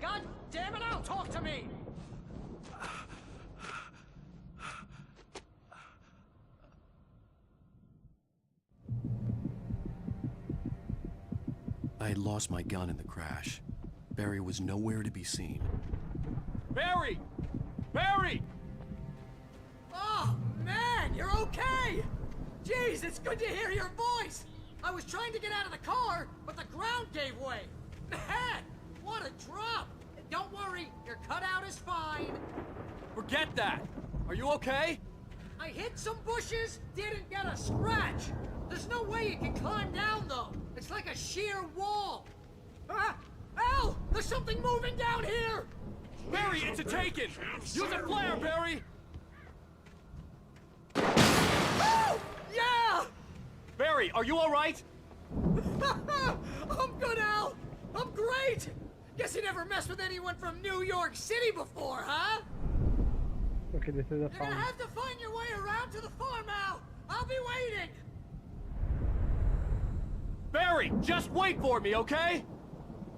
God damn it, Al, talk to me! I had lost my gun in the crash. Barry was nowhere to be seen. Barry! Barry! Oh, man, you're okay! Jeez, it's good to hear your voice! I was trying to get out of the car, but the ground gave way. Man, what a drop! Don't worry, your cutout is fine. Forget that! Are you okay? I hit some bushes, didn't get a scratch. There's no way you can climb down, though. It's like a sheer wall. Ah! Al! There's something moving down here! Barry, it's a taken! Use a flare, Barry! Oh! Yeah! Barry, are you alright? I'm good, Al! I'm great! Guess you never messed with anyone from New York City before, huh? Okay, this is a You're farm. gonna have to find your way around to the farm, Al! I'll be waiting! Barry, just wait for me, okay?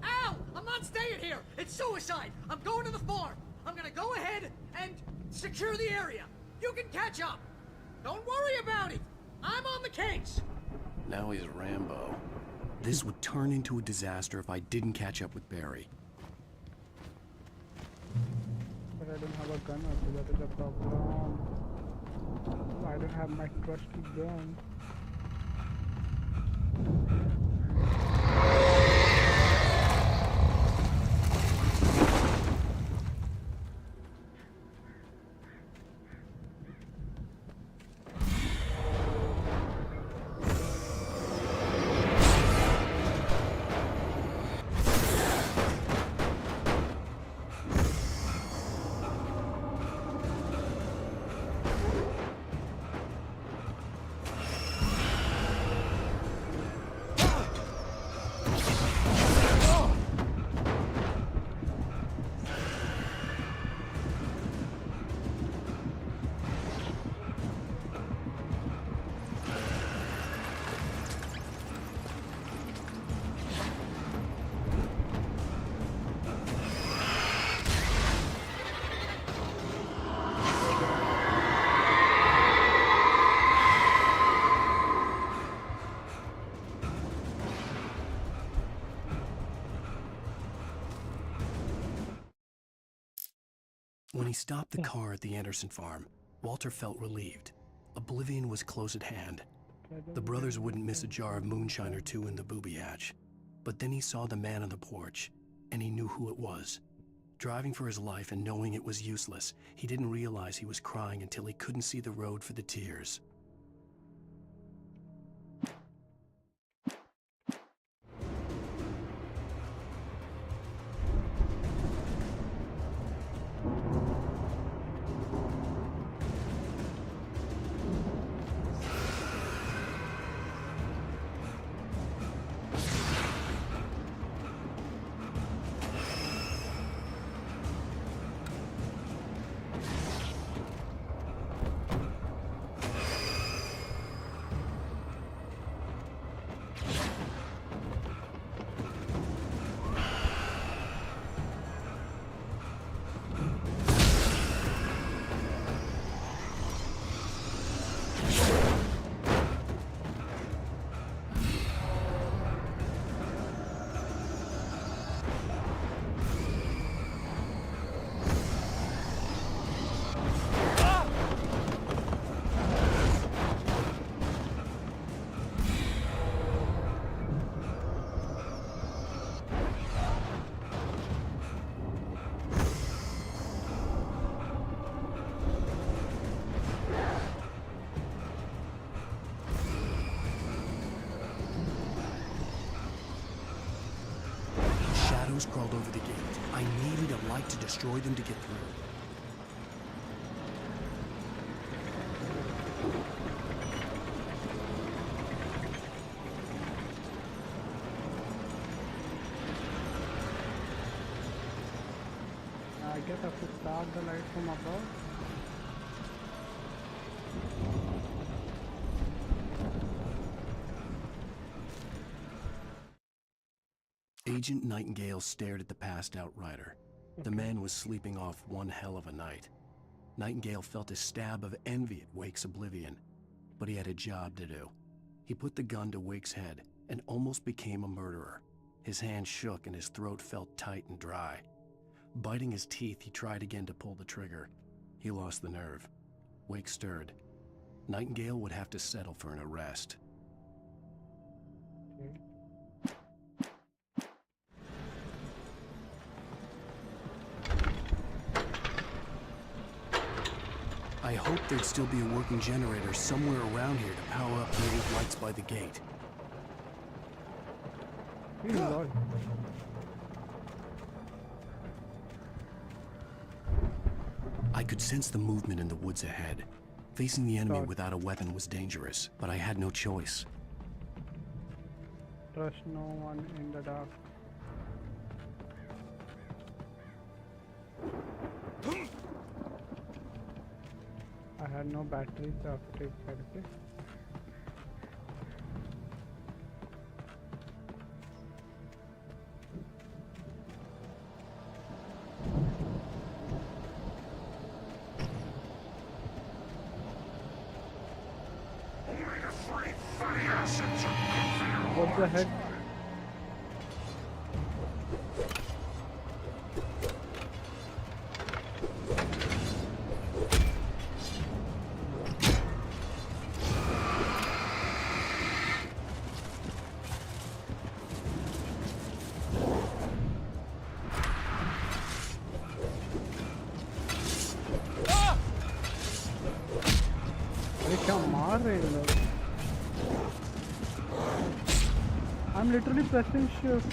Al! I'm not staying here! It's suicide! I'm going to the farm! I'm gonna go ahead and secure the area! You can catch up! Don't worry about it! I'm on the case! Now he's Rambo. This would turn into a disaster if I didn't catch up with Barry. But I don't have a gun, so that is a problem. I don't have my trusty gun. When he stopped the car at the Anderson farm, Walter felt relieved. Oblivion was close at hand. The brothers wouldn't miss a jar of moonshine or two in the booby hatch. But then he saw the man on the porch, and he knew who it was. Driving for his life and knowing it was useless, he didn't realize he was crying until he couldn't see the road for the tears. shadows crawled over the gate. I needed a light to destroy them to get through. I guess I have to start the light from above. Agent Nightingale stared at the passed-out rider. The man was sleeping off one hell of a night. Nightingale felt a stab of envy at Wake's oblivion, but he had a job to do. He put the gun to Wake's head and almost became a murderer. His hand shook and his throat felt tight and dry. Biting his teeth, he tried again to pull the trigger. He lost the nerve. Wake stirred. Nightingale would have to settle for an arrest. I hoped there'd still be a working generator somewhere around here to power up the old lights by the gate. I could sense the movement in the woods ahead. Facing the enemy without a weapon was dangerous, but I had no choice. Trust no one in the dark. I had no batteries after it, okay? What the heck? I'm literally pressing shift.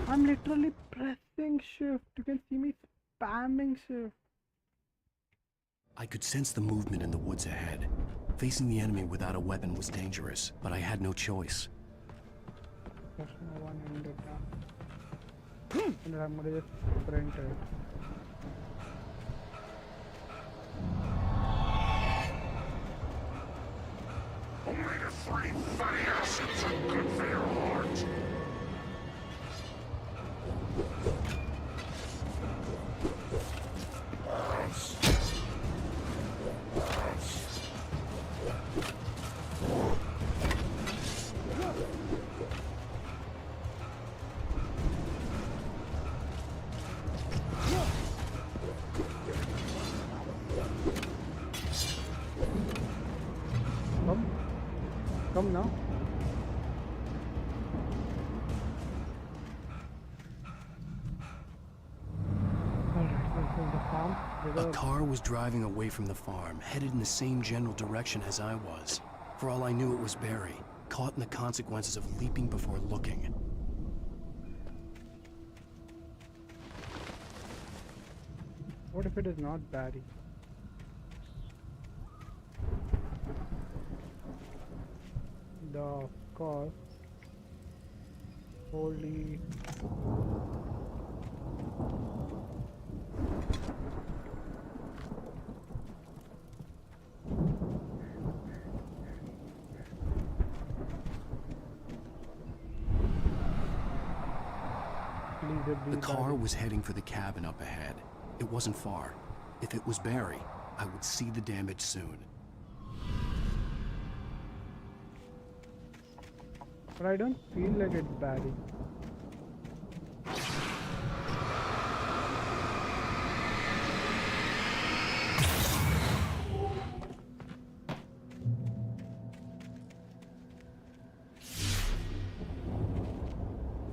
I'm literally pressing shift. You can see me spamming shift. I could sense the movement in the woods ahead. Facing the enemy without a weapon was dangerous, but I had no choice. There's no one in the dark. And I'm gonna just sprint it. Omega-3 fatty acids are good for your heart. Come now. A car was driving away from the farm, headed in the same general direction as I was. For all I knew, it was Barry, caught in the consequences of leaping before looking. What if it is not Barry? The cost. Holy. The car was heading for the cabin up ahead. It wasn't far. If it was Barry, I would see the damage soon. But I don't feel like it's Barry.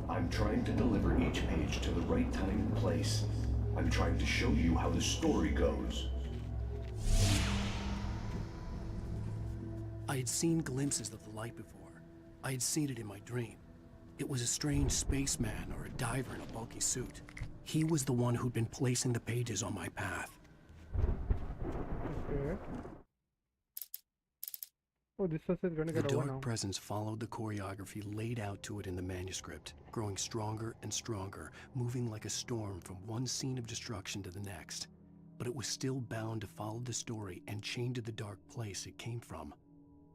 I'm trying to deliver each page to the right time and place. I'm trying to show you how the story goes. I had seen glimpses of the light before. I had seen it in my dream. It was a strange spaceman or a diver in a bulky suit. He was the one who'd been placing the pages on my path. Okay. Oh, this was gonna The get over now. dark presence followed the choreography laid out to it in the manuscript, growing stronger and stronger, moving like a storm from one scene of destruction to the next. But it was still bound to follow the story and chained to the dark place it came from.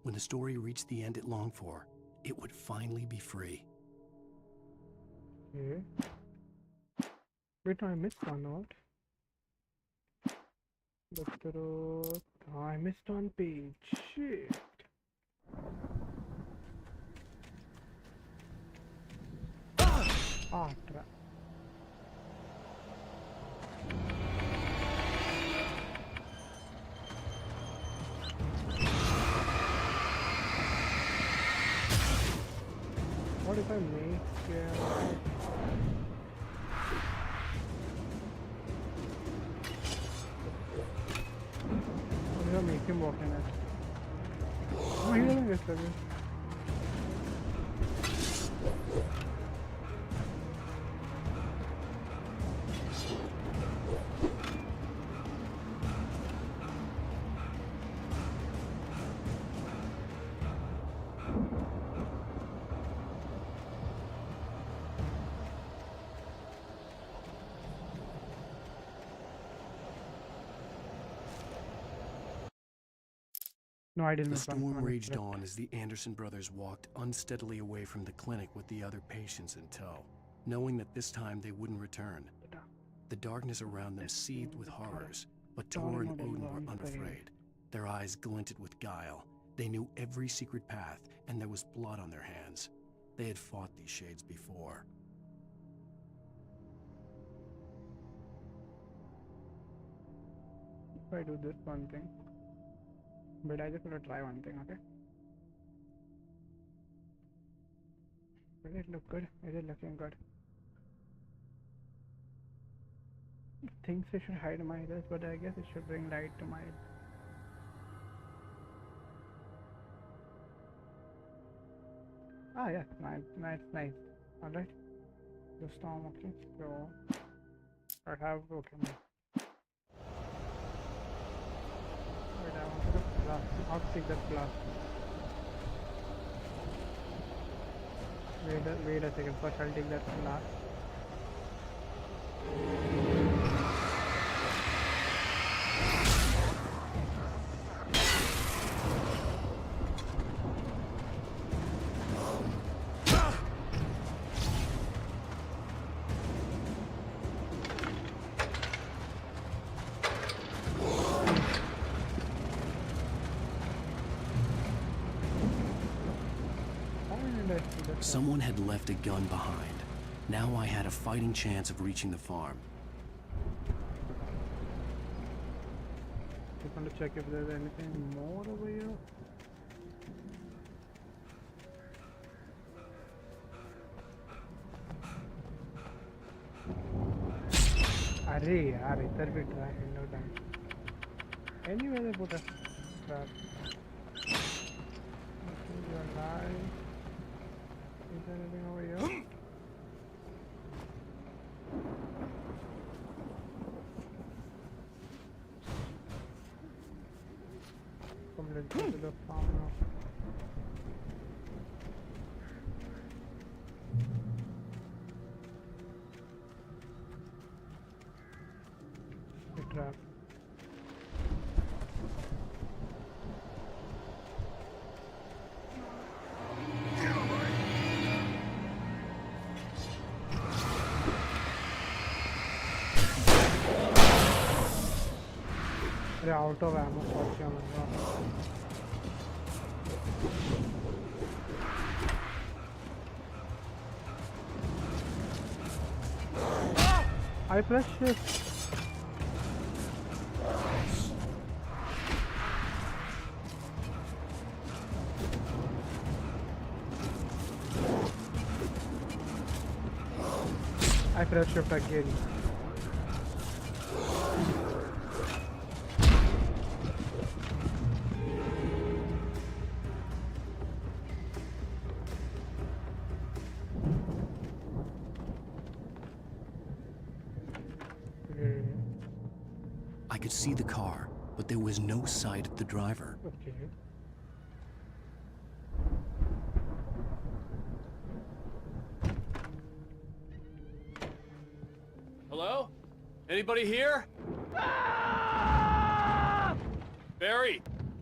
When the story reached the end it longed for, it would finally be free. Okay. Wait, no, I missed one note. I missed one page. Shit. Ah, trap. What if I make what if I make him walk in it? Oh, he doesn't get service. No, I didn't. The storm raged on as the Anderson brothers walked unsteadily away from the clinic with the other patients in tow, knowing that this time they wouldn't return. The darkness around them seethed with horrors, but Tor and Odin were unafraid. Their eyes glinted with guile. They knew every secret path, and there was blood on their hands. They had fought these shades before. If I do this one thing. But I just want to try one thing, okay? Does it look good? Is it looking good? It thinks it should hide my this, but I guess it should bring light to my... Ah, yeah, nice. Alright. The storm, okay. So, I have, okay. Wait, I want to blast. How to take that blast? Wait a second. First, I'll take that blast. Someone had left a gun behind. Now I had a fighting chance of reaching the farm. Just want to check if there's anything more over here. Arey, yaar, idhar bhi try no time. Anyway, they put a trap. You're alive. Is there anything over here? Come, let's go to the farm now. The trap. They're out of ammo for sure. I pressed shift. I pressed shift again. could see the car, but there was no sight of the driver. Okay. Hello? Anybody here? Barry!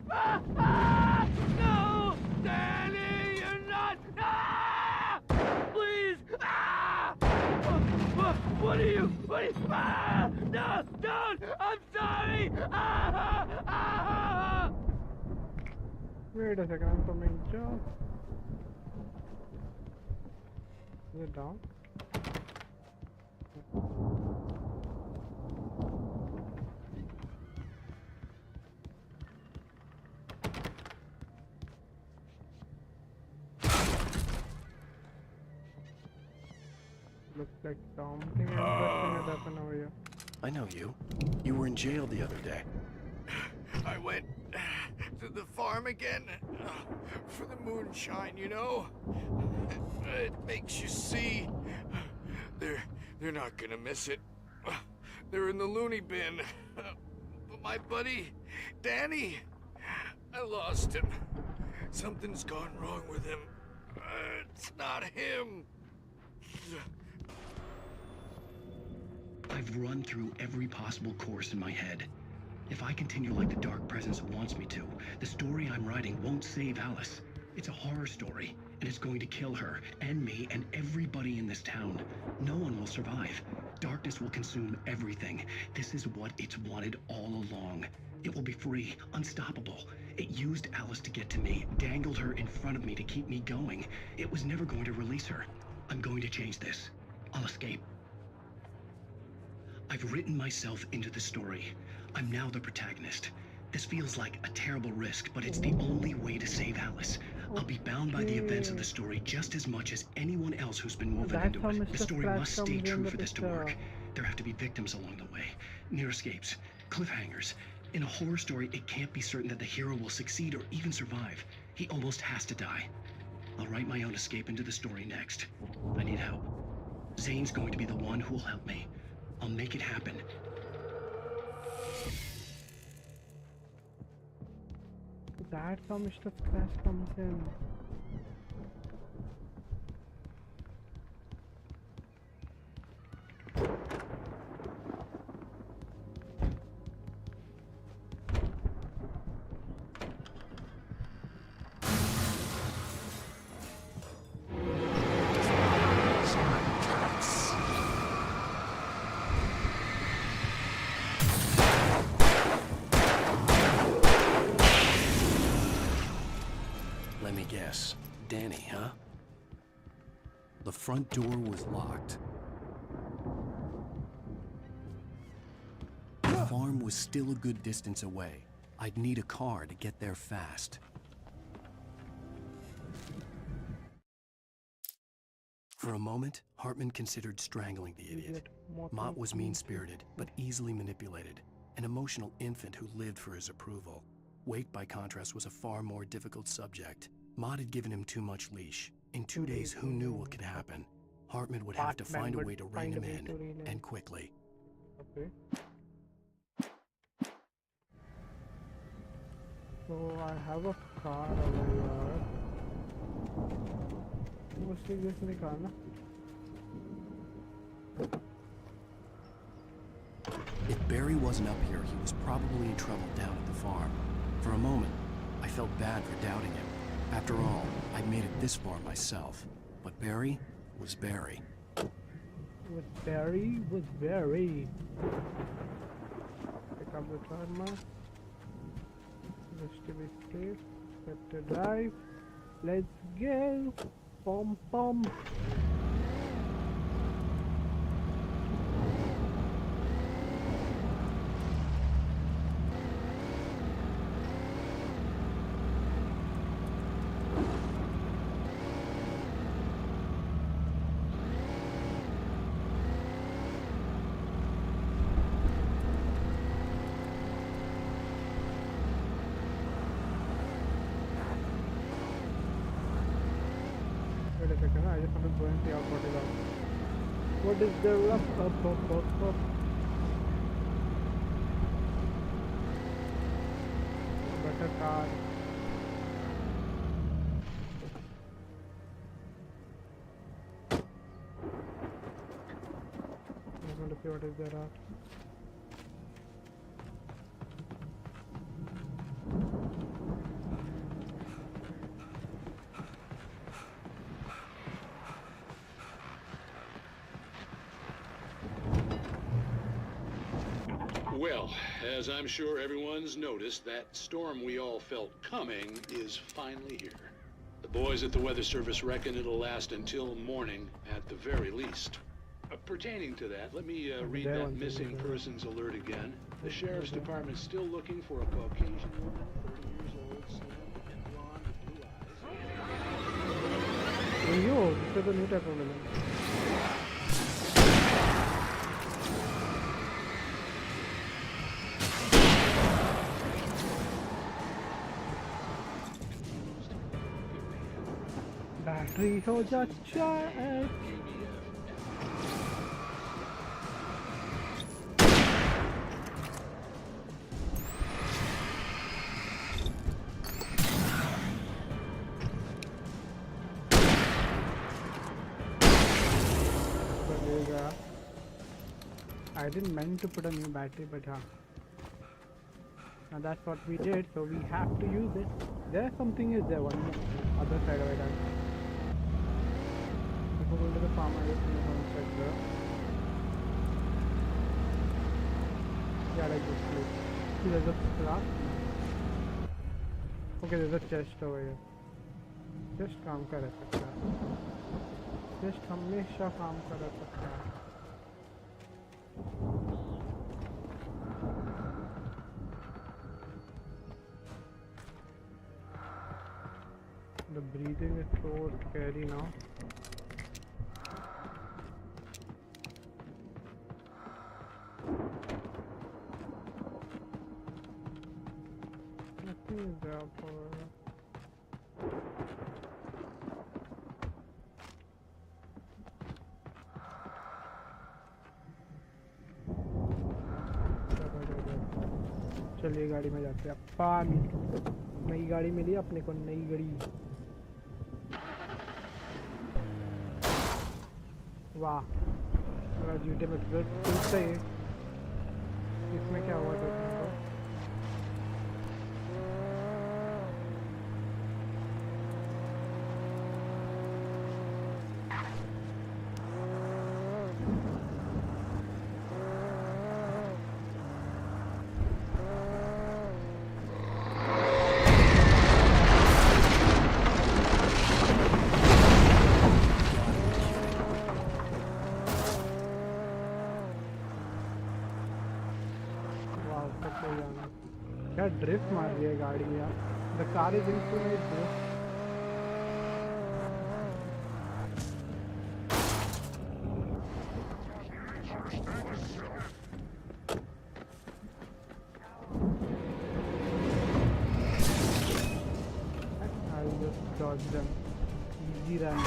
No! Danny, you're not! Please! What are you? No! Don't! I'm sorry! Wait a second, I'm coming down. Is it down? Looks like something interesting has happened over here. I know you. You were in jail the other day. I went to the farm again for the moonshine, you know? It makes you see. They're not gonna miss it. They're in the loony bin. But my buddy, Danny, I lost him. Something's gone wrong with him. It's not him. I've run through every possible course in my head. If I continue like the Dark Presence wants me to, the story I'm writing won't save Alice. It's a horror story, and it's going to kill her, and me, and everybody in this town. No one will survive. Darkness will consume everything. This is what it's wanted all along. It will be free, unstoppable. It used Alice to get to me, dangled her in front of me to keep me going. It was never going to release her. I'm going to change this. I'll escape. I've written myself into the story. I'm now the protagonist. This feels like a terrible risk, but it's the only way to save Alice. I'll be bound by the events of the story just as much as anyone else who's been woven into it. The story must stay true for this to work. There have to be victims along the way, near escapes, cliffhangers. In a horror story, it can't be certain that the hero will succeed or even survive. He almost has to die. I'll write my own escape into the story next. I need help. Zane's going to be the one who'll help me. I'll make it happen. That's how Mr. Scratch comes in. Let me guess. Danny, huh? The front door was locked. The farm was still a good distance away. I'd need a car to get there fast. For a moment, Hartman considered strangling the idiot. Mott was mean-spirited, but easily manipulated. An emotional infant who lived for his approval. Wake, by contrast, was a far more difficult subject. Mott had given him too much leash. In 2 days, who knew what could happen? Hartman would have to find a way to rein him in, and quickly. Okay. So I have a car over here. Mostly this निकालना. If Barry wasn't up here, he was probably in trouble down at the farm. For a moment, I felt bad for doubting him. After all, I'd made it this far myself. But Barry was Barry. Barry was Barry. Pick up the timer. Just to be safe. Set to drive. Let's go. Pom pom. Wait a second, I just want to go and see how what is up. What is the up? better car. I'm going to see what is there are. Well, as I'm sure everyone's noticed, that storm we all felt coming is finally here. The boys at the Weather Service reckon it'll last until morning at the very least. Pertaining to that, let me read that missing persons alert again. The Sheriff's Department's still looking for a Caucasian woman, 30 years old, slim, and blonde with blue eyes. Yo, this is a new type of villain. Battery हो जा charge I didn't meant to put a new battery, but now that's what we did, so we have to use it. There's something is there, one more other side of it. If we go to the farm, I will see one side there. Yeah, like this place. See, there's a craft. Okay, there's a chest over here. Just काम कर सकता है. Just हमेशा काम कर सकता है. The breathing is so scary now. Nothing is there for. चलिए गाड़ी में जाते हैं. पानी नई गाड़ी मिली अपने को, नई गाड़ी. वाह, अगर जीटे में तो है. इसमें क्या हुआ था तुमको? क्या ड्रिफ्ट मार रही है गाड़ी यार. The car is into my drift. I'll just dodge them. Easy run.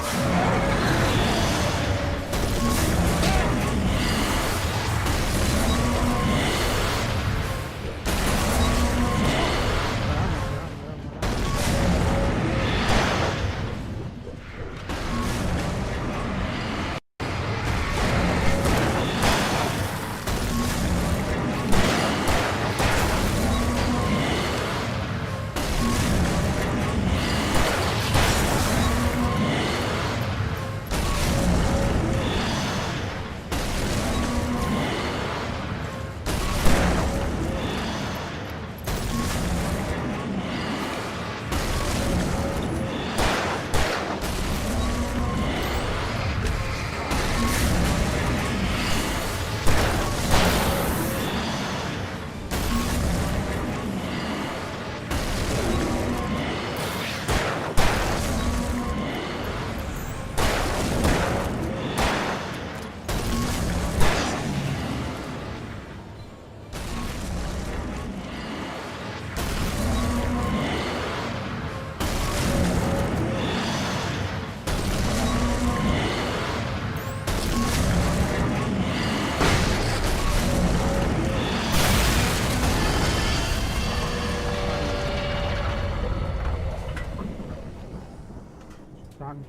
on.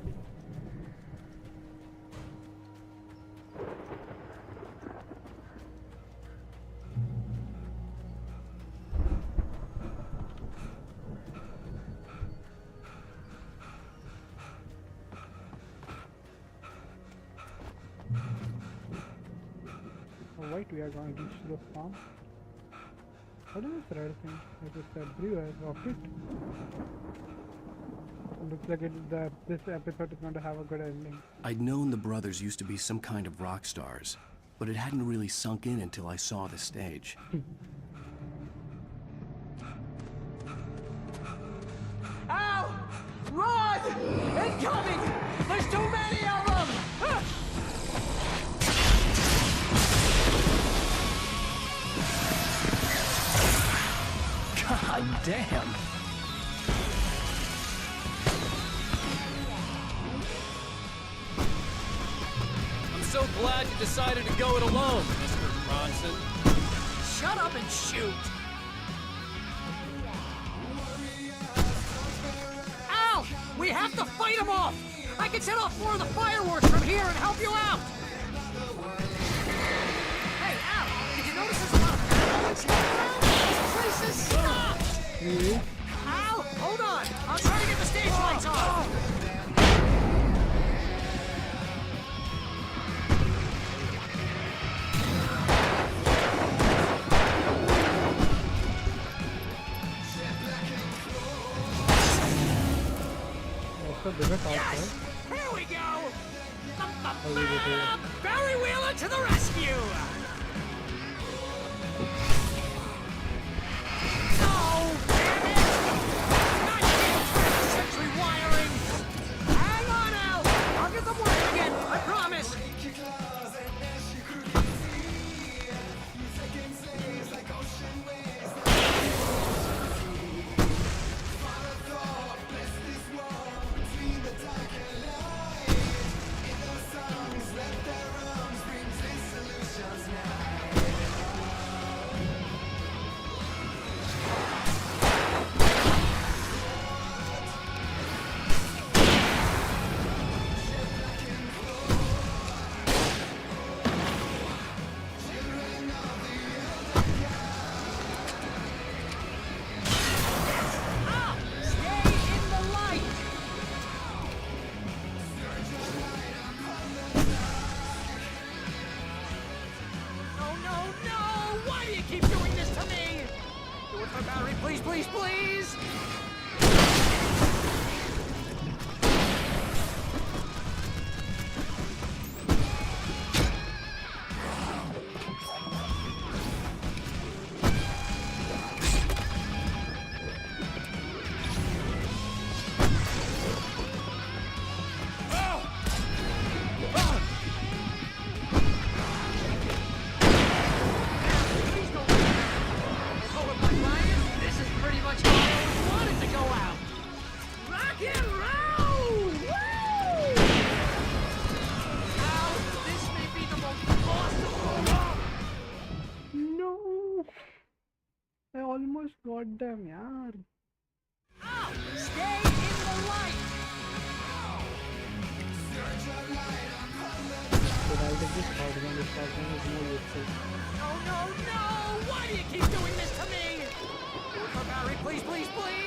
Alright, we are going to reach the farm. What is this red thing? It is a brewer rocket. Looks like this episode is going to have a good ending. I'd known the brothers used to be some kind of rock stars, but it hadn't really sunk in until I saw the stage. Ow! Run! Incoming! There's too many of them! God damn! I'm so glad you decided to go it alone, Mr. Bronson. Shut up and shoot! Al! We have to fight them off! I can set off more of the fireworks from here and help you out! Hey, Al! Did you notice there's a lot of fireworks around? This place is stopped! Al! Hold on! I'll try to get the stage lights on! Yes! Here we go! Barry Wheeler to the rescue! No! Damn it! Not yet! Century wiring! Hang on, Al! I'll get them working again, I promise! Please, please, please! almost got them, yaar. Oh, stay in the light. So I'll take this shotgun. This shotgun is more useful. No, no, no! Why do you keep doing this to me? Do it for Barry, please, please, please!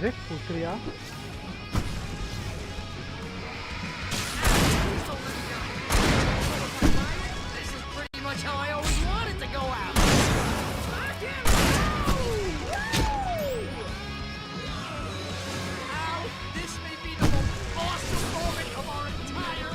अरे फुसरिया This is pretty much how I always wanted to go out. Rock and roll! Woo! Ow, this may be the most awesome moment of our entire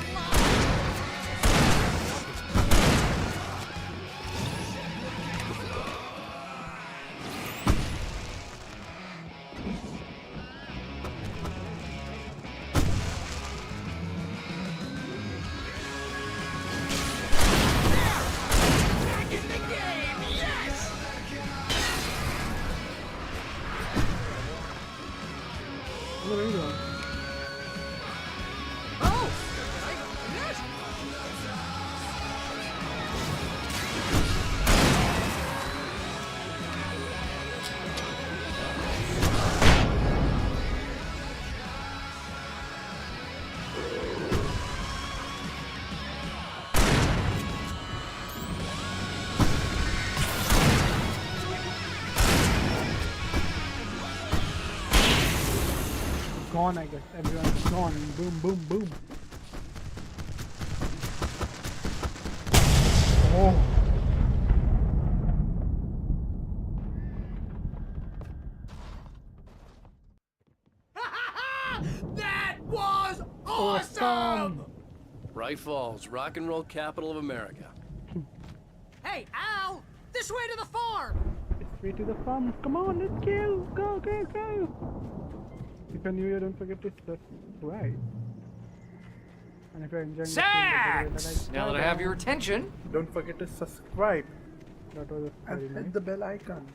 gone, I guess. Everyone's gone. Boom, boom, boom. Oh. That was awesome! Bright Falls, rock and roll capital of America. Hey, Al! This way to the farm! This way to the farm. Come on, let's go! Go, go, go! If you're new here, don't forget to subscribe. And if you're enjoying Sax! Now that I have your attention, don't forget to subscribe. That was and hit the bell icon.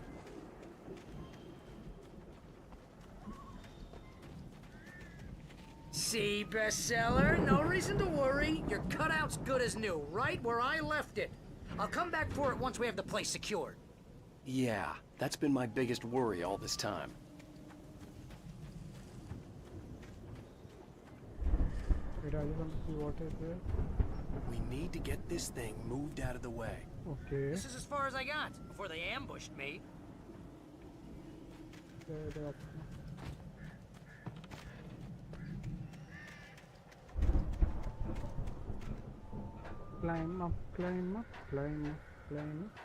see, bestseller? No reason to worry. Your cutout's good as new, right where I left it. I'll come back for it once we have the place secured. Yeah, that's been my biggest worry all this time. Wait, I just want to see what is there. We need to get this thing moved out of the way. Okay. This is as far as I got before they ambushed me. Climb up, climb up, climb up, climb up.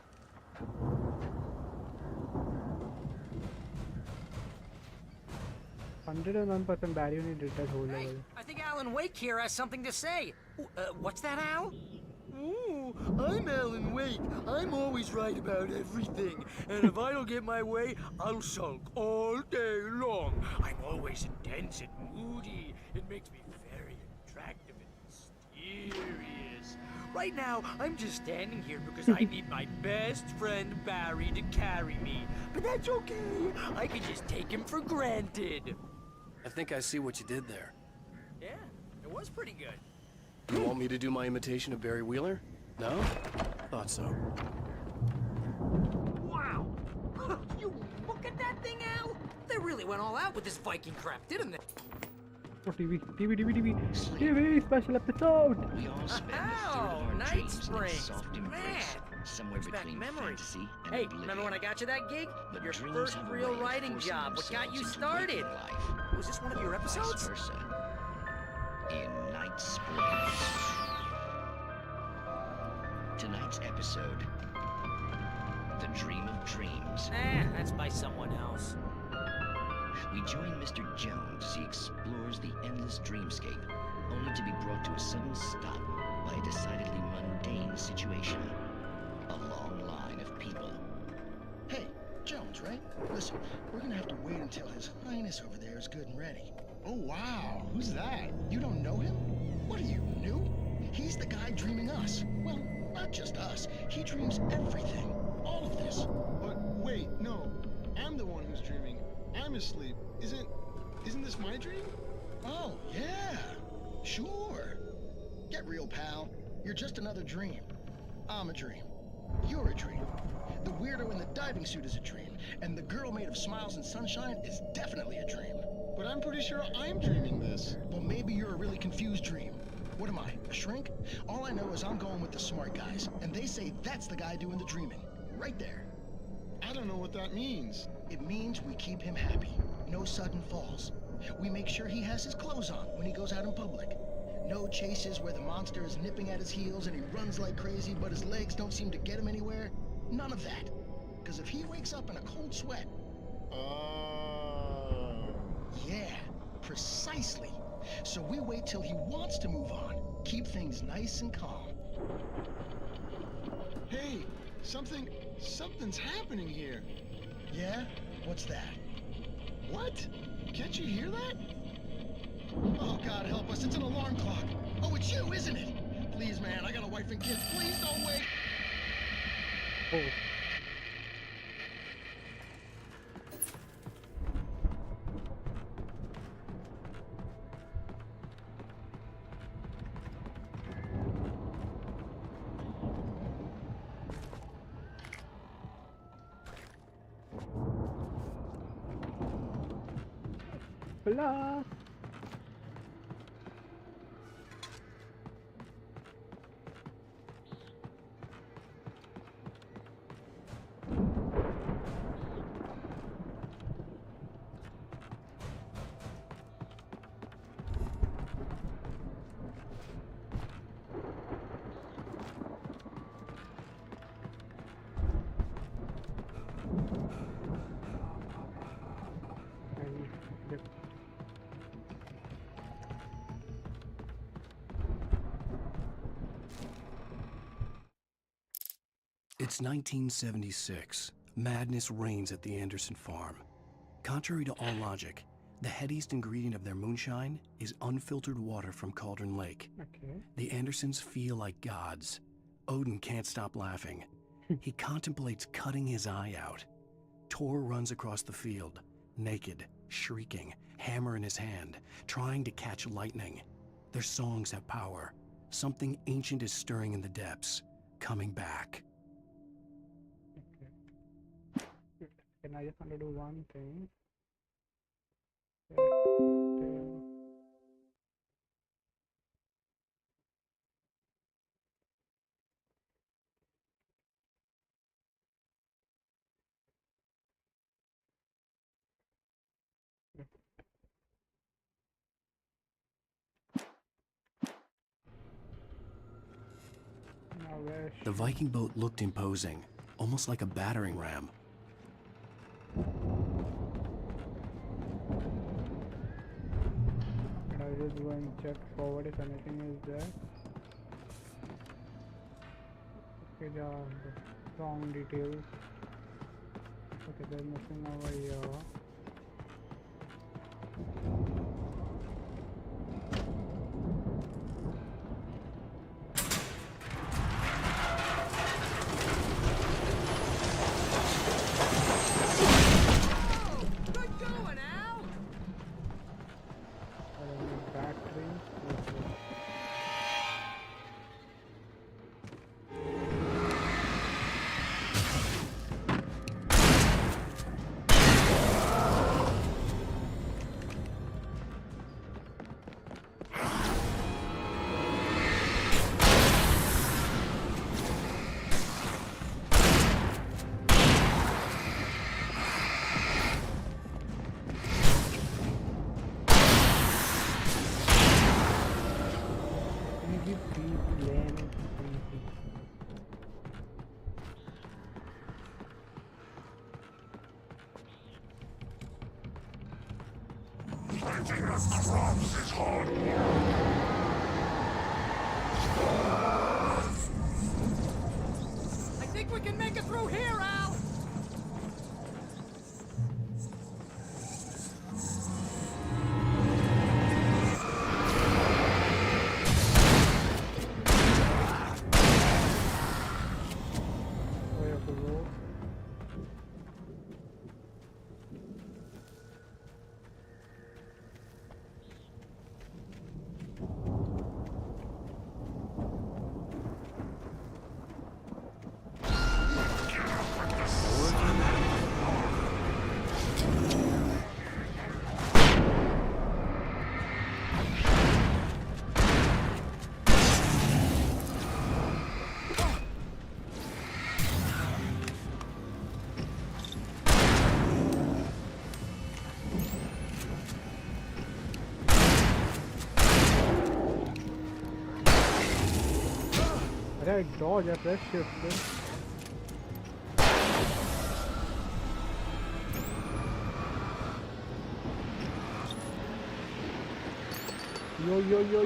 101% barrier needed that whole level. I think Alan Wake here has something to say. What's that, Al? Ooh, I'm Alan Wake. I'm always right about everything. And if I don't get my way, I'll sulk all day long. I'm always intense and moody. It makes me very attractive and mysterious. Right now, I'm just standing here because I need my best friend Barry to carry me. But that's okay. I can just take him for granted. I think I see what you did there. Yeah, it was pretty good. You want me to do my imitation of Barry Wheeler? No? Thought so. Wow! You look at that thing, Al! They really went all out with this Viking crap, didn't they? Oh, TV special episode! We all spend a third of our dreams in a soft embrace, somewhere between fantasy and Hey, oblivion. remember when I got you that gig? But Your dreams first have a real way of writing forcing job. What got you themselves into started? waking life. Was this one of your Vice episodes? versa. In Night Springs. Tonight's episode, The Dream of Dreams. That's by someone else. We join Mr. Jones as he explores the endless dreamscape, only to be brought to a sudden stop by a decidedly mundane situation. A long line of people. Hey, Jones, right? Listen, we're gonna have to wait until His Highness over there is good and ready. Oh, wow. Who's that? You don't know him? What are you, new? He's the guy dreaming us. Well, not just us. He dreams everything. All of this. But wait, no. I'm the one who's dreaming. I'm asleep. Isn't this my dream? Oh, yeah. Sure. Get real, pal. You're just another dream. I'm a dream. You're a dream. The weirdo in the diving suit is a dream. And the girl made of smiles and sunshine is definitely a dream. But I'm pretty sure I'm dreaming this. Well, maybe you're a really confused dream. What am I, a shrink? All I know is I'm going with the smart guys, and they say that's the guy doing the dreaming. Right there. I don't know what that means. It means we keep him happy. No sudden falls. We make sure he has his clothes on when he goes out in public. No chases where the monster is nipping at his heels and he runs like crazy, but his legs don't seem to get him anywhere. None of that. Because if he wakes up in a cold sweat... Yeah, precisely. So we wait till he wants to move on. Keep things nice and calm. Hey, something's happening here. Yeah? What's that? What? Can't you hear that? Oh, God help us, it's an alarm clock. Oh, it's you, isn't it? Please, man, I got a wife and kids. Please don't wait. Oh. Blah. It's 1976. Madness reigns at the Anderson farm. Contrary to all logic, the headiest ingredient of their moonshine is unfiltered water from Cauldron Lake. Okay. The Andersons feel like gods. Odin can't stop laughing. He contemplates cutting his eye out. Tor runs across the field, naked, shrieking, hammer in his hand, trying to catch lightning. Their songs have power. Something ancient is stirring in the depths, coming back. And I just want to do one thing. The Viking boat looked imposing, almost like a battering ram. And I'll just go and check forward if anything is there. Okay, there are the wrong details. Okay, there's nothing over here. I think we can make it through here, Al! I dodge, I press shift then.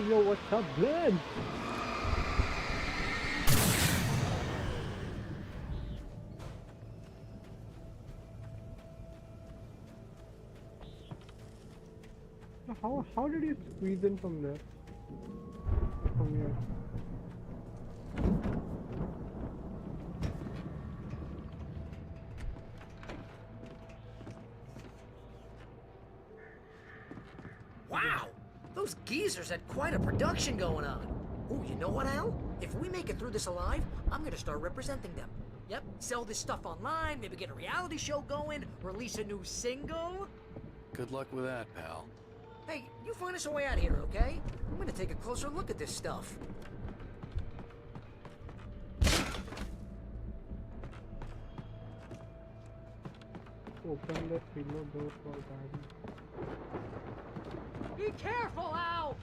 Yo, what's up, Glenn? How did you squeeze in from there? From here? Wow! Those geezers had quite a production going on. Oh, you know what, Al? If we make it through this alive, I'm gonna start representing them. Yep, sell this stuff online, maybe get a reality show going, release a new single. Good luck with that, pal. Hey, you find us a way out of here, okay? I'm gonna take a closer look at this stuff. Open the pillow door for guidance. Be careful, Al!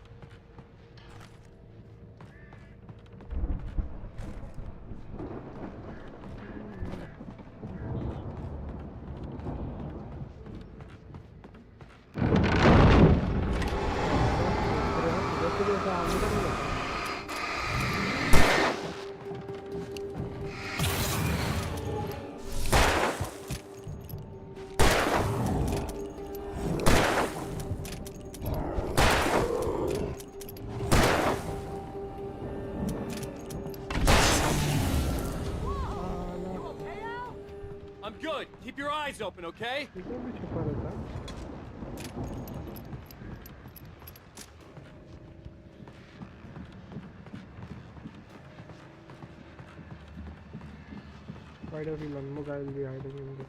I'm good. Keep your eyes open, okay? इधर भी छुपा रहता है. Why does he Lanmo guy will be hiding in this?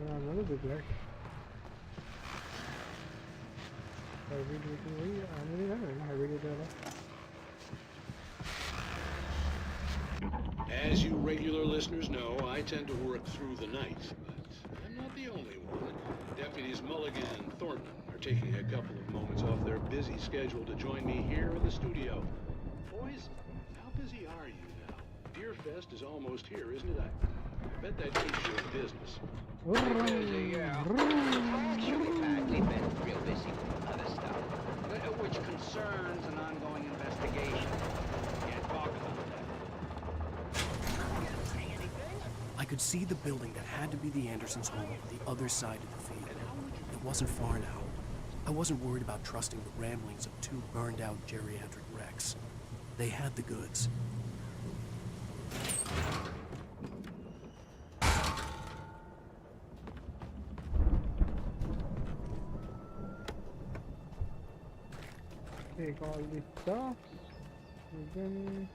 Another big light. Heavy duty वही आने नहीं रहा है heavy duty वाला. As you regular listeners know, I tend to work through the night, but I'm not the only one. Deputies Mulligan and Thornton are taking a couple of moments off their busy schedule to join me here in the studio. Boys, how busy are you now? Deerfest is almost here, isn't it? I bet that keeps you in business. Actually, Pat, we've been real busy with other stuff, which concerns an ongoing investigation. Can't talk about that. I could see the building that had to be the Andersons' home on the other side of the field. It wasn't far now. I wasn't worried about trusting the ramblings of two burned-out geriatric wrecks. They had the goods. Take all this stuff, and then...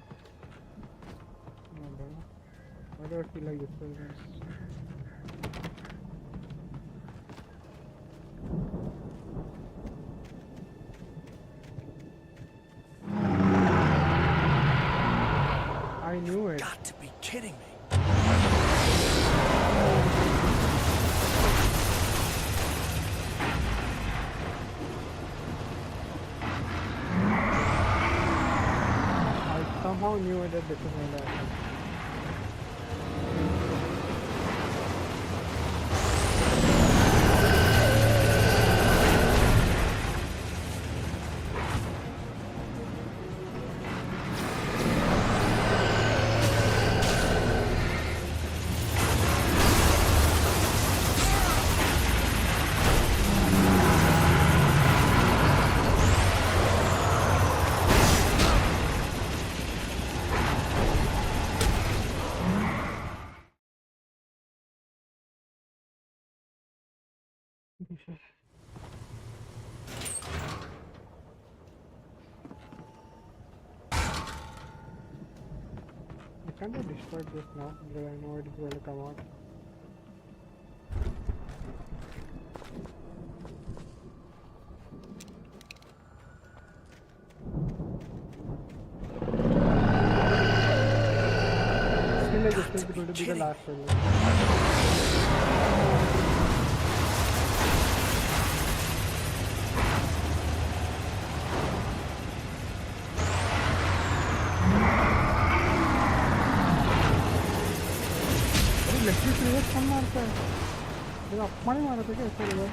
Why do I feel like this building? I knew it. Got to be kidding me. I somehow knew it that this is my last. I can't destroy this now because I know it is going to come out. I feel like this is going to be the last one. कौन मारता है? देखो अपना ही मारा था क्या इसको लगा?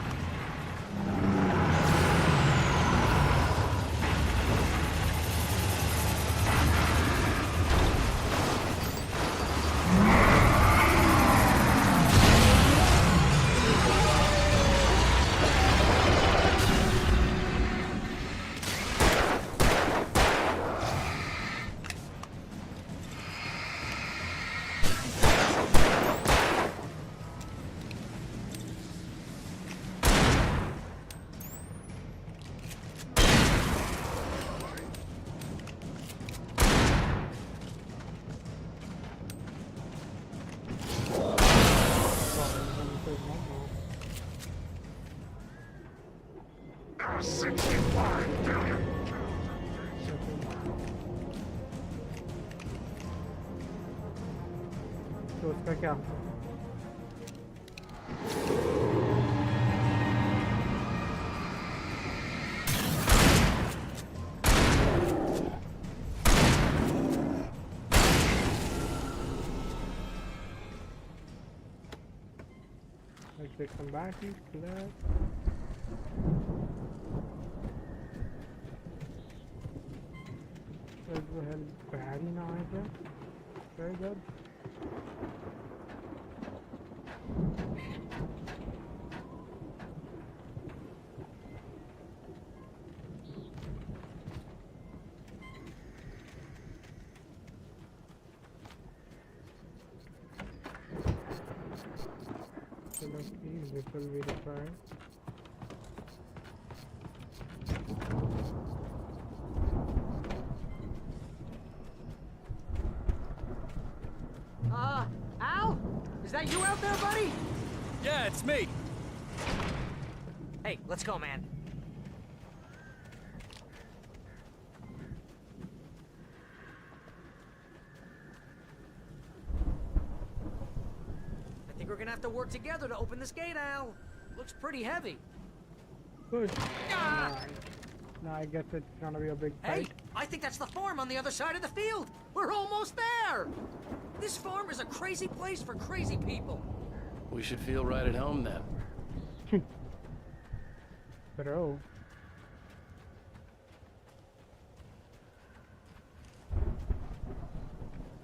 तो उसका क्या? Let's take some batteries to that. Let's go ahead and Barry now, I guess. Very good. Chalo, please, this will be required. Al? Is that you out there, buddy? Yeah, it's me. Hey, let's go, man. I think we're gonna have to work together to open this gate, Al. Looks pretty heavy. Good. Ah! Now I guess it's gonna be a big Hey, fight. I think that's the farm on the other side of the field. We're almost there. This farm is a crazy place for crazy people. We should feel right at home then. Bro.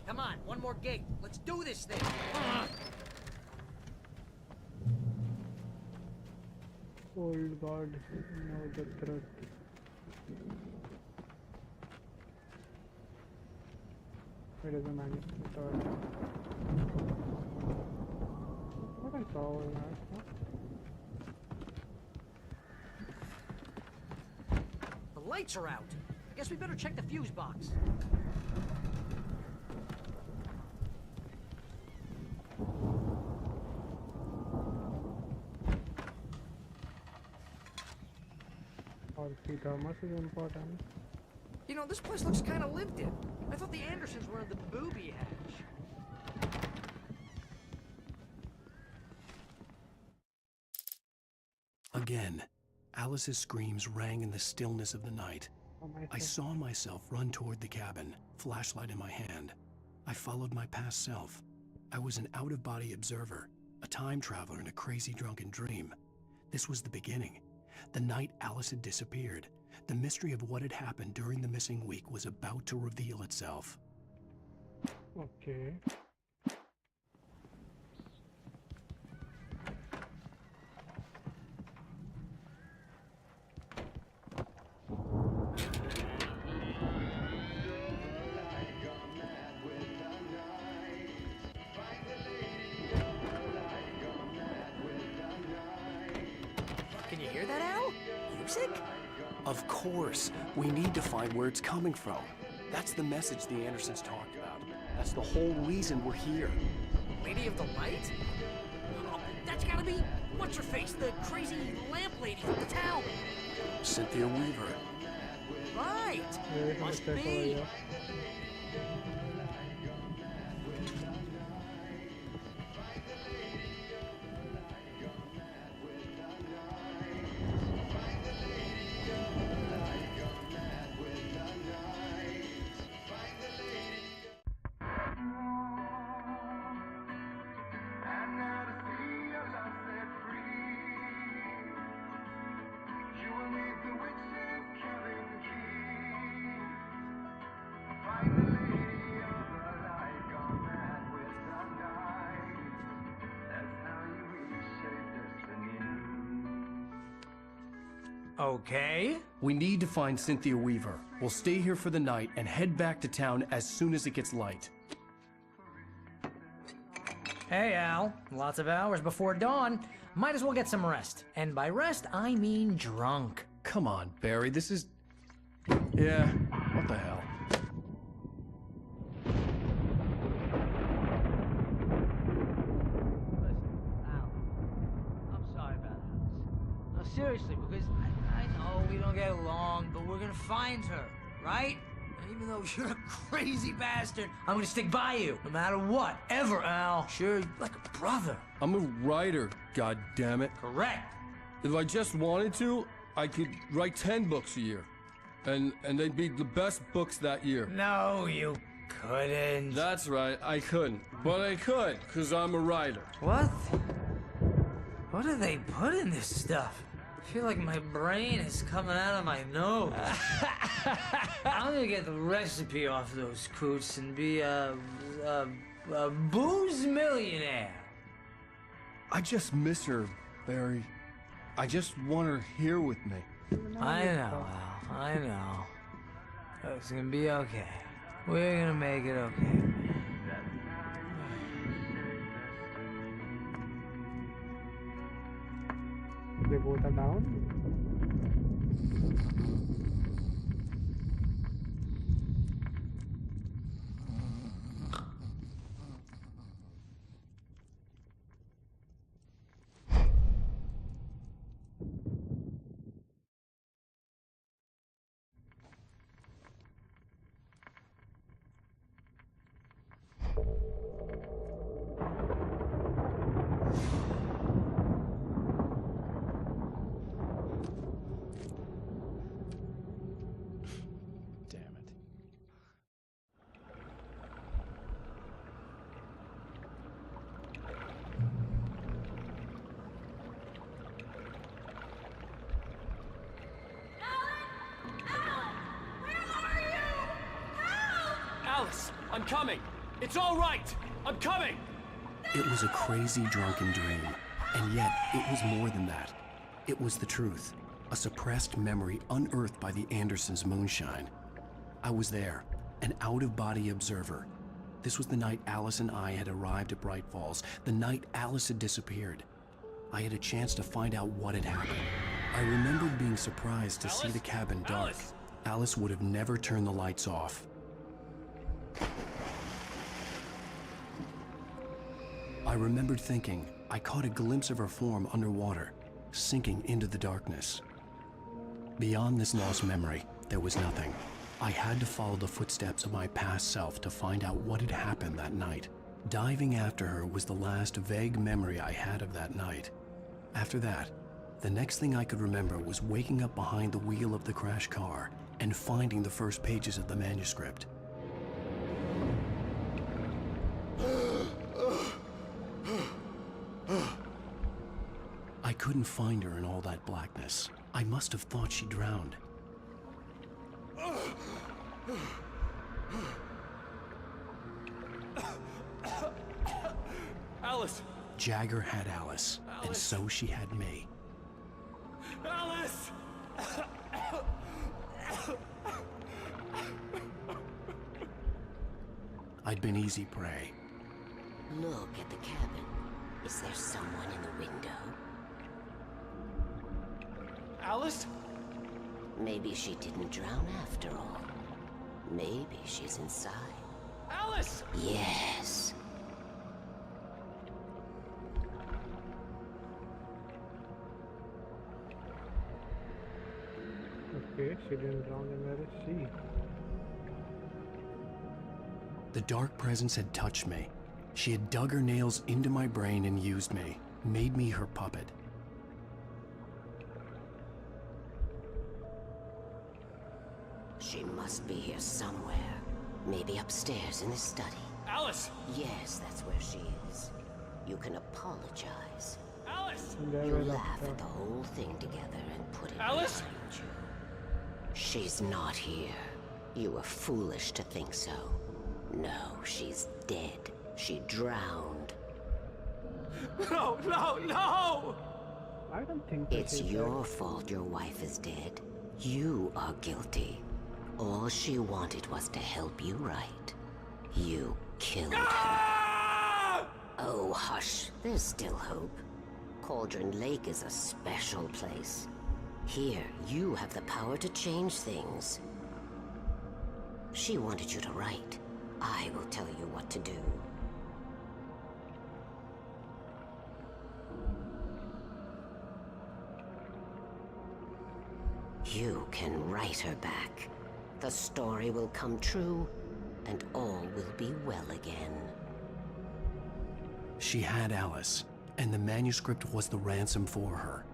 Come on, one more gate. Let's do this thing. Old God, know the truth. It doesn't matter at all. What I saw all that, huh? The lights are out. I guess we better check the fuse box. Or the thermos is important. You know, this place looks kind of lived in. I thought the Andersons were in the booby hatch. Again, Alice's screams rang in the stillness of the night. I saw myself run toward the cabin, flashlight in my hand. I followed my past self. I was an out-of-body observer, a time traveler in a crazy drunken dream. This was the beginning. The night Alice had disappeared. The mystery of what had happened during the missing week was about to reveal itself. Okay. Can you hear that, Al? Music? Of course. We need to find where it's coming from. That's the message the Andersons talked about. That's the whole reason we're here. Lady of the Light? Oh, that's gotta be... What's-her-face? The crazy lamp lady from the town. Cynthia Weaver. Right. Yeah, Must check over be. here. Okay. We need to find Cynthia Weaver. We'll stay here for the night and head back to town as soon as it gets light. Hey, Al. Lots of hours before dawn. Might as well get some rest. And by rest, I mean drunk. Come on, Barry, this is... Yeah, what the hell? I'm sorry about this. No, seriously, because I know we don't get along, but we're gonna find her, right? And even though you're a crazy bastard, I'm gonna stick by you, no matter what, ever, Al. Sure, you're like a brother. I'm a writer, goddammit. Correct. If I just wanted to, I could write 10 books a year. And they'd be the best books that year. No, you couldn't. That's right, I couldn't. But I could, because I'm a writer. What? What do they put in this stuff? I feel like my brain is coming out of my nose. I'm gonna get the recipe off those coots and be a booze millionaire. I just miss her, Barry. I just want her here with me. I know, Al. I know. It's gonna be okay. We're gonna make it okay. They both are down. Alice, I'm coming. It's all right. I'm coming. It was a crazy, drunken dream. And yet, it was more than that. It was the truth. A suppressed memory unearthed by the Andersons' moonshine. I was there, an out-of-body observer. This was the night Alice and I had arrived at Bright Falls, the night Alice had disappeared. I had a chance to find out what had happened. I remembered being surprised to see the cabin dark. Alice would have never turned the lights off. I remembered thinking I caught a glimpse of her form underwater, sinking into the darkness. Beyond this lost memory, there was nothing. I had to follow the footsteps of my past self to find out what had happened that night. Diving after her was the last vague memory I had of that night. After that, the next thing I could remember was waking up behind the wheel of the crashed car and finding the first pages of the manuscript. I couldn't find her in all that blackness. I must have thought she drowned. Alice! Jagger had Alice, and so she had me. Alice! I'd been easy prey. Look at the cabin. Is there someone in the window? Alice? Maybe she didn't drown after all. Maybe she's inside. Alice! Yes. Okay, she didn't drown, and where is she? The dark presence had touched me. She had dug her nails into my brain and used me, made me her puppet. She must be here somewhere. Maybe upstairs in the study. Alice! Yes, that's where she is. You can apologize. Alice! You laugh at the whole thing together and put it Alice? behind you. She's not here. You were foolish to think so. No, she's dead. She drowned. No, no, no! I don't think it's your fault your wife is dead. You are guilty. All she wanted was to help you right. You killed her. Oh, hush. There's still hope. Cauldron Lake is a special place. Here, you have the power to change things. She wanted you to write. I will tell you what to do. You can write her back. The story will come true, and all will be well again. She had Alice, and the manuscript was the ransom for her.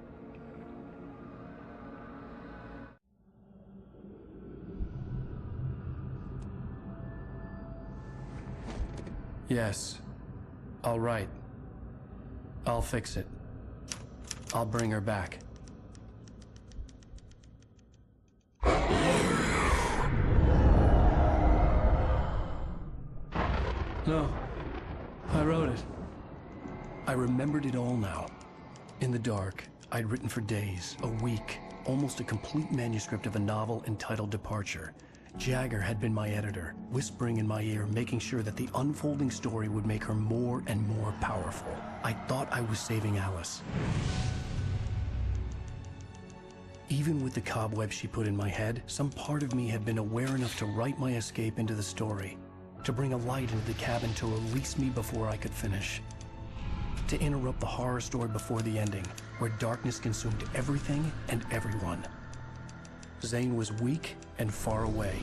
Yes. I'll write. I'll fix it. I'll bring her back. No. I wrote it. I remembered it all now. In the dark, I'd written for days, a week, almost a complete manuscript of a novel entitled Departure. Jagger had been my editor, whispering in my ear, making sure that the unfolding story would make her more and more powerful. I thought I was saving Alice. Even with the cobwebs she put in my head, some part of me had been aware enough to write my escape into the story, to bring a light into the cabin to release me before I could finish, to interrupt the horror story before the ending, where darkness consumed everything and everyone. Zane was weak and far away,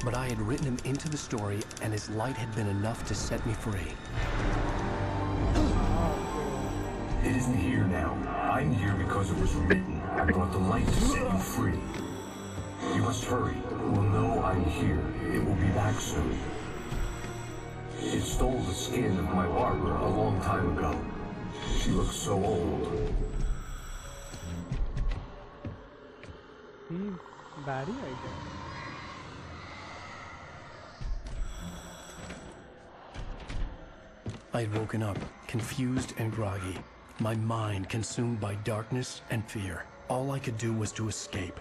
but I had written him into the story, and his light had been enough to set me free. It isn't here now. I'm here because it was written. I brought the light to set you free. You must hurry. It will know I'm here. It will be back soon. It stole the skin of my barber a long time ago. She looks so old. He's Barry, I guess. I had woken up, confused and groggy, my mind consumed by darkness and fear. All I could do was to escape.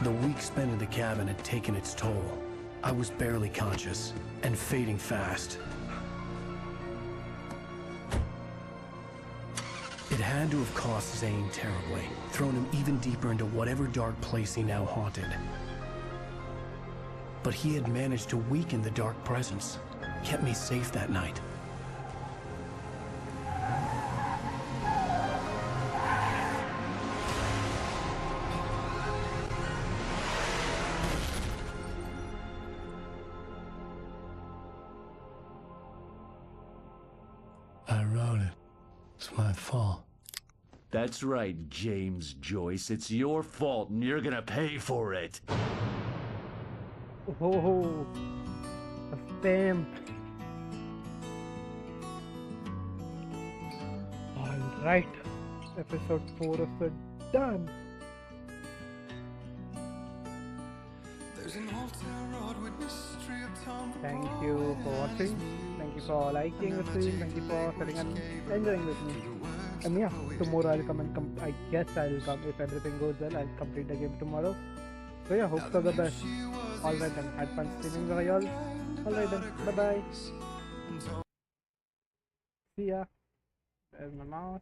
The week spent in the cabin had taken its toll. I was barely conscious, and fading fast. It had to have cost Zane terribly, thrown him even deeper into whatever dark place he now haunted. But he had managed to weaken the dark presence, kept me safe that night. I wrote it. It's my fault. That's right, James Joyce. It's your fault, and you're gonna pay for it. Oh, a stamp. Alright, episode 4 of the done. Thank you for watching. Thank you for liking the stream. Thank you for sitting and enjoying with me. And yeah, tomorrow I'll come and I guess I'll come if everything goes well. I'll complete the game tomorrow. So yeah, hope for the best. Alright then, had fun streaming with y'all. Alright then, bye bye. See ya. There's my mouse.